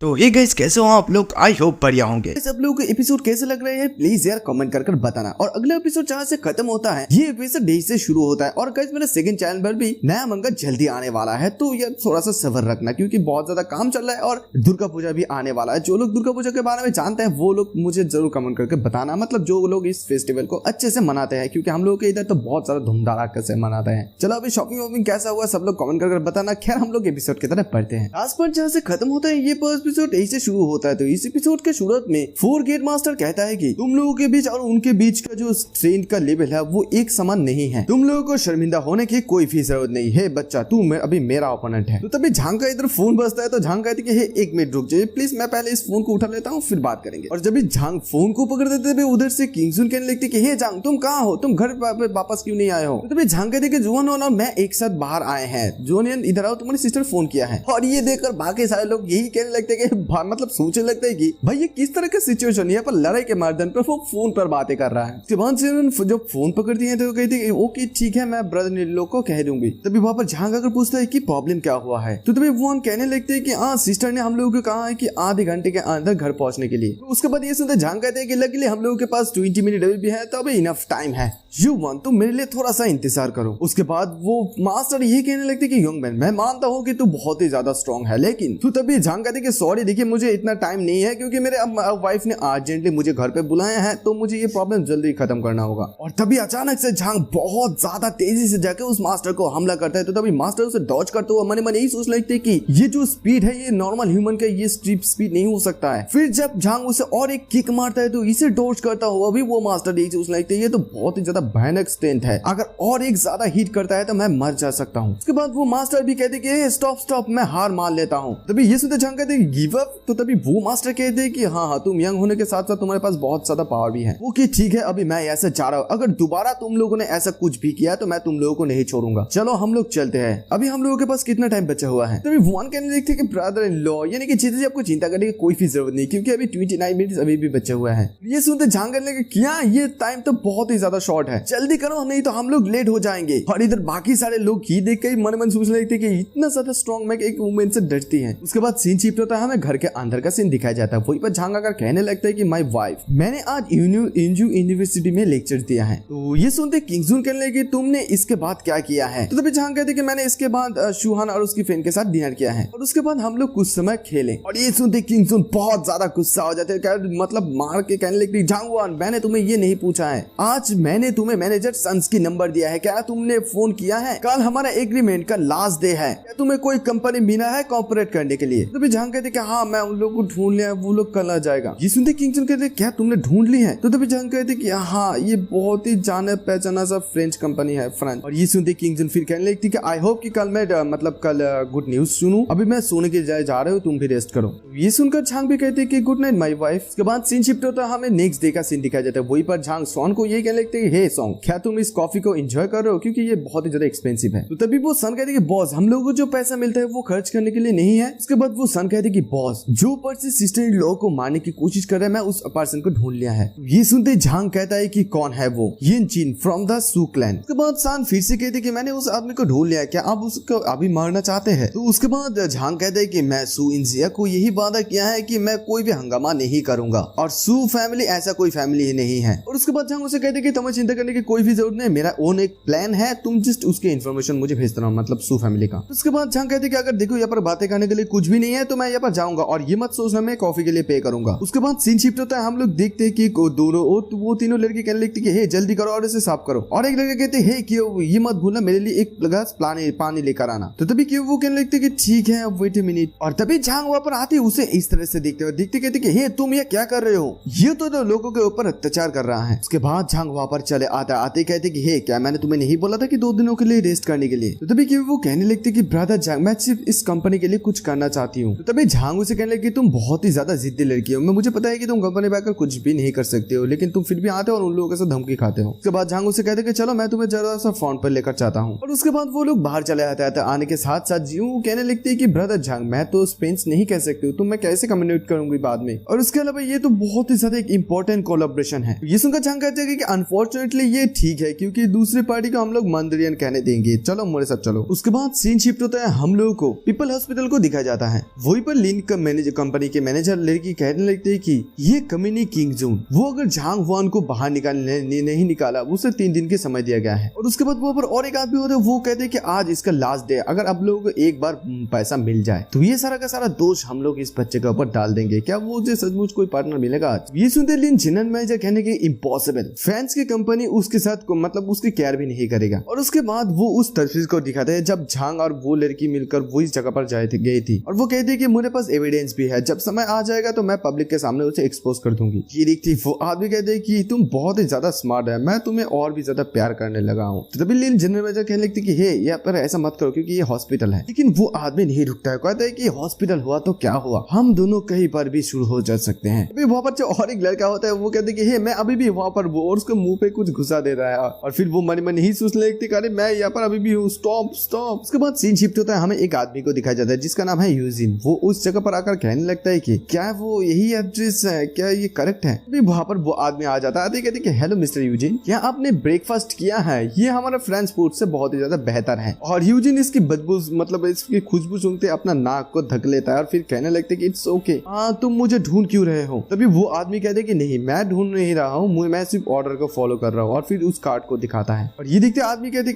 तो ये गाइस कैसे हो आप लोग। आई होप बढ़िया होंगे। सब लोगों को एपिसोड कैसे लग रहे हैं प्लीज यार कमेंट कर बताना। और अगला एपिसोड जहाँ से खत्म होता है ये एपिसोड डे से शुरू होता है। और गाइस मेरे सेकंड चैनल पर भी नया मंगा जल्दी आने वाला है, तो यार थोड़ा सा सब्र रखना क्योंकि बहुत ज्यादा काम चल रहा है और दुर्गा पूजा भी आने वाला है। जो लोग दुर्गा पूजा के बारे में जानते हैं वो लोग मुझे जरूर कमेंट करके बताना, मतलब जो लोग इस फेस्टिवल को अच्छे से मनाते हैं, क्योंकि हम लोग के इधर तो बहुत ज्यादा धूमधड़ाका से मनाते हैं। चलो अभी शॉपिंग वॉपिंग कैसा हुआ सब लोग कमेंट कर बताना। खैर हम लोग एपिसोड की तरफ बढ़ते हैं। लास्ट पार्ट जहाँ से खत्म होता है ये एपिसोड यही से शुरू होता है। तो इस एपिसोड के शुरुआत में फोर गेट मास्टर कहता है कि तुम लोगों के बीच और उनके बीच का जो स्ट्रेंथ का लेवल है वो एक समान नहीं है। तुम लोगों को शर्मिंदा होने की कोई भी जरूरत नहीं है बच्चा, तू अभी मेरा ओपोनेंट है। तो तभी झांग का इधर फोन बजता है। तो झांग कहती है कि एक मिनट रुक जाइए प्लीज, मैं पहले इस फोन को उठा लेता हूँ फिर बात करेंगे। और जब झांग फोन को पकड़ देते थे उधर से किंगजुन कहने लगती कि हे झांग तुम कहाँ हो, तुम घर वापस क्यों नहीं आए हो। तो तभी झांग कहती कि जुआन और मैं एक साथ बाहर आए हैं, जुआन इधर आओ तुम्हारी सिस्टर फोन किया है। और ये देखकर बाकी सारे लोग यही कहने लगते कि मतलब सोचने लगता है कि भाई ये किस तरह का सिचुएशन, यहाँ पर लड़ाई के मैदान पर वो फोन पर बातें कर रहा है। उसके बाद से जब फोन पकड़ती है तो कहती है ओके ठीक है मैं ब्रदर इन लोग को कह दूंगी। तभी वहां पर झांग आकर पूछता है कि प्रॉब्लम क्या हुआ है। तो तभी वो कहने लगते हैं कि हाँ सिस्टर ने हम लोगों को कहा है कि आधे घंटे के अंदर घर पहुंचने के लिए। तो उसके बाद ये सुनते झांग कहते हैं कि लकीली हम लोगों के पास 20 मिनट अभी भी है, तो अभी इनफ टाइम है, यू वन तो मेरे लिए थोड़ा सा इंतजार करो। उसके बाद वो मास्टर ये कहने लगते कि यंग मैन मैं मानता हूँ कि तू बहुत ही ज्यादा स्ट्रॉन्ग है, लेकिन तो तभी झांग कहते कि सॉरी देखिए मुझे इतना टाइम नहीं है क्योंकि मेरे वाइफ ने अर्जेंटली मुझे घर पे बुलाया है, तो मुझे ये प्रॉब्लम जल्दी खत्म करना होगा। और तभी अचानक से झांग बहुत ज्यादा तेजी से जाकर उस मास्टर को हमला करता है। तो तभी मास्टर उसे डॉज करते हुए मन मन यही सोच लगते कि ये जो स्पीड है ये नॉर्मल ह्यूमन का ये स्पीड नहीं हो सकता है। फिर जब झांग उसे और एक किक मारता है तो इसे डॉज करता हुआ भी वो मास्टर यही सोच लगते ये तो बहुत ही ज्यादा भयानक स्ट्रेंथ है, अगर और एक ज्यादा हिट करता है तो मैं मर जा सकता हूँ। उसके बाद वो मास्टर भी कहते कि स्टॉप मैं हार मान लेता हूँ। तभी ये सुनते झांग कहते गिव अप। तो तभी वो मास्टर कहते कि हाँ तुम यंग होने के साथ साथ तुम्हारे पास बहुत ज्यादा पावर भी है। ओके ठीक है अभी मैं ऐसा चाह रहा हूँ, अगर दोबारा तुम लोगों ने ऐसा कुछ भी किया तो मैं तुम लोगों को नहीं छोड़ूंगा। चलो हम लोग चलते हैं, अभी हम लोगों के पास कितना टाइम बचा हुआ है। तभी वन कहने लगते कि ब्रदर इन लॉ यानी कि जीते जी आपको चिंता करने की कोई भी जरूरत नहीं क्योंकि अभी 29 मिनट अभी भी बचे हुए हैं। ये सुनते झांग करने लगे क्या ये टाइम तो बहुत ही ज्यादा शॉर्ट है, जल्दी करो नहीं तो हम लोग लेट हो जाएंगे। और इधर बाकी सारे लोग ही देख के मन मन सोचने लगते कि इतना ज्यादा स्ट्रॉन्ग मैं एक वुमेन से डरती है। उसके बाद सीन शिफ्ट होता है, हमें घर के अंदर का सीन दिखाया जाता है। वहीं पर झांग आकर कहने लगता है कि माय वाइफ मैंने आज इंजू यूनिवर्सिटी में लेक्चर दिया है। तो ये सुनते किंगजुन कहने लगे तुमने इसके बाद क्या किया है। तो तभी झांग कहते कि मैंने इसके बाद शुहान और उसकी फ्रेंड के साथ डिनर किया है और उसके बाद हम लोग कुछ समय खेले। और ये सुनते किंगजुन बहुत ज्यादा गुस्सा हो जाते हैं, मतलब मार के कहने लगती झांगवान मैंने तुम्हें ये नहीं पूछा है, आज मैंने तुम्हें मैनेजर सन्स की नंबर दिया है, क्या तुमने फोन किया है, कल हमारा एग्रीमेंट का लास्ट डे है, क्या तुम्हें कोई कंपनी मिला है कॉर्पोरेट करने के लिए। तो भी झांग कहते हाँ मैं उन लोगों को ढूंढ लिया, वो लोग कल आ जाएगा। ये सुनते किंगजुन कहते क्या तुमने ढूंढ ली है। तो तभी झांग कहते कि हाँ ये बहुत ही जाने पहचाना सा फ्रेंच कंपनी है फ्रेंच। और ये सुनते किंगजुन फिर कहने लगती कि आई होप कि कल मैं मतलब कल गुड न्यूज सुनूं, अभी मैं सोने के जा रहे हो तुम भी रेस्ट करो। तो ये सुनकर झांग भी कहते कि गुड नाइट माय वाइफ। उसके बाद सीन शिफ्ट होता है, हमें नेक्स्ट डे का सीन दिखाया जाता है। वहीं पर झांग सॉन को ये कहने लगते हे सॉन क्या तुम इस कॉफी को एंजॉय कर रहे हो क्योंकि ये बहुत ही ज्यादा एक्सपेंसिव है। तो तभी वो सन कहते कि बॉस हम लोगों को जो पैसा मिलता है वो खर्च करने के लिए नहीं है। उसके बाद वो सन कहते कि बॉस जो पर्सन सिस्टर इन लोगों को मारने की कोशिश कर रहा है मैं उस पर्सन को ढूंढ लिया है। ये सुनते झांग कहता है कि कौन है वो, यिन चिन फ्रॉम द सू क्लैन। उसके बाद सान फिर से कहते कि मैंने उस आदमी को ढूंढ लिया, क्या आप उसको अभी मारना चाहते हैं। तो उसके बाद झांग कहता है कि मैं सू इंजिया को यही वादा किया है कि मैं कोई भी हंगामा नहीं करूंगा और सू फैमिली ऐसा कोई फैमिली ही नहीं है। और उसके बाद झांग उसे कहते कि तुम्हें चिंता करने की कोई भी जरूरत नहीं, मेरा ओन एक प्लान है, तुम जस्ट उसके इन्फॉर्मेशन मुझे भेज देना, मतलब सू फैमिली का। उसके बाद झांग कहते कि अगर देखो यहाँ पर बातें करने के लिए कुछ भी नहीं है तो मैं यहाँ पर जाऊंगा और ये मत सोचना मैं कॉफी के लिए पे करूंगा। उसके बाद सीन शिफ्ट होता है, हम लोग देखते हैं कि दोनों वो तीनों लड़के कहने लगती कि हे जल्दी करो और इसे साफ करो। और एक लड़के कहते हे क्यों ये मत भूलना मेरे लिए एक ग्लास पानी लेकर आना। तो तभी क्यों वो कहने लगते कि ठीक है वेट ए मिनट। और तभी झांग वहां पर आती उसे इस तरह से देखते कहते कि हे तुम ये क्या कर रहे हो, ये तो लोगों के ऊपर अत्याचार कर रहा है। उसके बाद झांग वहां पर चले आते कहते कि हे क्या मैंने तुम्हें नहीं बोला था कि 2 दिनों के लिए रेस्ट करने के लिए। तो तभी क्यों वो कहने लगते कि ब्रदर झांग मैं सिर्फ इस कंपनी के लिए कुछ करना चाहती हूँ। तो तभी झांग उसे कहने लगे तुम बहुत ही ज्यादा जिद्दी लड़की हो, मुझे पता है कि तुम कंपनी में आकर कुछ भी नहीं कर सकते हो, लेकिन तुम फिर भी आते हो और उन लोगों के साथ धमकी खाते हो। उसके बाद झांग उसे कहते कि चलो मैं तुम्हें जरा सा फोन पर लेकर चाहता हूँ। और उसके बाद वो लोग बाहर चले आते आने के साथ साथ जीव कहने लगते हैं कि ब्रदर झांग मैं तो स्पेन नहीं कह सकती हूँ, तो मैं कैसे कम्युनिकेट करूंगी बाद में। और उसके अलावा ये तो बहुत ही ज्यादा एक इंपॉर्टेंट कोलैबोरेशन है। ये सुनकर झांग कहते हैं कि अनफॉर्चुनेटली ये ठीक है क्योंकि दूसरी पार्टी को हम लोग मंदरियन कहने देंगे, चलो मेरे साथ चलो। उसके बाद सीन शिफ्ट होता है, हम लोगों को पीपल हॉस्पिटल को दिखाया जाता है। वहीं पर लिन का मैनेजर कंपनी के मैनेजर लड़की कहने लगते हैं कि ये कमीनी किंग जून, वो अगर झांग हुआन को बाहर नहीं निकाला उसे 3 दिन के समय दिया गया है। और उसके बाद वो पर और एक आदमी होते हैं, वो कहते हैं कि आज इसका लास्ट डे, अगर अब लोग एक बार पैसा मिल जाए तो ये सारा का सारा दोष हम लोग इस बच्चे के ऊपर डाल देंगे। क्या वो जो सचमुच कोई पार्टनर मिलेगा आज? ये सुनते लिन जनरल मैनेजर कहने के इम्पॉसिबल, फ्रांस की कंपनी उसके साथ मतलब उसकी केयर भी नहीं करेगा। और उसके बाद वो उस तस्वीर को दिखाते हैं जब झांग और वो लड़की मिलकर वो इस जगह पर गई थी, और वो कहती है कि मेरे पास एविडेंस भी है, जब समय आ जाएगा तो मैं पब्लिक के सामने उसे एक्सपोज कर दूंगी। ये देखती वो आदमी कहते हैं कि तुम बहुत ही ज्यादा स्मार्ट है, मैं तुम्हें और भी ज्यादा प्यार करने लगा हूँ। तो तभी लिन जनरल मैनेजर कहने लगती कि हे यहाँ पर ऐसा मत करो क्योंकि ये हॉस्पिटल है। लेकिन वो आदमी नहीं रुकता है, कहता है कि हॉस्पिटल हुआ तो क्या हुआ, हम दोनों कहीं पर भी शुरू हो जा सकते हैं। अभी वहाँ पर जो और एक लड़का होता है वो कहते हैं कि हे मैं अभी भी वहाँ पर, वो और उसके मुंह पे कुछ घुसा दे रहा है, और फिर वो मन मन ही सोचने लगती अरे मैं यहाँ पर अभी भी हूँ, स्टॉप स्टॉप। उसके बाद सीन शिफ्ट होता है, हमें एक आदमी को दिखाया जाता है जिसका नाम है यूजिन। वो उस जगह पर आकर कहने लगता है कि क्या वो यही एड्रेस है, क्या ये करेक्ट है? अभी वहाँ पर वो आदमी आ जाता है, कहते हैं हेलो मिस्टर यूजिन, क्या आपने ब्रेकफास्ट किया है? ये हमारा फ्रेंच फूड से बहुत ही ज्यादा बेहतर है। और यूजिन इसकी बदबू मतलब इसकी खुशबू सुनते अपना नाक को ढक लेता है और फिर कहने लगते कि इट्स ओके, तुम मुझे ढूंढ क्यों रहे हो? तभी वो आदमी कहते कि नहीं मैं ढूंढ नहीं रहा हूँ, मैं सिर्फ ऑर्डर को फॉलो कर रहा हूँ। और फिर उस कार्ड को दिखाता है और ये देखते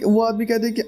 वो आदमी कहते कि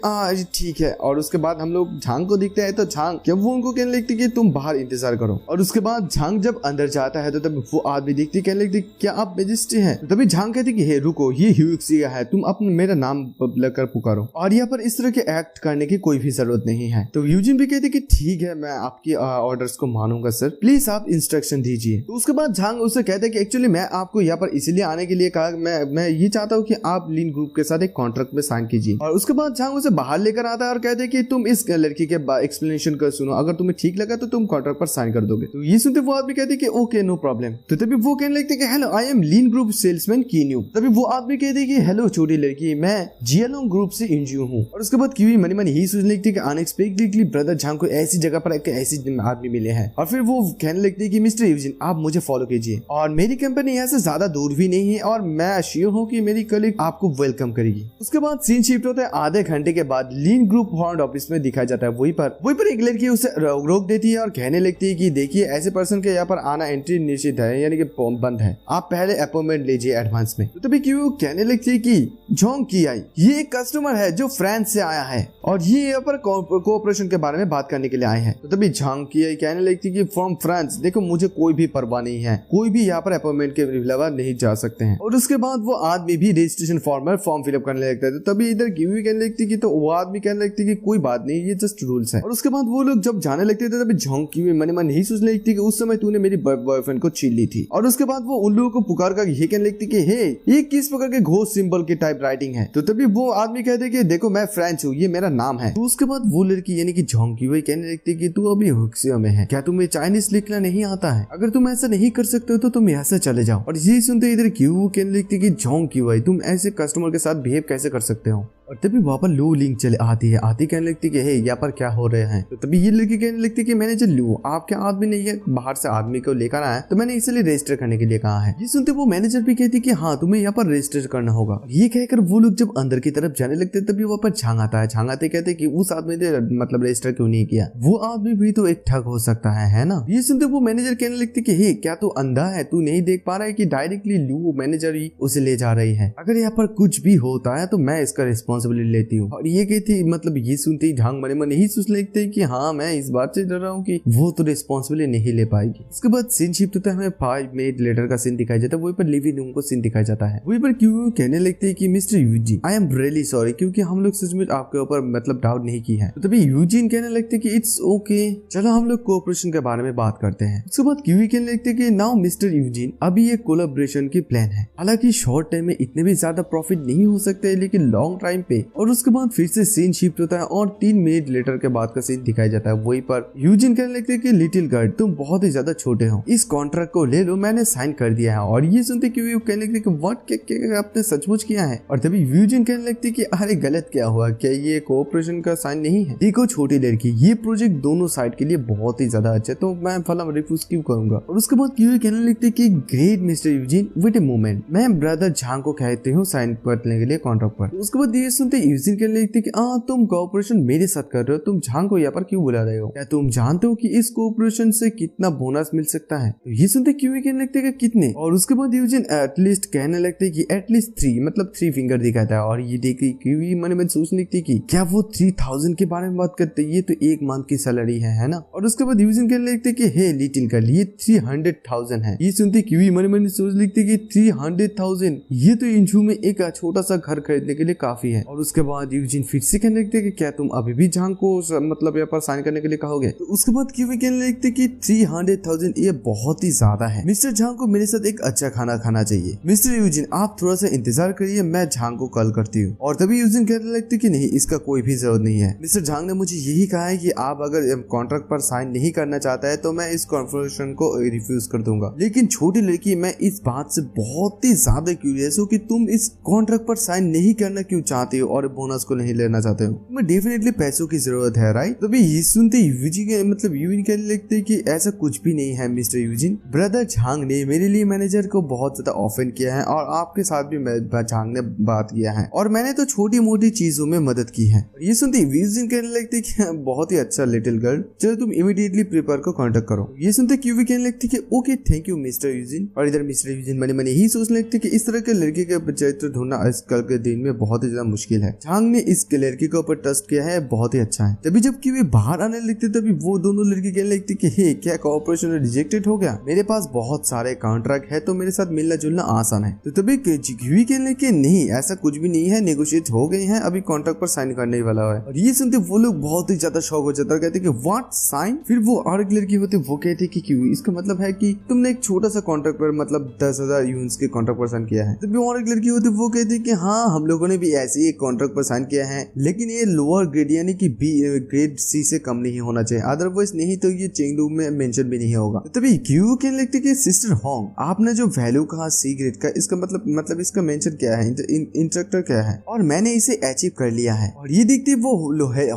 ठीक है। और उसके बाद हम लोग झांग को दिखते हैं, तो झांग जब वो उनको कहने लगती कि तुम बाहर इंतजार करो। और उसके बाद झांग जब अंदर जाता है तो तब वो आदमी दिखती कहने लगती क्या आप मेजेस्टी हैं? तभी झांग कहती कि हे रुको, ये ह्यूक्सिया है, तुम अपना मेरा नाम लेकर पुकारो, और यहाँ पर इस तरह के एक्ट करने की कोई भी जरूरत नहीं है। तो यूजिन भी कहते कि ठीक है मैं आपकी ऑर्डर्स को मानूंगा सर, प्लीज आप इंस्ट्रक्शन दीजिए। तो उसके बाद झांग उससे कहते कि एक्चुअली मैं आपको यहाँ पर इसलिए आने के लिए कहा, मैं ये चाहता हूँ कि आप लीन ग्रुप के साथ एक कॉन्ट्रैक्ट में साइन कीजिए। और उसके बाद झांग उसे बाहर लेकर आता है और कहते कि तुम इस लड़की के एक्सप्लेनेशन कर सुनो, अगर तुम्हें ठीक लगा तो तुम कॉन्ट्रैक्ट पर साइन कर दोगे। तो ये सुनते वो आदमी कहते कि ओके नो प्रॉब्लम। तो तभी वो कहने लगते कि hello I am lean group salesman कीन्यू। तभी वो आदमी कहते कि हेलो छोटी लड़की, मैं जियालोंग ग्रुप से इंजियो हूँ। और उसके बाद क्यूई मन मन ही सोचने लगती कि अनएक्सपेक्टेडली ब्रदर झांग को ऐसी जगह पर एक ऐसी आदमी मिले हैं। और फिर वो कहने लगती है कि मिस्टर यूजिन आप मुझे फॉलो कीजिए, और मेरी कंपनी यहाँ से ज्यादा दूर भी नहीं है, और मैं श्योर हूँ कि मेरी कलीग आपको वेलकम करेगी। उसके बाद सीन शिफ्ट होता है, आधे घंटे के बाद लीन ग्रुप हॉर्न ऑफिस में दिखाया जाता है। वहीं पर एक लड़की उसे रोक देती है और कहने लगती है कि देखिए ऐसे पर्सन के यहाँ पर आना एंट्री निश्चित है, यानी कि बंद है, आप पहले अपॉइंटमेंट लीजिए एडवांस में। तो तभी क्यों कहने लगती है कि जोंग की आई ये एक कस्टमर है जो फ्रांस से आया है और ये यहाँ पर कोऑपरेशन के बारे में बात करने के लिए आए हैं। तो तभी झांग की आई कहने लगती कि फ्रॉम फ्रांस, देखो मुझे कोई भी परवाह नहीं है, कोई भी यहाँ पर अपॉइंटमेंट के अलावा नहीं जा सकते हैं। और उसके बाद वो आदमी भी रजिस्ट्रेशन फॉर्म फिलअप करने लगता है। तो तभी इधर क्यूई कहने लगती कि, तो वो आदमी कहने लगती कि कोई बात नहीं, ये जस्ट रूल्स है। और उसके बाद वो लोग जब जाने लगते थे तभी झांग की मन मन ही सोचने लगती कि उस समय तूने मेरी बॉयफ्रेंड को छीन ली थी। और उसके बाद वो उन लोगों को पुकार कर ये कहने लगती कि हे ये किस प्रकार के घोष सिंबल की टाइप राइटिंग है। तो तभी वो आदमी कहते कि देखो मैं फ्रेंच हूँ, ये मेरा नाम है। तो उसके बाद वो लड़की यानी कि झांग की वही कहने लगती कि तू अभी हुक्सिया में है, क्या तुम्हें चाइनीज लिखना नहीं आता है? अगर तुम ऐसा नहीं कर सकते हो तो तुम यहाँ से चले जाओ। और ये सुनते इधर क्यों कहने लगती कि झांग की वही तुम ऐसे कस्टमर के साथ बिहेव कैसे कर सकते हो? और तभी वहाँ पर लू लिंक चले आती है, आती कहने लगती कि हे यहाँ पर क्या हो रहे हैं। तो तभी ये लड़की कहने लगती कि मैनेजर लू आपके आदमी नहीं है, बाहर से आदमी को लेकर आया, तो मैंने इसलिए रजिस्टर करने के लिए कहा है। ये सुनते वो मैनेजर भी कहती कि हाँ तुम्हें यहाँ पर रजिस्टर करना होगा। ये कहकर वो लोग जब अंदर की तरफ जाने लगते तभी वहाँ पर झांग आता है। झांग आते कहते कि उस आदमी ने मतलब रजिस्टर क्यों नहीं किया, वो आदमी भी तो एक ठग हो सकता है ना। ये सुनते वो मैनेजर कहने लगती कि हे क्या तू अंधा है, तू नहीं देख पा रहा है कि डायरेक्टली लू मैनेजर ही उसे ले जा रही है, अगर यहाँ पर कुछ भी होता है तो मैं इसका रिस्पॉन्सिबिलिटी लेती हूँ। और ये कहती मतलब ये सुनते ही झांग मन मन ही सोच लगते कि हाँ मैं इस बात से डर रहा हूँ कि वो तो रिस्पॉन्सिबिलिटी नहीं ले पाएगी। इसके बाद सीन शिफ्ट होता है, हमें 5 मिनट लेटर का सीन दिखाई जाता है, वहीं पर लिविंग रूम को सीन दिखाया जाता है। वहीं पर क्यों कहने लगते हैं कि mister Eugene I am really sorry, क्योंकि हम लोग सच में आपके ऊपर मतलब डाउट नहीं की है। तो तभी यूजिन कहने लगते कि इट्स ओके, चलो हम लोग कोऑपरेशन के बारे में बात करते हैं। उसके बाद क्यूई कहने लगते कि नाउ मिस्टर यूजिन अभी ये कोलैबोरेशन की प्लान है, हालांकि शॉर्ट टाइम में इतने भी ज्यादा प्रॉफिट नहीं हो सकते लेकिन लॉन्ग टाइम पे। और उसके बाद फिर से सीन शिफ्ट होता है और 3 मिनट लेटर के बाद का सीन दिखाया जाता है। वहीं पर यूजिन कहने लगते कि लिटिल गर्ल तुम बहुत ही ज्यादा छोटे हो, इस कॉन्ट्रैक्ट को ले लो, मैंने साइन कर दिया है। और ये सुनते क्यों कहने लगते कि व्हाट क्या आपने सचमुच किया है। और तभी यूजिन कहने लगती कि अरे गलत क्या हुआ, क्या ये कोऑपरेशन का साइन नहीं है? देखो छोटी लड़की ये प्रोजेक्ट दोनों साइड के लिए बहुत ही ज्यादा अच्छा है, तो मैं फला रिफ्यूज क्यों करूंगा। और उसके बाद क्यों कहने लगते कि great mister Eugene wait a moment, मैं ब्रदर झांग को कहते हूँ साइन करने के लिए कॉन्ट्रैक्ट पर। उसके बाद ये सुनते यूजिन कहने लगती कि तुम कोऑपरेशन मेरे साथ कर रहे हो, तुम झांग को यहाँ पर क्यों बुला रहे हो, क्या तुम जानते हो कि इस कोऑपरेशन से कितना बोनस मिल सकता है। तो ये सुनते क्यूवी कहने लगते कि कितने, और उसके बाद यूजिन एटलीस्ट कहने लगते कि एटलीस्ट 3 मतलब 3 फिंगर दिखाता है। और ये देखी क्यूवी मन में सोचने लगती कि क्या वो 3000 के बारे में बात करते, ये तो एक मंथ की सैलरी है ना। और उसके बाद यूजिन कहने लगते कि हे लिटिल गर्ल ये 300,000 है। ये सुनते क्यूवी मन में सोच लगती कि 300,000 ये तो इंचू में एक छोटा सा घर खरीदने के लिए काफी है। और उसके बाद यूजिन फिर से कहने लगते कि क्या तुम अभी भी झांग को मतलब यहाँ पर साइन करने के लिए कहोगे। तो उसके बाद क्यूवी कहने लगते कि 300,000 ये बहुत ही ज्यादा है, मिस्टर झांग को मेरे साथ एक अच्छा खाना खाना चाहिए। मिस्टर यूजिन आप थोड़ा सा इंतजार करिए, मैं झांग को कॉल करती हूँ। और तभी यूजिन कहने लगते कि नहीं इसका कोई भी जरूरत नहीं है, मिस्टर झांग ने मुझे यही कहा है कि आप अगर कॉन्ट्रैक्ट पर साइन नहीं करना चाहता है तो मैं इस कॉन्फ्रेंसेशन को रिफ्यूज कर दूंगा। लेकिन छोटी लड़की मैं इस बात से बहुत ही ज्यादा क्यूरियस हूँ कि तुम इस कॉन्ट्रैक्ट पर साइन नहीं करना क्यों चाहते हो और बोनस को नहीं लेना चाहते हो, तुम्हें डेफिनेटली पैसों की जरूरत है राइट। तभी ये सुनते यूजी के मतलब यूजिन कहने लगते कि ऐसा कुछ भी नहीं है मिस्टर यूजिन, ब्रदर झांग ने मेरे लिए मैनेजर को बहुत ज्यादा ऑफेंड किया है और आपके साथ भी झांग ने बात किया है और मैंने तो छोटी मोटी चीजों में मदद की है। ये सुनते यूजिन कहने लगते कि बहुत ही अच्छा लिटिल गर्ल, चलो तुम इमीडिएटली प्रिपेयर को कांटेक्ट करो। ये सुनते क्यूवी कहने लगती कि okay thank you mister Eugene. और इधर मिस्टर यूजिन मने मने ही सोचने लगते कि इस तरह के लड़के के चरित्र ढूंढना आजकल के दिन में बहुत ही ज्यादा मुश्किल है। झांग ने इस लड़की के ऊपर ट्रस्ट किया है, बहुत ही अच्छा है। तभी जब क्यूवी बाहर आने लगते तभी वो दोनों लड़की कहने लगती कि हे क्या कोऑपरेशन रिजेक्टेड हो गया, मेरे पास बहुत सारे कॉन्ट्रैक्ट है तो मेरे साथ मिलना जुलना आसान है। तो तभी क्यूवी कहने लगे नहीं ऐसा कुछ भी नहीं है, नेगोशिएट हो गए हैं, अभी कॉन्ट्रैक्ट पर साइन करने ही वाला है। और ये सुनते वो लोग बहुत ही ज्यादा शौक हो जाता है, कहते कि व्हाट साइन। फिर वो और एक लड़की होते वो कहते कि क्यों, इसका मतलब है कि तुमने एक छोटा सा कॉन्ट्रैक्ट पर मतलब 10,000 यूनिट्स के कॉन्ट्रैक्ट पर साइन किया है। तभी और एक लड़की होती वो कहती कि हाँ हम लोगों ने भी ऐसे ही एक कॉन्ट्रैक्ट पर साइन किया है, लेकिन ये लोअर ग्रेड यानी कि बी ग्रेड सी से कम नहीं होना चाहिए, अदरवाइज नहीं तो ये चेंगडू में मेंशन भी नहीं होगा। तभी क्यों कहने लगते कि सिस्टर होंग आपने जो वैल्यू कहा सी ग्रेड का, इसका मतलब इसका मेंशन क्या है, इंस्ट्रक्टर क्या है, और मैंने इसे अचीव कर लिया है। और ये देखते वो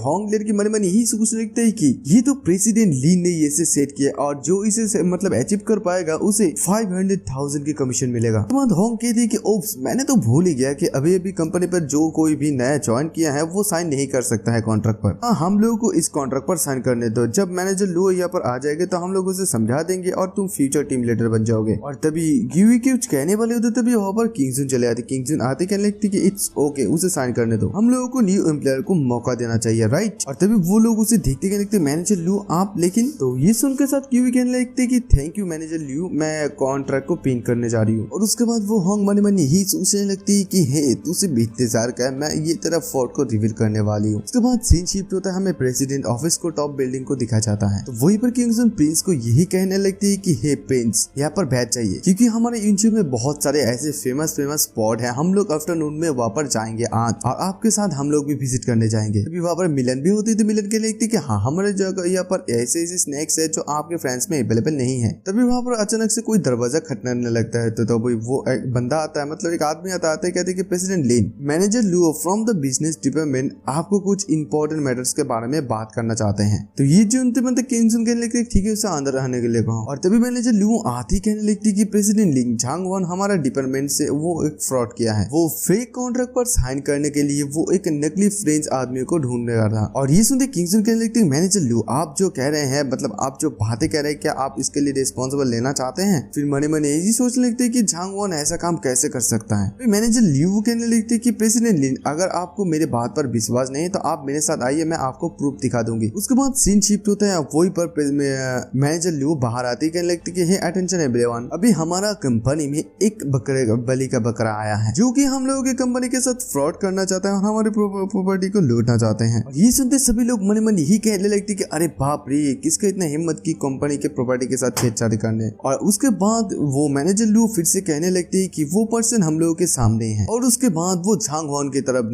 होंग लड़की मन में यही सोच लगता है कि ये तो प्रेसिडेंट ली ने इसे सेट किया और जो इसे मतलब अचीव कर पाएगा उसे 500,000 की कमीशन मिलेगा। तो होंग कहती है कि ओप्स मैंने तो भूल ही गया कि अभी अभी कंपनी पर जो कोई भी नया ज्वाइन किया है वो साइन नहीं कर सकता है कॉन्ट्रैक्ट पर। हाँ हम लोगों को इस कॉन्ट्रैक्ट पर साइन करने दो, जब मैनेजर लू यहाँ पर आ जाएगा तो हम लोग उसे समझा देंगे और तुम फ्यूचर टीम लीडर बन जाओगे। और तभी क्यूवी के कुछ कहने वाले होते तभी वहाँ पर किंगजुन चले आते। किंगजुन आते कहने लगती कि इट्स ओके उसे साइन करने दो, हम लोगों को न्यू एम्प्लॉयर को मौका देना चाहिए राइट। और तभी वो लोग उसे देखते कहने लगते मैनेजर लू आप, लेकिन तो ये सुनकर साथ क्यूवी कहने लगते कि थैंक यू मैनेजर लू, मैं कॉन्ट्रैक्ट को पिन करने जा रही हूँ। और उसके बाद वो होंग मन मन यही सोचने लगती है कि हे तू सिर्फ इंतजार कर, मैं ये तेरा फोर्ट को रिवील करने वाली हूँ। उसके बाद सीन शिफ्ट होता है, हमें प्रेसिडेंट ऑफिस को टॉप बिल्डिंग को दिखा जाता है। तो वहीं पर किंगजुन प्रिंस को यही कहने लगती है कि हे प्रिंस यहाँ पर बैठ जाइए, क्योंकि हमारे इंचू में बहुत सारे ऐसे फेमस स्पॉट है, हम लोग आफ्टरनून में वहाँ पर जाएंगे आज, और आपके साथ हम लोग भी विजिट करने जाएंगे। तभी वहाँ पर मिलन भी होती थी, मिलन के लगती कि हाँ हमारे जगह यहाँ पर ऐसे ऐसे स्नैक्स है जो आपके फ्रेंड्स में अवेलेबल नहीं है। तभी वहाँ पर अचानक से कोई दरवाजा खटखटाने लगता है, तो वो एक बंदा आता है, मतलब एक आदमी आता है, कहते हैं कि प्रेसिडेंट लिन मैनेजर लू फ्रॉम द बिजनेस डिपार्टमेंट आपको कुछ इंपॉर्टेंट मैटर्स के बारे में बात करना चाहते हैं। तो ये जो मतलब किंगजुन कहने लगते ठीक है उसे अंदर रहने के लिए कहो। और तभी मैनेजर लू आती कहने लगती कि प्रेसिडेंट लिंग झांग वन हमारा डिपार्टमेंट से वो एक फ्रॉड किया है, वो फेक कॉन्ट्रैक्ट पर साइन करने के लिए वो एक नकली फ्रेंच आदमी को ढूंढ रहा था। और ये सुनते किंगजुन कहने लगते मैनेजर लू आप जो कह रहे हैं, मतलब आप जो बातें कह रहे हैं, क्या आप इसके लिए रिस्पॉन्सिबल लेना चाहते हैं। फिर मने मने यही सोचने लगते कि झांग वन ऐसा काम कैसे कर सकता है। फिर मैनेजर लियू कहने लगते कि प्रेसिडेंट लिन अगर आपको मेरे बात पर विश्वास नहीं तो आप मेरे साथ आइए, मैं आपको प्रूफ दिखा दूंगी। उसके बाद सीन शिफ्ट होता है, वही पर मैनेजर लियू बाहर आती कहने लगती कि हे अटेंशन एवरीवन, अभी हमारा कंपनी में एक बली का बकरा आया है जो कि हम लोगों की कंपनी के साथ फ्रॉड करना चाहता है और हमारी प्रॉपर्टी को लूटना चाहते हैं। और ये सुनते सभी लोग मन मन यही कहने लगती कि अरे बाप रे किसका इतना हिम्मत की कंपनी के प्रॉपर्टी के साथ छेड़छाड़ी करने। और उसके बाद वो मैनेजर लू फिर से कहने लगती है कि वो पर्सन हम लोगों के सामने है। और उसके बाद वो झांग वन की तरफ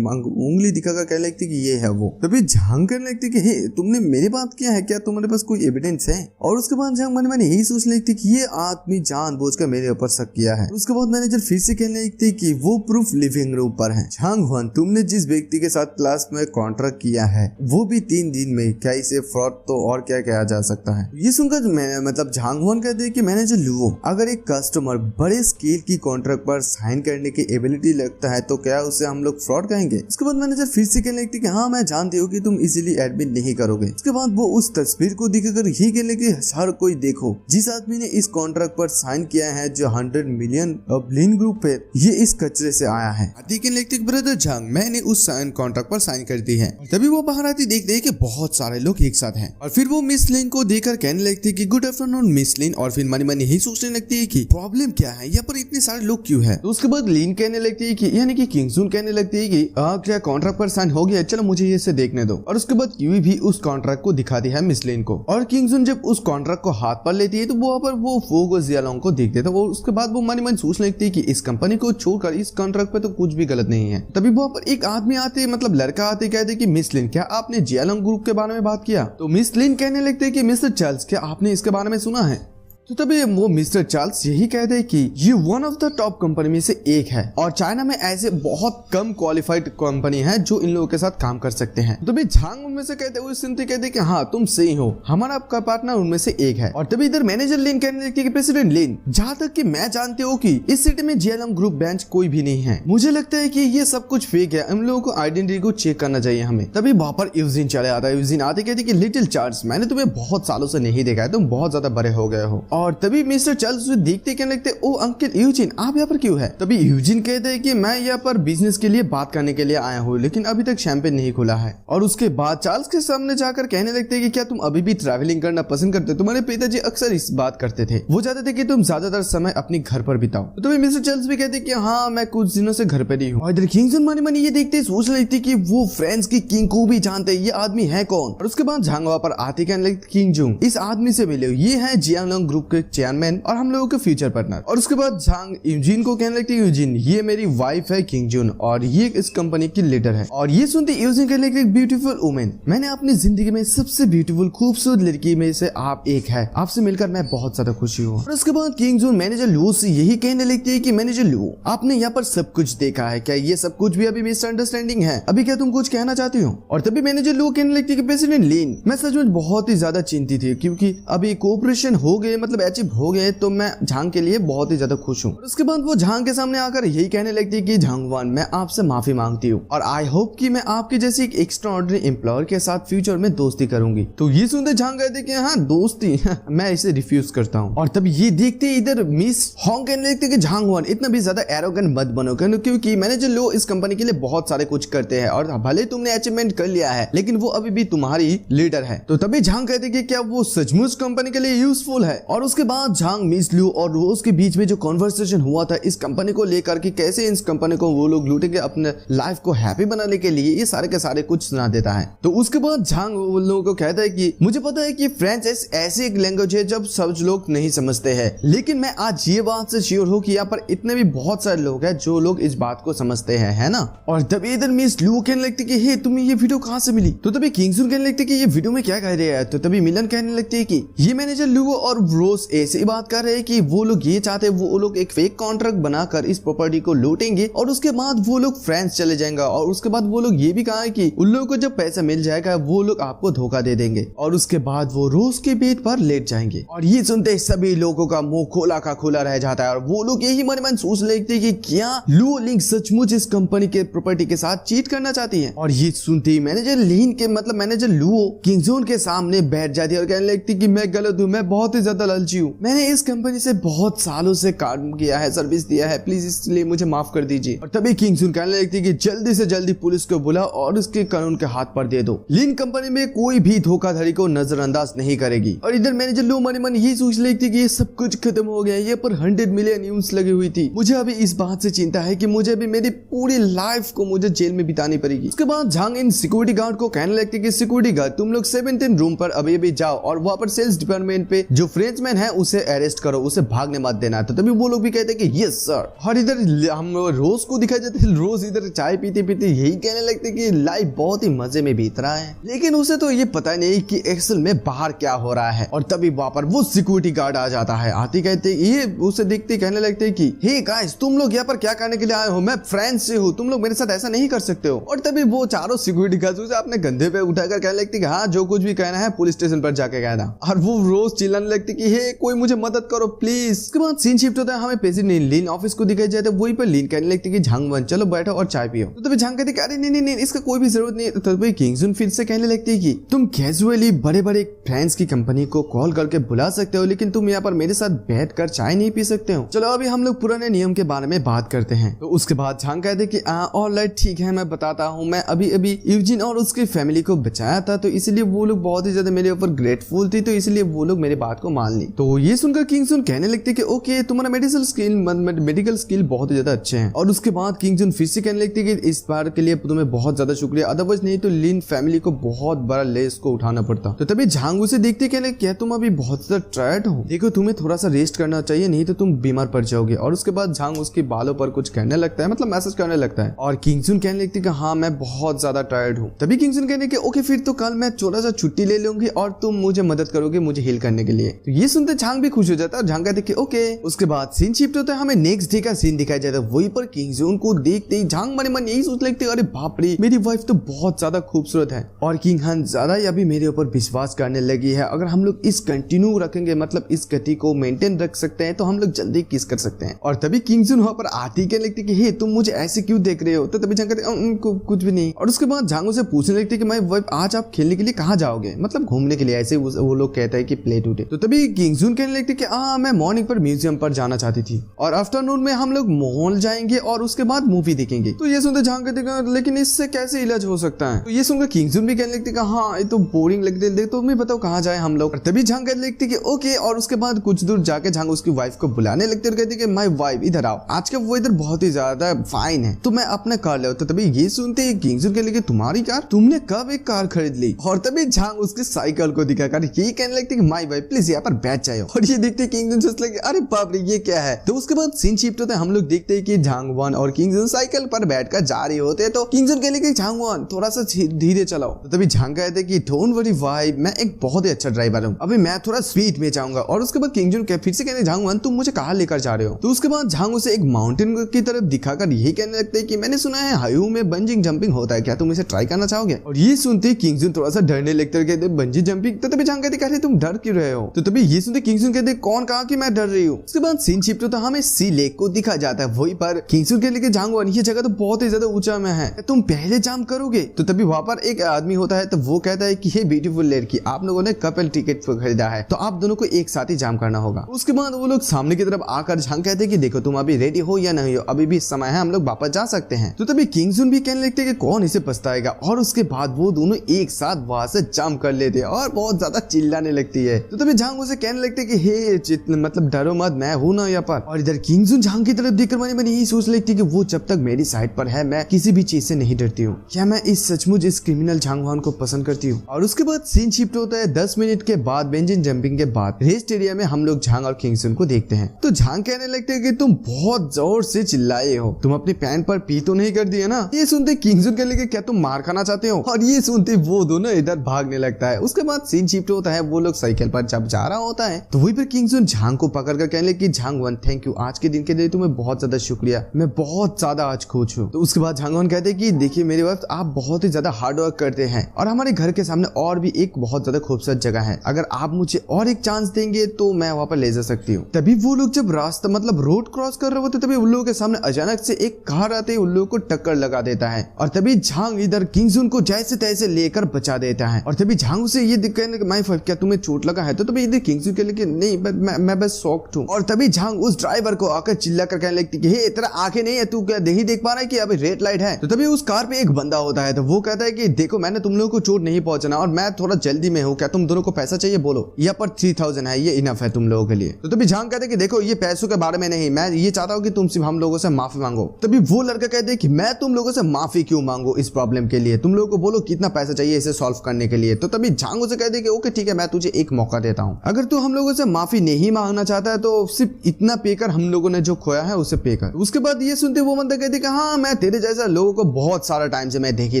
उंगली दिखाकर कहने लगती कि ये है वो। तभी झांग कहने लगती कि हे तुमने मेरी बात किया है, क्या तुम्हारे पास कोई एविडेंस है। और उसके बाद झांग मन मन यही सोचने लगती कि ये आदमी जानबूझकर मेरे ऊपर शक किया है। उसके बाद मैनेजर फिर से कहने लगती कि वो प्रूफ लिविंग रूम पर है। झांग वन तुमने जिस व्यक्ति के साथ क्लास में कॉन्ट्रैक्ट किया है वो भी 3 दिन में, क्या इसे फ्रॉड तो और क्या कहा जा सकता है। ये सुनकर मतलब झांग वन कहते हैं कि मैनेजर लू अगर एक कस्टमर बड़े स्केल की कॉन्ट्रैक्ट पर साइन करने की एबिलिटी लगता है तो क्या उसे से हम लोग फ्रॉड कहेंगे। उसके बाद मैनेजर फिर से कहने लगती कि हाँ मैं जानती हूँ कि तुम इजीली एडमिट नहीं करोगे। उसके बाद वो उस तस्वीर को दिखाकर यही कहने लगी हर कोई देखो जिस आदमी ने इस कॉन्ट्रैक्ट पर साइन किया है जो 100 मिलियन ब्लिन ग्रुप है ये इस कचरे से आया है। आती कहने लगती ब्रदर झांग मैंने उस साइन कॉन्ट्रैक्ट पर साइन कर दी है। तभी वो बाहर आती देखते हैं कि बहुत सारे लोग एक साथ हैं और फिर वो मिस लिन को देखकर कहने लगती कि गुड आफ्टरनून मिस लिन और फिर मनी मनी यही सोचने लगती है कि प्रॉब्लम क्या है यहाँ पर इतने सारे लोग क्यों है। तो उसके बाद लिन कहने लगती है कि यानी कि किंगजुन कहने लगती है कि क्या कॉन्ट्रैक्ट पर साइन हो गया चलो मुझे ये से देखने दो। और उसके बाद क्यूई भी उस कॉन्ट्रैक्ट को दिखाती है मिस लिन को और किंगजुन जब उस कॉन्ट्रैक्ट को हाथ पर लेती है तो वहाँ पर वो फोगो जियालोंग को देख देता है। उसके बाद वो मनी मनी सोचने लगती है कि इस कंपनी को छोड़कर इस कॉन्ट्रैक्ट पे तो कुछ भी गलत नहीं है। तभी वहाँ पर एक आदमी आते मतलब लड़का आते कहते कि मिस लिन क्या आपने जियालोंग ग्रुप के बारे में बात किया। तो मिस लिन कहने लगते हैं कि मिस्टर चार्ल्स क्या आपने इसके बारे में सुना है। तो तभी वो मिस्टर चार्ल्स यही कहते हैं कि ये one of the top company में से एक है और चाइना में ऐसे बहुत कम क्वालिफाइड कंपनी है जो इन लोगों के साथ काम कर सकते हैं। तभी झांग उनमें से कहते हुए सुनते कहते कि हाँ तुम सही हो हमारा आपका पार्टनर उनमें से एक है। और तभी इधर मैनेजर लिन कहने लगती है कि प्रेसिडेंट लिन जहाँ तक कि मैं जानती हूँ कि इस सिटी में जियालोंग ग्रुप बेंच कोई भी नहीं है मुझे लगता है कि ये सब कुछ फेक है हम लोगों को आइडेंटिटी को चेक करना चाहिए हमें। तभी वहाँ पर यूजिन चले आता है। यूजिन आते कहते कि लिटिल चार्ल्स मैंने तुम्हें बहुत सालों से नहीं देखा है तुम बहुत ज्यादा बड़े हो गए हो। और तभी मिस्टर चार्ल्स देखते कहने लगते ओ अंकल यूजिन आप यहाँ पर क्यों है। तभी यूजिन कहते हैं कि मैं यहाँ पर बिजनेस के लिए बात करने के लिए आया हूँ लेकिन अभी तक शैंपेन नहीं खुला है। और उसके बाद चार्ल्स के सामने जाकर कहने लगते हैं कि क्या तुम अभी भी ट्रैवलिंग करना पसंद करते हो। तुम्हारे पिताजी अक्सर इस बात करते थे वो चाहते थे कि तुम ज्यादातर समय अपने घर पर बिताओ। तो तभी मिस्टर चार्ल्स भी कहते कि हाँ मैं कुछ दिनों से घर पर ही हूँ। और इधर किंगजुन मनी मनी ये देखते सोच रही थी कि वो फ्रेंड्स की किंग को भी जानते ये आदमी है कौन। और उसके बाद झांग वहाँ पर आते कहने लगते किंगजुन इस आदमी से मिले ये है जियालोंग ग्रुप के चेयरमैन और हम लोगों के फ्यूचर पार्टनर। और उसके बाद झांग यूजिन को कहने लगती है यूजिन ये मेरी वाइफ है किंगजुन और ये इस कंपनी की लीडर है। और ये सुनते यूजिन कहने लगती है ब्यूटीफुल वुमेन मैंने अपनी जिंदगी में सबसे ब्यूटीफुल खूबसूरत लड़की में से आप एक है आपसे मिलकर मैं बहुत ज्यादा खुशी हूँ। और उसके बाद किंगजुन मैनेजर लू से यही कहने लगती है कि मैनेजर लू आपने यहाँ पर सब कुछ देखा है क्या ये सब कुछ भी अभी मिसअंडरस्टैंडिंग है अभी क्या तुम कुछ कहना चाहती हो। और तभी मैनेजर लू कहने लगती है कि प्रेसिडेंट लिन मैं सच में बहुत ही ज्यादा चिंतित थी क्योंकि अभी कोऑपरेशन हो गए मतलब अचीव हो गए तो मैं झांग के लिए बहुत ही ज्यादा खुश हूँ। उसके बाद वो झांग के सामने आकर यही कहने लगती है कि झांगवान मैं आपसे माफी मांगती हूँ और आई होप कि मैं आपके जैसे एक एक्स्ट्रा ऑर्डिनरी एम्प्लॉयर के साथ फ्यूचर में दोस्ती करूंगी। तो ये सुनते झांग कहते कि हाँ दोस्ती मैं इसे रिफ्यूज करता हूँ। और तब ये देखते इधर मिस हॉन्ग कहने लगते कि झांगवान इतना भी ज्यादा एरोगेंट मत बनो क्योंकि मैनेजर लो इस कंपनी के लिए बहुत सारे कुछ करते हैं और भले तुमने अचीवमेंट कर लिया है लेकिन वो अभी भी तुम्हारी लीडर है। तो तभी झांग कहते कि क्या वो सचमुच कंपनी के लिए यूजफुल है। और उसके बाद झांग मिस लू और रोज के बीच में जो कॉन्वर्सेशन हुआ था इस कंपनी को लेकर कि कैसे इस कंपनी को वो लोग लूटेंगे अपने लाइफ को हैप्पी बनाने के लिए ये सारे के सारे कुछ सुना देता है। तो उसके बाद झांग उन लोगों को कहता है कि मुझे पता है कि फ्रेंच ऐसी एक लैंग्वेज है जब सब लोग नहीं समझते हैं लेकिन मैं आज ये बात से श्योर हूँ कि यहाँ पर इतने भी बहुत सारे लोग हैं जो लोग इस बात को समझते हैं है ना। और तभी इधर मिस लू कहने लगती कि हे तुम्हें ये वीडियो कहाँ से मिली। तो तभी किंगजुन कहने लगती कि ये वीडियो में क्या कह रहे हैं। तो तभी मिलन कहने लगती है कि ये मैनेजर लू और रोज ऐसी बात कर रहे हैं कि वो लोग ये चाहते हैं वो लोग एक फेक कॉन्ट्रैक्ट बनाकर इस प्रॉपर्टी को लूटेंगे और उसके बाद वो लोग फ्रांस चले जाएंगे और उसके बाद वो लोग ये भी कहा है कि उन लोगों को जब पैसा मिल जाएगा वो लोग आपको धोखा दे देंगे और उसके बाद वो रोज के बेड पर लेट जाएंगे। और ये सुनते सभी लोगों का मुंह खोला का खोला रह जाता है और वो लोग यही मन मन सोच लेते हैं कि क्या लू लिंग सचमुच इस कंपनी के प्रॉपर्टी के साथ चीट करना चाहती है। और ये सुनते ही मैनेजर लिन के मतलब मैनेजर लू किंगजोन के सामने बैठ जाती है और कहने लगती कि मैं गलत हूँ मैं बहुत ही ज्यादा लालची हूँ मैंने इस कंपनी से बहुत सालों से काम किया है सर्विस दिया है प्लीज इसलिए मुझे माफ कर दीजिए। और तभी किंगजुन कहने लगती है कि जल्दी से जल्दी पुलिस को बुला और इसके कानून के हाथ पर दे दो। लिन कंपनी में कोई भी धोखाधड़ी को नजरअंदाज नहीं करेगी। और इधर मैनेजर लो मन मन यही सोच लेती कि ये सब कुछ खत्म हो गया ये पर 100 मिलियन यूनिट्स लगी हुई थी मुझे अभी इस बात से चिंता है कि मुझे अभी मेरी पूरी लाइफ को मुझे जेल में बितानी पड़ेगी। उसके बाद झांग इन सिक्योरिटी गार्ड को कहने लगती कि सिक्योरिटी गार्ड तुम लोग 17 रूम पर अभी अभी जाओ और वहां पर सेल्स डिपार्टमेंट पे जो फ्रेंचमैन है उसे अरेस्ट करो उसे भागने मत देना। तो तभी वो लोग भी कहते हैं कि यस सर। और इधर हम रोज को दिखाई जाते हैं रोज इधर चाय पीते पीते यही कहने लगते कि लाइफ बहुत ही मजे में बीत रहा है लेकिन उसे तो ये पता नहीं कि एक्चुअल में बाहर क्या हो रहा है। और तभी वहां पर वो सिक्योरिटी गार्ड आ जाता है आते कहते ये उसे देखते कहने लगते कि हे गाइस तुम लोग यहाँ पर क्या करने के लिए आए हो मैं फ्रांस से हूँ तुम लोग मेरे साथ ऐसा नहीं कर सकते हो। और तभी वो चारों सिक्योरिटी गार्ड उसे अपने कंधे पे उठाकर कहने लगते कि हाँ जो कुछ भी कहना है पुलिस स्टेशन पर जाके कहना। और वो रोज चिल्लाने लगती कि हे हे कोई मुझे मदद करो प्लीज। उसके बाद सीन शिफ्ट होता है, हमें प्रेसिडेंट लिन ऑफिस को दिखाई जाता है। वहीं पर लिन कहने लगती है कि झांग वन चलो बैठो और चाय पियो। तो तभी झांग कहती है अरे नहीं इसका कोई भी जरूरत नहीं। तो तभी किंग जुन फिर से कहने लगती है कि तुम कैजुअली बड़े बड़े फ्रेंड्स की कंपनी को कॉल करके बुला सकते हो, लेकिन तुम यहाँ पर मेरे साथ बैठ कर चाय नहीं पी सकते हो। चलो अभी हम लोग पुराने नियम के बारे में बात करते हैं। तो उसके बाद झांग कहते कि ऑलराइट ठीक है, मैं बताता हूँ। मैं अभी यूजिन और उसकी फैमिली को बचाया था, तो इसलिए वो लोग बहुत ही ज्यादा मेरे ऊपर ग्रेटफुल थी, तो इसलिए वो लोग मेरी बात को मान ली। तो ये सुनकर किंग जुन कहने लगती है कि ओके तुम्हारा मेडिकल स्किल बहुत ही ज्यादा अच्छे हैं। और उसके बाद किंग जुन फिर से कहने लगती है कि इस बार के लिए तुम्हें बहुत ज्यादा शुक्रिया, अदरवाइज नहीं तो लिन फैमिली को बहुत बड़ा लेस को उठाना पड़ता। तो तभी झांग उसे देखते कहने क्या तुम अभी बहुत ज्यादा टायर्ड हो, देखो तुम्हें थोड़ा सा रेस्ट करना चाहिए, नहीं तो तुम बीमार पड़ जाओगे। और उसके बाद झांग उसके बालों पर कुछ कहने लगता है, मतलब मैसेज करने लगता है। और किंग जुन कहने लगती है कि हाँ मैं बहुत ज्यादा टायर्ड हूँ। तभी किंग जुन कहने के ओके फिर तो कल मैं थोड़ा सा छुट्टी ले लूंगी और तुम मुझे मदद करोगे मुझे हील करने के लिए। तो ये सुनते झांग भी खुश हो जाता है और झांग कहते कि ओके। उसके बाद सीन शिफ्ट होता है, हमें नेक्स्ट डे का सीन दिखाया जाता है। वहीं पर किंग जुन को देखते ही झांग मन मन यही सोच लगती है अरे बाप रे मेरी वाइफ तो बहुत ज्यादा खूबसूरत है और किंग हन ज्यादा ही अभी मेरे ऊपर विश्वास करने लगी है। अगर हम लोग इस कंटिन्यू रखेंगे, मतलब इस गति को मेंटेन रख सकते हैं, तो हम लोग जल्दी किस कर सकते हैं। और तभी किंग जुन वहां पर आती के लगती कि हे तुम मुझे ऐसे क्यों देख रहे हो। तो तभी झांग कहते कुछ भी नहीं। और उसके बाद झांगो से पूछने लगती कि मैं वाइफ आज आप खेलने के लिए कहाँ जाओगे, मतलब घूमने के लिए, ऐसे वो लोग कहते हैं कि प्ले टूडे। तो तभी किंग जुन कहने लगती कि मैं मॉर्निंग पर म्यूजियम पर जाना चाहती थी और आफ्टरनून में हम लोग मॉल जाएंगे और उसके बाद मूवी देखेंगे। तो ये सुनते झांग कहते लेकिन इससे कैसे इलाज हो सकता है। तो ये सुनकर किंग जुन भी कहने लगती कि हाँ ये तो बोरिंग लगती है, तो मैं बताओ कहाँ जाए हम लोग। तभी झांग कहने लगती कि ओके। और उसके बाद कुछ दूर जाके झांग उसकी वाइफ को बुलाने लगती और कहती कि माय वाइफ इधर आओ, आज का वेदर बहुत ही ज्यादा फाइन है, तो मैं अपने कार ले। तो तभी ये सुनते ही किंग जुन कहने लगी तुम्हारी कार, तुमने कब एक कार खरीद ली। और तभी झांग उसकी साइकिल को दिखाकर ये कहने लगती कि माय वाइफ प्लीज यहाँ पर बैठ जाओ। और ये देखते किंग जुन सोच लगे अरे बाप रे ये क्या है। तो उसके बाद सीन शिफ्ट होता है, हम लोग देखते हैं कि झांग वन और किंग जुन साइकिल पर बैठकर जा रहे होते हैं। तो किंग जुन कहने लगे झांग वन थोड़ा सा धीरे चलाओ। तो तभी झांग कहते कि डोंट वरी वाइफ, मैं एक बहुत ही अच्छा ड्राइवर हूँ, अभी मैं थोड़ा स्पीड में जाऊंगा। और उसके बाद किंग जुन फिर से कहने झांग वन तुम मुझे कहाँ लेकर जा रहे हो। तो उसके बाद झांग उसे एक माउंटेन की तरफ दिखाकर यही कहने लगते हैं कि मैंने सुना है हाईवे में बंजिंग जंपिंग होता है, क्या तुम इसे ट्राई करना चाहोगे। और ये सुनते किंग जुन थोड़ा सा डरने लगते हैं, कहते बंजी जंपिंग। तो तभी झांग कहते कहते तुम डर क्यों रहे हो। तो तभी ये सुनते किंग जुन कहते कौन कहा कि मैं डर रही हूँ। उसके बाद सीन शिफ्ट होता है, हमें सी लेक को दिखा जाता है। वहीं पर किंग जुन कहने लगे झांग वन ये जगह तो बहुत ही ज्यादा ऊंचा में है, तुम पहले जंप करोगे। तो तभी वहां पर एक आदमी होता है, तो वो कहता है कि हे ब्यूटीफुल लड़की आप लोगों ने कपल टिकट खरीदा है, तो आप दोनों को एक साथ ही जंप करना होगा। उसके बाद वो लोग सामने की तरफ आकर झांग कहते हैं कि देखो तुम अभी रेडी हो या नहीं हो, अभी भी समय है, हम लोग वापस जा सकते हैं। तो तभी किंग जुन भी कहने लगते हैं कि कौन इसे पछताएगा। और उसके बाद वो दोनों एक साथ वहां से जंप कर लेते हैं और बहुत ज्यादा चिल्लाने लगती है। तो तभी झांग उसे कहने लगते कि हे मतलब डरो मत, मैं हूं ना यहाँ पर। और इधर किंग जुन झांग की तरफ देखकर मैंने यही सोच लगती कि वो जब तक मेरी साइड पर है मैं किसी भी चीज से नहीं डरती हूँ, क्या मैं इस सचमुच इस क्रिमिनल झांग वान को पसंद करती हूँ। और उसके बाद सीन शिफ्ट होता है 10 मिनट के बाद बेंजिन जंपिंग के बाद रेस्ट एरिया में हम लोग झांग और किंग जुन को देखते हैं। तो झांग कहने लगते हैं कि तुम बहुत जोर से चिल्लाए हो, तुम अपनी पैंट पर पी तो नहीं कर दिए ना। ये सुनते किंग जुन कहने लगे क्या तुम मार खाना चाहते हो। और ये सुनते वो दोनों इधर भागने लगता है। उसके बाद सीन शिफ्ट होता है, वो लोग साइकिल पर जब जा रहा होता है तो वहीं पर किंग जुन झांग को पकड़ कर कहने लगे झांग वन थैंक यू, आज के दिन के लिए तुम्हें बहुत ज्यादा शुक्रिया, मैं बहुत ज्यादा आज खुश हूँ। तो उसके बाद झांग वन कहते हैं कि देखिए मेरे वक्त आप बहुत ही ज्यादा हार्ड वर्क करते हैं और हमारे घर के सामने और भी एक बहुत ज्यादा खूबसूरत जगह है, अगर आप मुझे और एक चांस देंगे तो मैं वहां पर ले जा सकती हूँ। तभी वो लोग जब रास्ता मतलब रोड क्रॉस कर रहे होते तभी उन लोगों के सामने अचानक से एक कार आते ही उन लोगों को टक्कर लगा देता है। और तभी झांग इधर किंग जुन को जैसे तैसे लेकर बचा देता है। और तभी झांग से ये कहने लगे माय फाइव क्या तुम्हें चोट लगा है। तो तभी इधर किंग जुन कहने लगे नहीं मैं बस शॉक्ड हूँ। और तभी झांग उस ड्राइवर को आकर चिल्ला कर कहने लगती है तेरा आंखें नहीं है, तू क्या नहीं देख पा रहा है कि अभी रेड लाइट है। तो तभी उस कार पे एक बंदा होता है, तो वो कहता है कि देखो मैंने तुम लोगों को चोट नहीं पहुंचाना और मैं थोड़ा जल्दी में हूँ, क्या तुम दोनों को पैसा चाहिए बोलो, यहाँ पर 3000 है, ये इनफ है तुम लोगों के लिए। तो तभी झांग कहते हैं कि देखो ये पैसों के बारे में नहीं, मैं ये चाहता हूँ कि तुम सिर्फ हम लोगों से माफी मांगो। तभी वो लड़का कहते हैं कि मैं तुम लोगों से माफी क्यों मांगू इस प्रॉब्लम के लिए, तुम लोगों को बोलो कितना पैसा चाहिए इसे सॉल्व करने के लिए। तो तभी झांग उसे कहते हैं कि ओके ठीक है मैं तुझे एक मौका देता हूँ, अगर तू हम लोगों से माफी नहीं मांगना चाहता है तो सिर्फ इतना पे कर, हम लोगों ने जो खोया है उसे पे कर। उसके बाद ये सुनते वो बंदा कहते कि हाँ मैं तेरे जैसा लोगों को बहुत सारा टाइम से मैं देख ही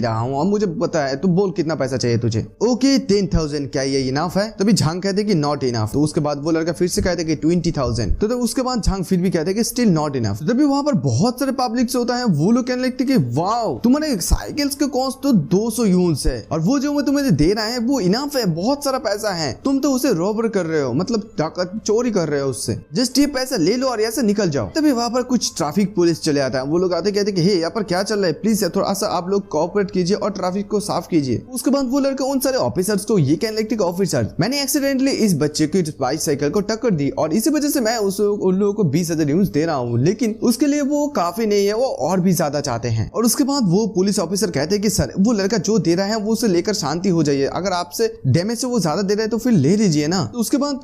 रहा हूँ और मुझे पता है, तू बोल कितना पैसा चाहिए तुझे। ओके 10,000 क्या ये इनफ है। तभी झांग कहते कि नॉट इनफ। तो उसके बाद वो लड़का फिर से कहते कि 20,000। तो उसके बाद झांग फिर भी कहते कि स्टिल नॉट इनफ। तभी वहां पर बहुत सारे पब्लिक होता है, वो लोग कहने लगते कि वाओ तुम्हारे साइकिल्स के कॉस्ट तो 200 यून्स है और वो जो मैं तुम्हें दे रहा है वो इनफ है, बहुत सारा पैसा है, तुम तो उसे रॉबर कर रहे हो। हो, मतलब चोरी कर रहे हो उससे, जस्ट ये पैसा ले लो और यहाँ से निकल जाओ। तभी वहाँ पर कुछ ट्रैफिक पुलिस चले आता है। वो लोग आते कहते कि हे यहाँ पर क्या चल रहा है, प्लीज थोड़ा सा आप लोग कोऑपरेट कीजिए और ट्रैफिक को साफ कीजिए। उसके बाद वो लड़का उन सारे ऑफिसर्स को ये कहने लगती कि ऑफिसर, मैंने एक्सीडेंटली इस बच्चे की बाइसाइकिल को टक्कर दी और इसी वजह से मैं उन लोगों को 20,000 यूनिट्स दे रहा हूँ, लेकिन उसके लिए वो काफी नहीं है, वो और भी ज्यादा चाहते हैं। और उसके बाद वो पुलिस ऑफिसर कहते हैं कि सर वो लड़का जो दे रहा है वो उसे लेकर शांति हो जाइए, अगर आपसे डैमेज से वो ज्यादा दे रहा है तो फिर ले लीजिए ना। तो उसके बाद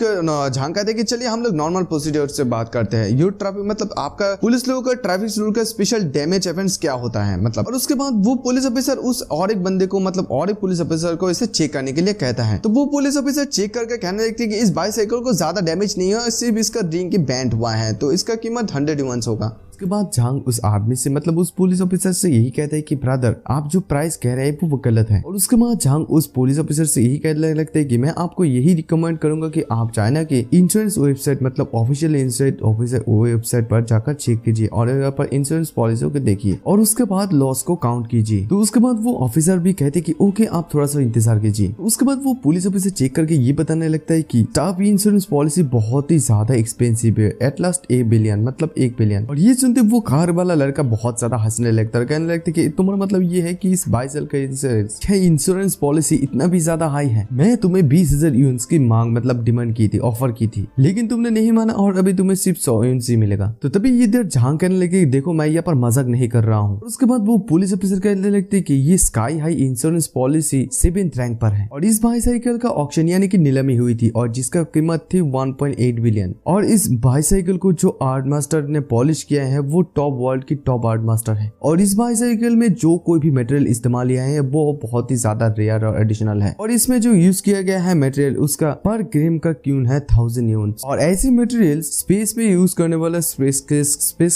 झांग कहते हैं कि चलिए हम लोग नॉर्मल प्रोसीजर से बात करते हैं, यो ट्रैफिक मतलब आपका पुलिस लोगों का ट्रैफिक रूल का स्पेशल डैमेज ऑफेंस क्या होता है मतलब। और उसके बाद वो पुलिस ऑफिसर उस और एक बंदे को मतलब और एक पुलिस ऑफिसर को इसे चेक करने के लिए कहता है। तो वो पुलिस ऑफिसर चेक करके कहने लगती है कि इस बाइसाइकिल को ज्यादा डैमेज नहीं है, सिर्फ इसका रिंग की बैंड हुआ है, तो इसका कीमत 100 यूएन होगा। उसके बाद झांग उस आदमी से मतलब उस पुलिस ऑफिसर से यही कहता है कि ब्रदर आप जो प्राइस कह रहे हैं वो गलत है। और उसके बाद झांग उस पुलिस ऑफिसर से यही कहने लगता है कि मैं आपको यही रिकमेंड करूंगा कि आप चाइना के इंश्योरेंस वेबसाइट मतलब ऑफिशियल इंश्योरेंस ऑफिसर वेबसाइट पर जाकर चेक कीजिए और यहाँ पर इंश्योरेंस पॉलिसियों को देखिए और उसके बाद लॉस को काउंट कीजिए। तो उसके बाद वो ऑफिसर भी कहते कि ओके आप थोड़ा सा इंतजार कीजिए। उसके बाद वो पुलिस ऑफिसर चेक करके ये बताने लगता है कि टॉप इंश्योरेंस पॉलिसी बहुत ही ज्यादा एक्सपेंसिव है, एट लास्ट 1 बिलियन मतलब 1 बिलियन। और ये सुनते वो कार वाला लड़का बहुत ज्यादा हंसने लगता है, कहने लगता है कि तुम्हारा मतलब ये है कि इस बाइसाइकिल का इंश्योरेंस पॉलिसी इतना भी ज्यादा हाई है। मैं तुम्हें 20,000 यूनिट्स की मांग मतलब डिमांड की थी, ऑफर की थी, लेकिन तुमने नहीं माना और अभी तुम्हें सिर्फ 100 यूनिट्स ही मिलेगा। तो तभी ये इधर झांग कहने लगे देखो मैं यहाँ पर मजाक नहीं कर रहा हूँ। उसके बाद वो पुलिस ऑफिसर कहने लगते कि ये sky high insurance policy 7th rank पर है और इस बाइसाइकिल का ऑक्शन यानी कि नीलामी हुई थी और जिसका कीमत थी 1.8 बिलियन। और इस बाइसाइकिल को जो आर्ट मास्टर ने पॉलिश किया है वो टॉप वर्ल्ड की टॉप आर्ट मास्टर है। और इस बाइसाइकिल में जो कोई भी मटेरियल इस्तेमाल किया है वो बहुत ही ज्यादा रेयर और एडिशनल है और इसमें जो यूज किया गया है मटेरियल उसका पर ग्राम का क्यून है 1000 यूनिट्स। और ऐसी मटेरियल स्पेस में यूज करने वाला स्पेस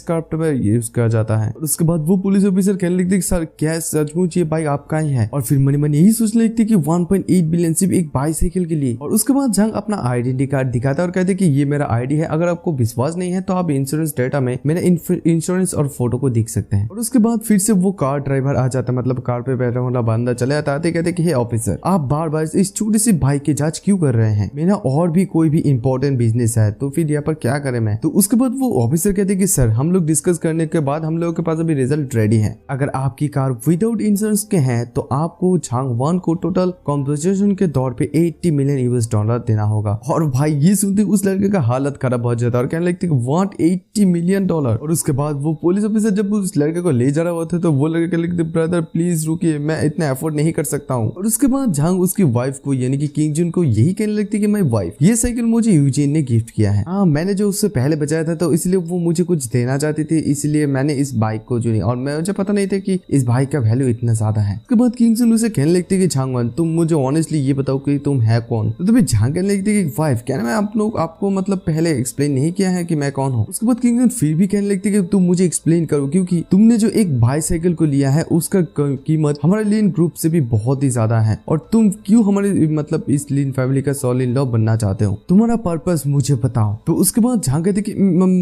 क्राफ्ट में यूज किया जाता है। और उसके बाद वो पुलिस ऑफिसर कहने लगते कि सर क्या सचमुच ये बाइक आपका ही है? और फिर मन यही सोचने लगती कि 1.8 बिलियन सिर्फ एक बाइसाइकिल के लिए। और उसके बाद जंग अपना आइडेंटिटी कार्ड दिखाता है और कहते कि ये मेरा आईडी है, अगर आपको विश्वास नहीं है तो आप इंश्योरेंस डेटा में मेरा इंश्योरेंस और फोटो को देख सकते हैं। और उसके बाद फिर से वो कार ड्राइवर आ जाता है, मतलब कार पे बैठा वाला बंदा चले आता है, कहते कि हे ऑफिसर आप बार बार इस छोटी सी बाइक की जांच क्यों कर रहे हैं? मेरा और भी कोई भी इंपॉर्टेंट बिजनेस है, तो फिर यहाँ पर क्या करें मैं? तो उसके बाद वो ऑफिसर कहते कि सर हम लोग डिस्कस करने के बाद हम लोगों के पास अभी रिजल्ट रेडी है। अगर आपकी कार विदाउट इंश्योरेंस के है तो आपको झांग वन को टोटल कॉम्पनसेशन के तौर पे 80 मिलियन यूएस डॉलर देना होगा। और भाई ये सुनते उस लड़के का हालत खराब हो जाता है और कहने लगते कि व्हाट 80 मिलियन डॉलर। और उसके बाद वो पुलिस ऑफिसर जब उस लड़के को ले जा रहा होता है तो वो लड़के लिखते ब्रदर प्लीज रुकिए, मैं इतना एफोर्ड नहीं कर सकता हूँ। और उसके बाद झांग उसकी वाइफ को यानी कि किंग जुन को यही कहने लगती कि माय वाइफ ये साइकिल मुझे यूजीन ने गिफ्ट किया है। हाँ मैंने जो उससे पहले बचाया था तो इसलिए वो मुझे कुछ देना चाहती थी, इसलिए मैंने इस बाइक को चुनी और मुझे पता नहीं था कि इस बाइक का वैल्यू इतना ज्यादा है। उसके बाद किंग जुन उसे कहने लगती कि झांगवन तुम मुझे ऑनेस्टली ये बताओ कि तुम है कौन? तो तभी झांग कहने लगती कि वाइफ क्या मैं आप लोग आपको मतलब पहले एक्सप्लेन नहीं किया है कि मैं कौन हूँ? उसके बाद किंग जुन फिर भी कहने लगती कि तुम मुझे एक्सप्लेन करो क्योंकि तुमने जो एक बाइसाइकिल को लिया है उसका कीमत हमारे लीन ग्रुप से भी बहुत ही ज्यादा है और तुम क्यों हमारे मतलब इस लीन फैमिली का सॉल इन लॉ बनना चाहते हो? तुम्हारा पर्पस मुझे बताओ। तो उसके बाद झांग कहती कि